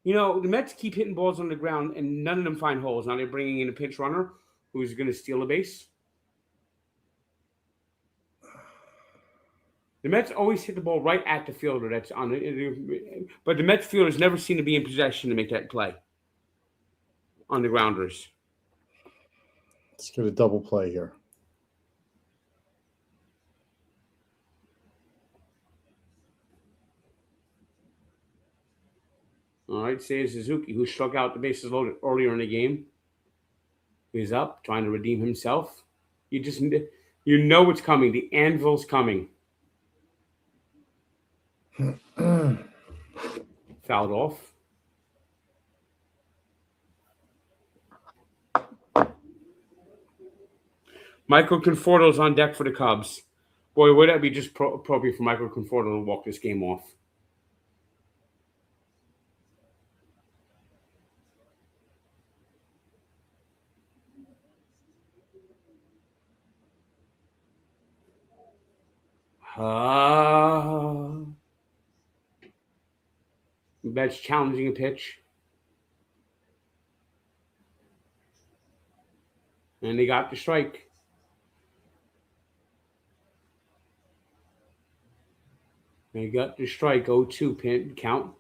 S1: You know, the Mets keep hitting balls on the ground, and none of them find holes. Now they're bringing in a pinch runner who's going to steal a base. The Mets always hit the ball right at the fielder that's on it. But the Mets fielders never seem to be in possession to make that play on the grounders.
S2: Let's get a double play here.
S1: All right, Seiya Suzuki, who struck out the bases loaded earlier in the game, is up, trying to redeem himself. You know what's coming. The anvil's coming. Fouled off. Michael Conforto's on deck for the Cubs. Boy, would that be just appropriate for Michael Conforto to walk this game off. That's challenging a pitch. And they got the strike. They got the strike, 0-2 pin count.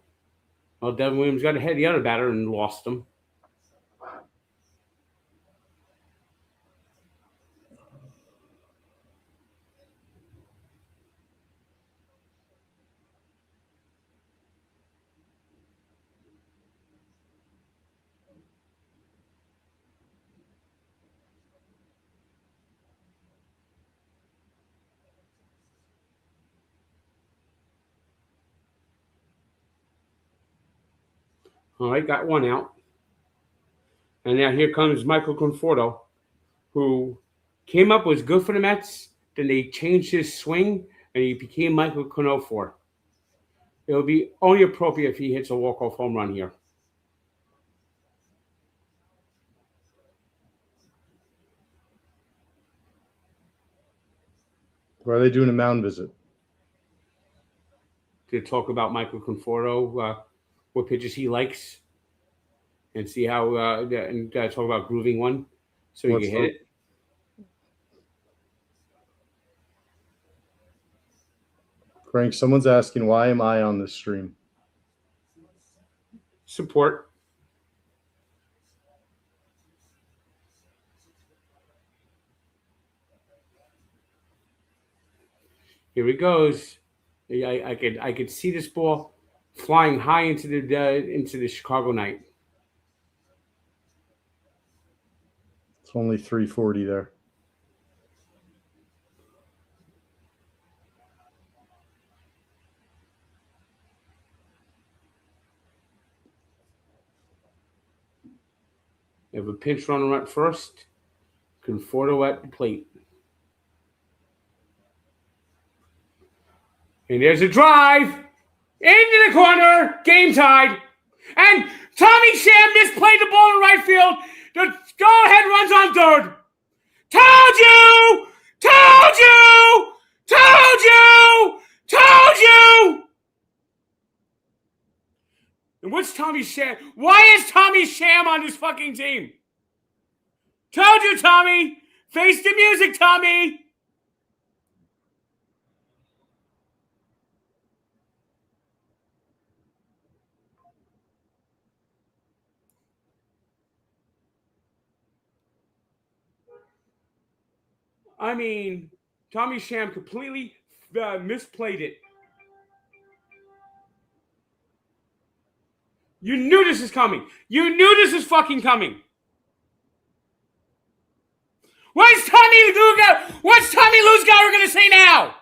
S1: Well, Devin Williams got ahead of the other batter and lost him. All right, got one out. And now here comes Michael Conforto, who came up, was good for the Mets. Then they changed his swing, and he became Michael Conforto. It would be only appropriate if he hits a walk-off home run here.
S2: Why are they doing a mound visit?
S1: To talk about Michael Conforto, what pitches he likes, and see how, and talk about grooving one so you can hit it.
S2: Frank, someone's asking, why am I on this stream?
S1: Support. Here he goes. I could see this ball flying high into the Chicago night.
S2: It's only 340 there.
S1: They have a pinch runner at first. Conforto at the plate. And there's a drive into the corner. Game tied. And Tommy Sham misplayed the ball in right field. The go-ahead runs on third. Told you! Told you! Told you! Told you! And what's Tommy Sham? Why is Tommy Sham on this fucking team? Told you, Tommy! Face the music, Tommy! I mean, Tommy Sham completely misplayed it. You knew this is coming. You knew this is fucking coming. What's Tommy Luzgauer going to say now?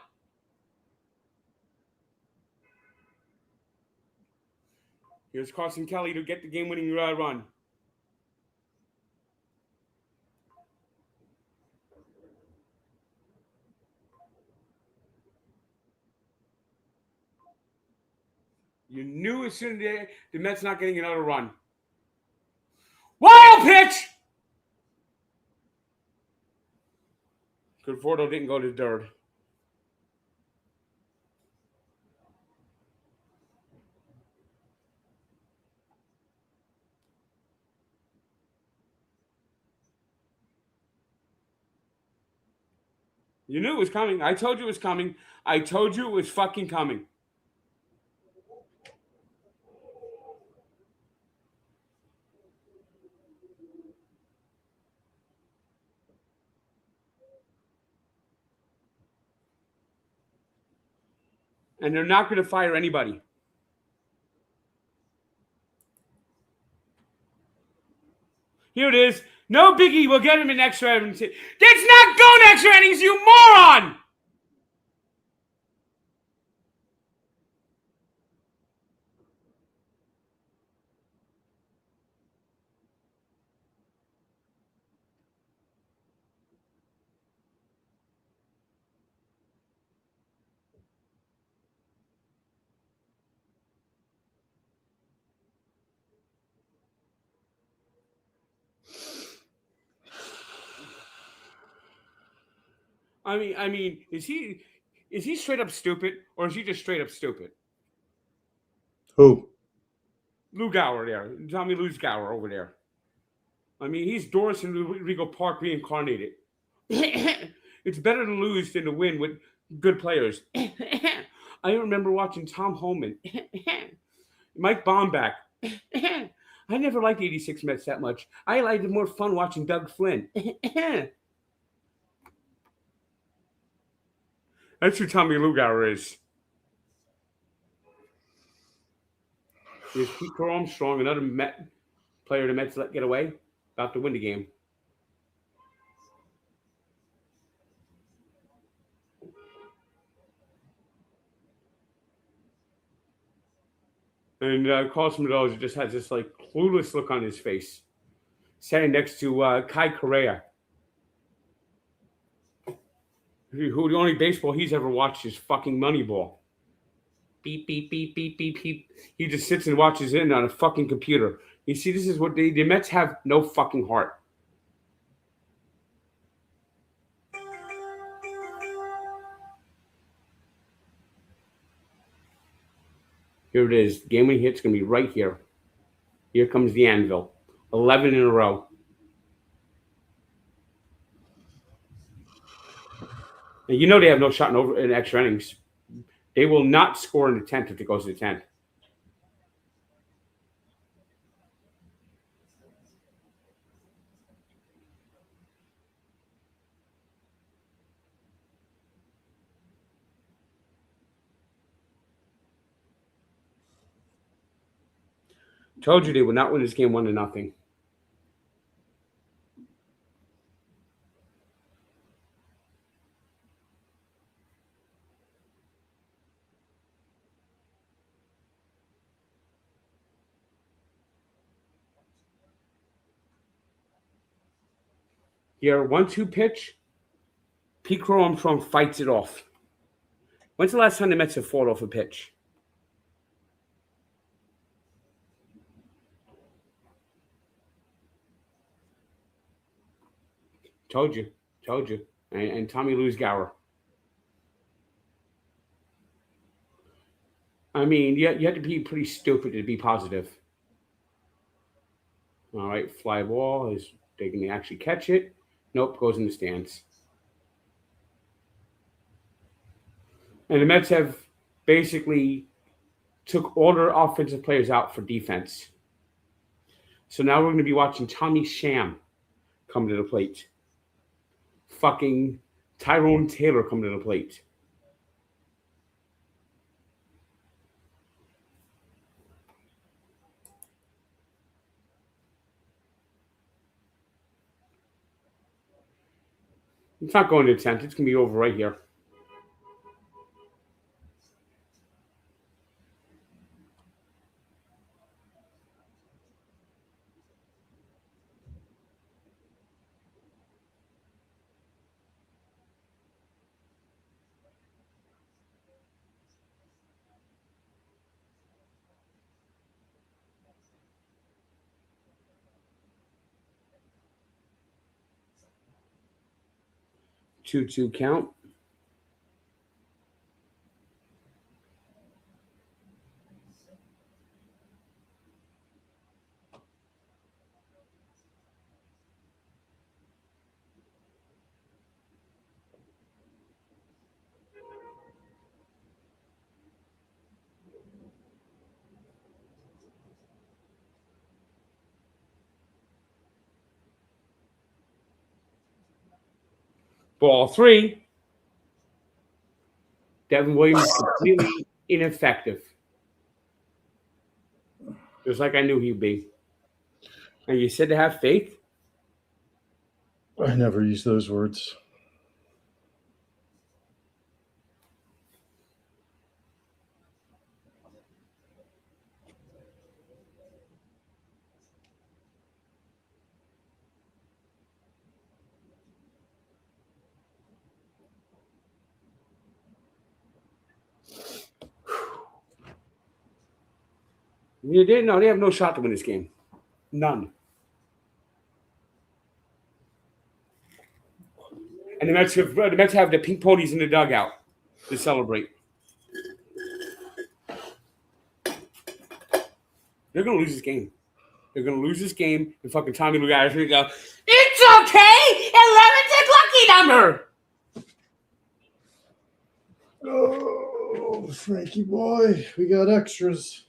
S1: Here's Carson Kelly to get the game-winning run. You knew as soon as the Mets not getting another run. Wild pitch! Conforto didn't go to third. You knew it was coming. I told you it was coming. I told you it was fucking coming. And they're not going to fire anybody. Here it is. No biggie. We'll get him in extra innings. That's not going extra innings, you moron! I mean, is he straight up stupid, or is he just straight up stupid?
S2: Who?
S1: Lugauer there, Tommy Luzgauer over there. I mean, he's Doris in Regal Park reincarnated. It's better to lose than to win with good players. I remember watching Tom Homan, Mike Bomback. I never liked the 86 Mets that much. I liked it more fun watching Doug Flynn. That's who Tommy Lugauer is. Here's Pete Armstrong, another Met player the Mets let get away, about to win the game. And Carlos Mendoza just has this like clueless look on his face, standing next to Kai Correa, who the only baseball he's ever watched is fucking Moneyball. Beep, beep, beep, beep, beep, beep. He just sits and watches it on a fucking computer. You see, this is what the Mets have no fucking heart. Here it is. Game winning hit's going to be right here. Here comes the anvil. 11 in a row. And you know they have no shot in extra innings. They will not score in the 10th if it goes to the 10th. Told you they would not win this game 1-0. Here, 1-2 pitch. Pete Armstrong fights it off. When's the last time the Mets have fought off a pitch? Told you. And Tommy Luzgauer. I mean, you have to be pretty stupid to be positive. All right, fly ball. They can actually catch it. Nope, goes in the stands. And the Mets have basically took all their offensive players out for defense. So now we're going to be watching Tommy Sham come to the plate. Fucking Tyrone Taylor come to the plate. It's not going to the 10th. It's going to be over right here. Two count. Ball 3. Devin Williams completely ineffective. Just like I knew he'd be. And you said to have faith?
S2: I never use those words.
S1: You didn't know. They have no shot to win this game. None. And the Mets have the pink ponies in the dugout to celebrate. They're going to lose this game. They're going to lose this game, and fucking Tommy Lugares going to go, it's okay! 11's a lucky number!
S2: Oh, Frankie boy, we got extras.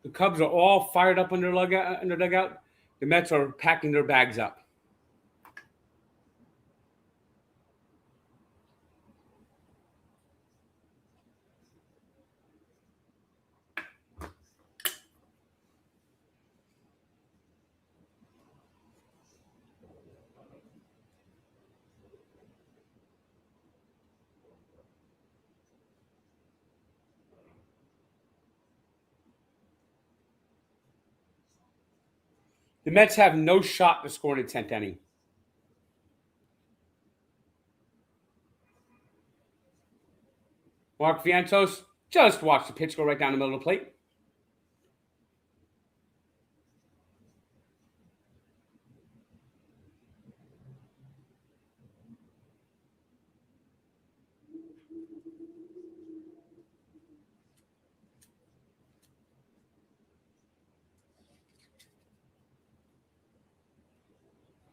S1: The Cubs are all fired up in their dugout. The Mets are packing their bags up. The Mets have no shot to score in the 10th inning. Mark Vientos, just watch the pitch go right down the middle of the plate.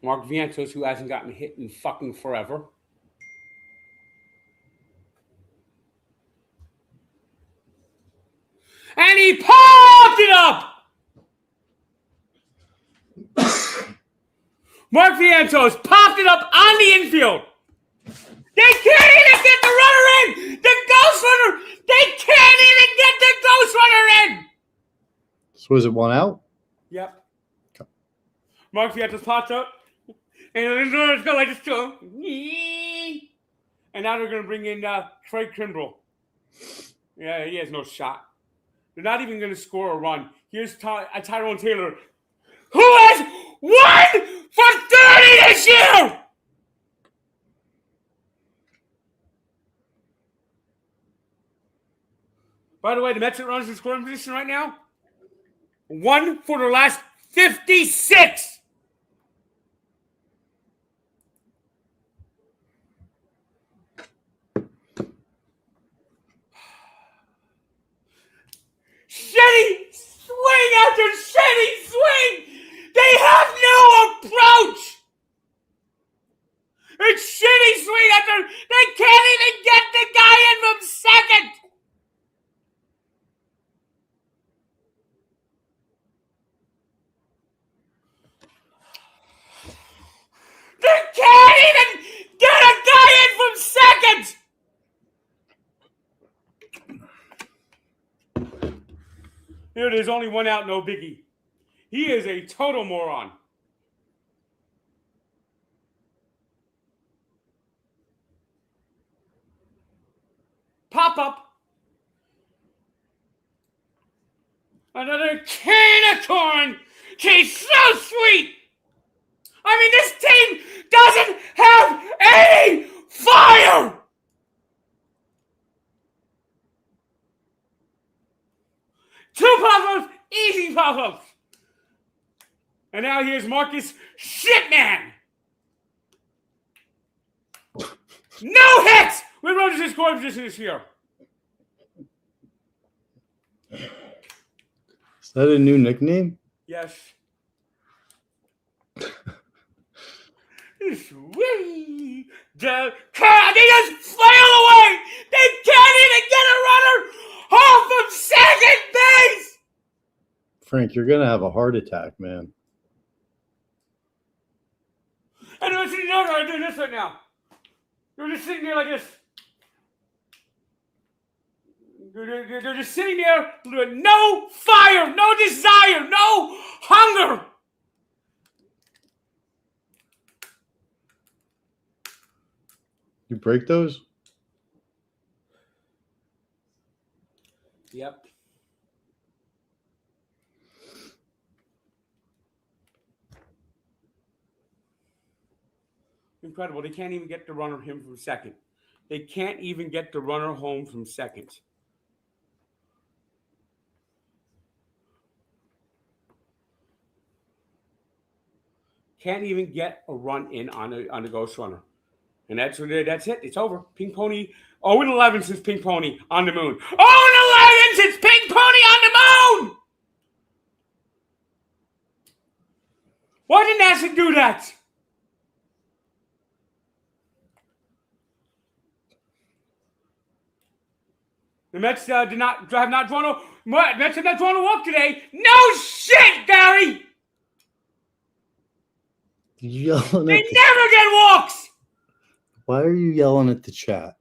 S1: Mark Vientos, who hasn't gotten hit in fucking forever. And he popped it up! Mark Vientos popped it up on the infield. They can't even get the runner in! The ghost runner! They can't even get the ghost runner in!
S2: So is it one out?
S1: Yep. Okay. Mark Fiat just popped up. And it's going like this too. And now they're going to bring in Trey Kimbrell. Yeah, he has no shot. They're not even going to score a run. Here's Tyrone Taylor, who has won for 30 this year! By the way, the Mets are runners in scoring position right now. 1 for the last 56. Shitty swing after shitty swing. They have no approach. It's shitty swing after. They can't even get the guy in from second. They can't even get a guy in from second. Here it is, only one out, no biggie. He is a total moron. Pop up. Another can of corn. He's so sweet. I mean, this team doesn't have any fire. Two pop-ups, easy pop-ups. And now here's Marcus Shitman. No hits with runners in scoring position this year.
S2: Is that a new nickname?
S1: Yes. Sweet. They just flail away. They can't even get a runner home from second base.
S2: Frank, you're gonna have a heart attack, man.
S1: And they're sitting there, I'm doing this right now. They're just sitting there like this. They're just sitting there with no fire, no desire, no hunger.
S2: You break those?
S1: Yep. Incredible. They can't even get the runner home from second. They can't even get the runner home from second. Can't even get a run in on a ghost runner. And that's it. It's over. Pink Pony. 0-11 since Pink Pony on the moon. 0-11 since Pink Pony on the moon! Why didn't Acid do that? The Mets have not drawn a walk today. No shit, Gary! They never get walks!
S2: Why are you yelling at the chat?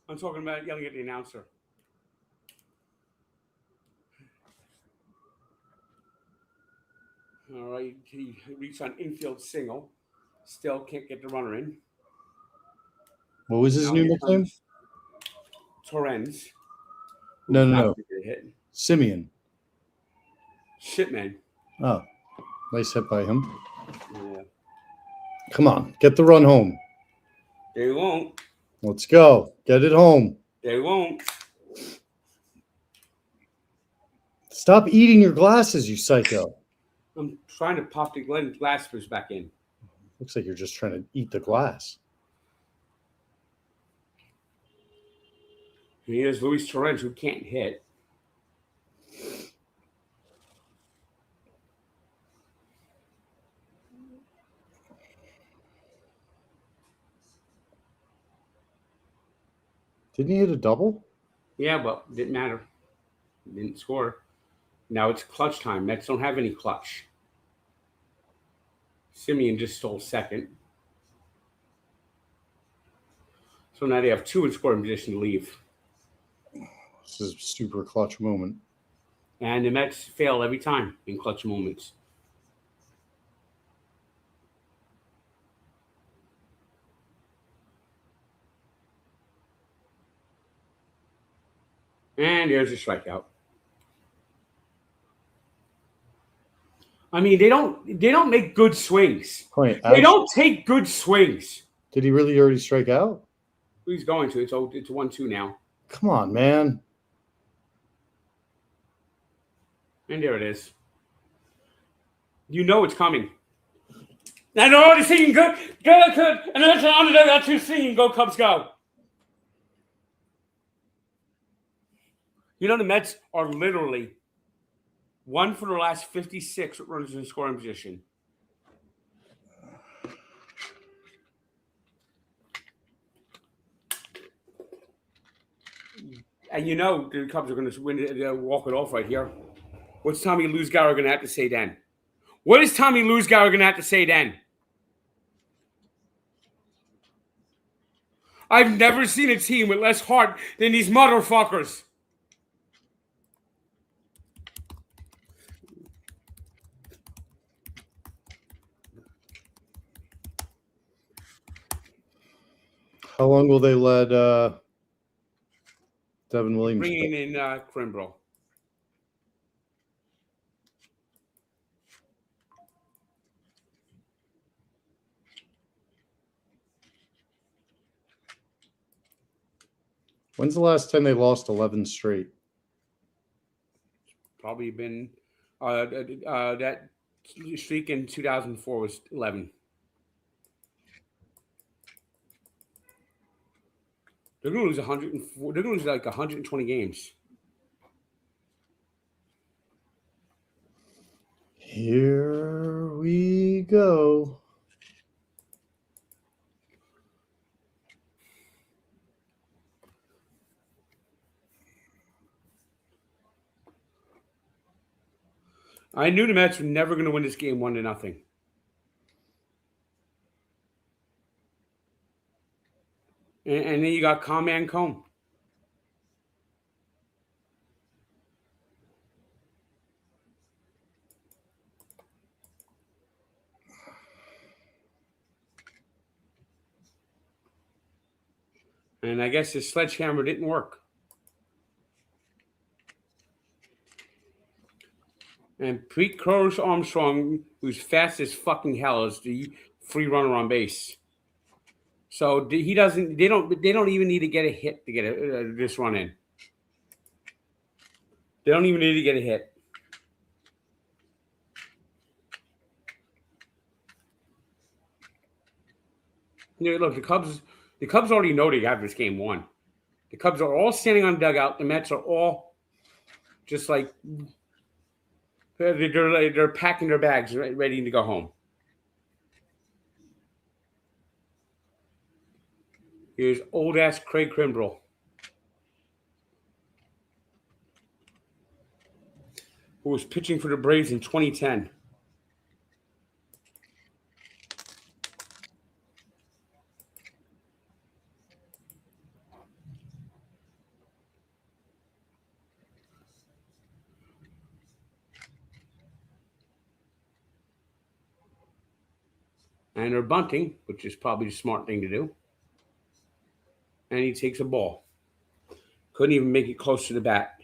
S1: I'm talking about yelling at the announcer. All right, he reached on infield single. Still can't get the runner in.
S2: What was his new nickname?
S1: Torrens.
S2: No. Simeon.
S1: Shitman.
S2: Oh, nice hit by him.
S1: Yeah.
S2: Come on, get the run home.
S1: They won't.
S2: Let's go. Get it home.
S1: They won't.
S2: Stop eating your glasses, you psycho.
S1: I'm trying to pop the glass back in.
S2: Looks like you're just trying to eat the glass.
S1: Here's Luis Torrens, who can't hit.
S2: Didn't he hit a double?
S1: Yeah, but didn't matter. Didn't score. Now it's clutch time. Mets don't have any clutch. Simeon just stole second. So now they have two in scoring position to leave.
S2: This is a super clutch moment.
S1: And the Mets fail every time in clutch moments. And there's a strikeout. I mean, they don't make good swings.
S2: Point.
S1: They don't take good swings.
S2: Did he really already strike out?
S1: He's going to. It's 1-2 now.
S2: Come on, man.
S1: And there it is. You know it's coming. And they're already singing good. And then that's who's singing Go Cubs Go. You know the Mets are literally 1 for the last 56 runners in scoring position. And you know the Cubs are going to win. They'll walk it off right here. What's Tommy Luzgauer going to have to say then? What is Tommy Luzgauer going to have to say then? I've never seen a team with less heart than these motherfuckers.
S2: How long will they let Devin Williams
S1: bringing in Kimbrel?
S2: When's the last time they lost 11 straight?
S1: Probably been that streak in 2004 was 11. They're going to lose 104. They're going to lose like 120 games.
S2: Here we go.
S1: I knew the Mets were never going to win this game 1-0. And then you got Command Cone. And I guess his sledgehammer didn't work. And Pete Crows Armstrong, who's fast as fucking hell, is the free runner on base. So he doesn't. They don't even need to get a hit to get this run in. They don't even need to get a hit. Yeah, look, the Cubs already know they have this game won. The Cubs are all standing on the dugout. The Mets are all just like they're packing their bags, ready to go home. Here's old ass Craig Kimbrel, who was pitching for the Braves in 2010. And they're bunting, which is probably the smart thing to do. And he takes a ball. Couldn't even make it close to the bat.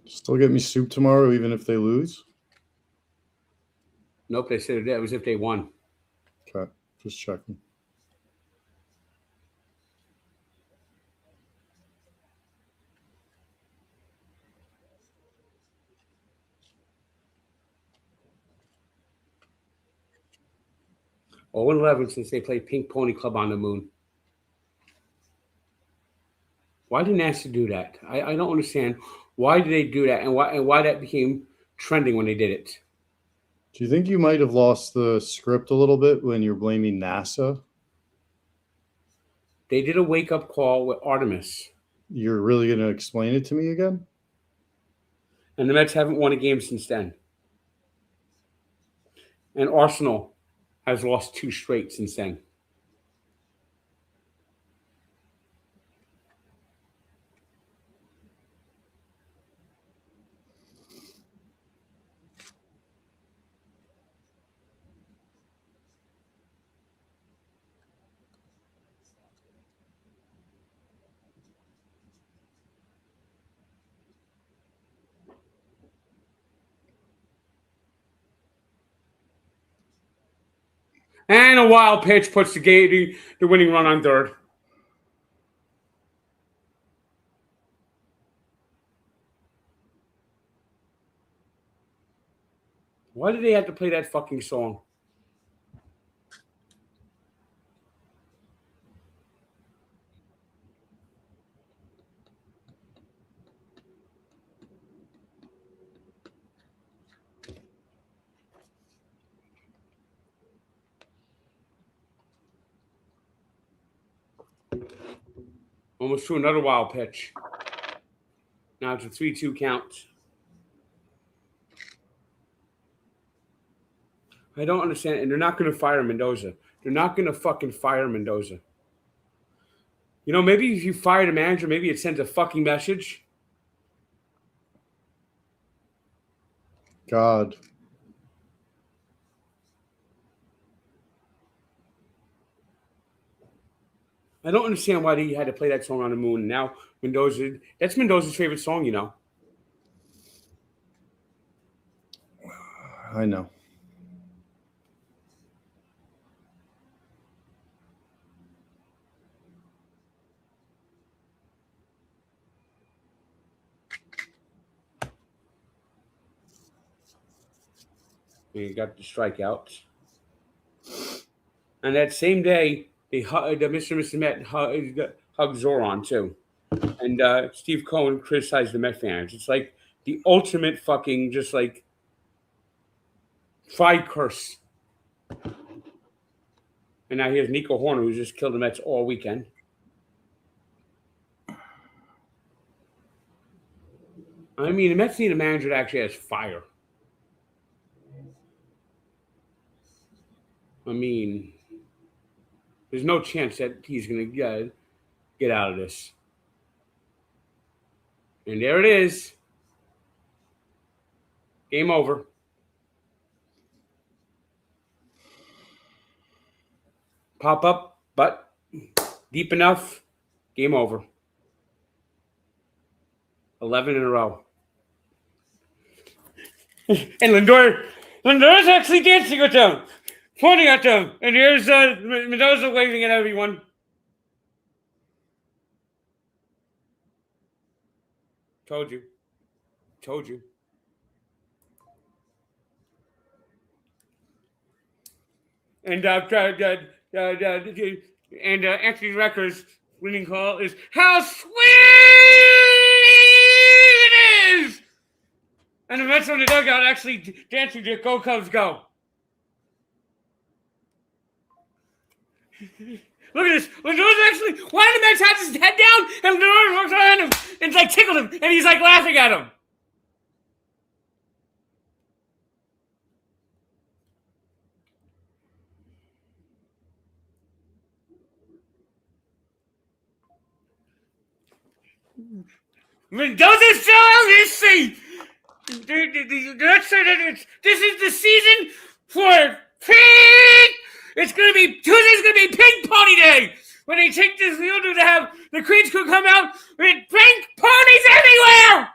S2: Still get me soup tomorrow, even if they lose?
S1: Nope, they said that was if they won.
S2: Okay, just checking.
S1: Oh, 11 since they played Pink Pony Club on the moon. Why did NASA do that? I don't understand. Why did they do that, and why that became trending when they did it?
S2: Do you think you might have lost the script a little bit when you're blaming NASA?
S1: They did a wake-up call with Artemis.
S2: You're really going to explain it to me again?
S1: And the Mets haven't won a game since then. And Arsenal has lost 2 straight since then. And a wild pitch puts the winning run on third. Why did they have to play that fucking song? Almost threw another wild pitch. Now it's a 3-2 count. I don't understand. And they're not going to fire Mendoza. They're not going to fucking fire Mendoza. You know, maybe if you fire the manager, maybe it sends a fucking message.
S2: God.
S1: I don't understand why he had to play that song on the moon. Now Mendoza, that's Mendoza's favorite song, you know.
S2: I know.
S1: And he got the strikeouts. And that same day, the Mr. and Mrs. Met hugged Zoran too. And Steve Cohen criticized the Met fans. It's like the ultimate fucking just like fried curse. And now here's Nico Horner, who's just killed the Mets all weekend. I mean, the Mets need a manager that actually has fire. I mean, there's no chance that he's going to get out of this. And there it is. Game over. Pop up, but deep enough. Game over. 11 in a row. And Lindor's actually dancing with them, pointing at them. And here's Mendoza waving at everyone. Told you. And Anthony Recker's winning call is how sweet it is. And the Mets on the dugout actually dancing to Go Cubs Go. Look at this. Lindor's actually, why did the Mets have his head down? And Lindor walks around him and like tickled him. And he's like laughing at him. Mendoza's still this seat. This is the season for pink. It's gonna be Tuesday's gonna be Pink Pony Day when they take this fielder to have the Queens crew come out with pink ponies everywhere.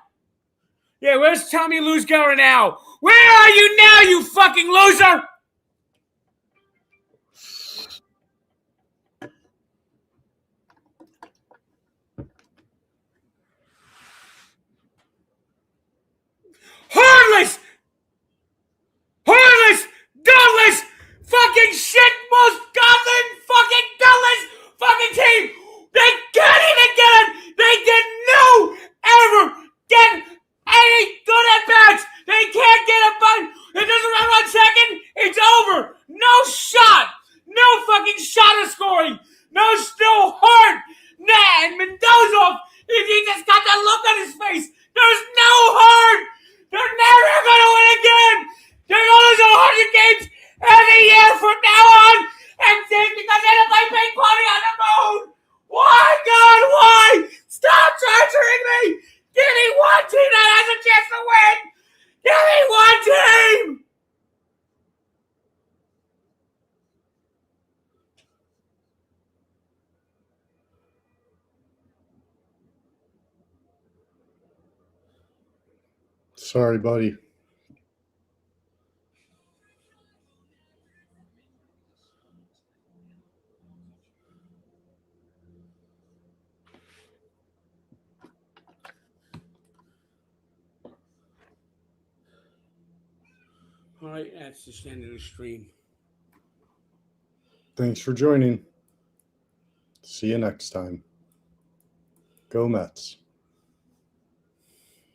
S1: Yeah, where's Tommy Luzgauer now? Where are you now, you fucking loser? Hornless, godless, fucking shit, most godless, fucking godless fucking team. They can't even get it. They can ever get any good at bats. They can't get a bunt. It doesn't run on second. It's over. No shot. No fucking shot of scoring. No heart. Nah, and Mendoza, he just got that look on his face. There's no heart. They're never gonna
S2: Sorry, buddy.
S1: All right, that's the end of the stream.
S2: Thanks for joining. See you next time. Go Mets.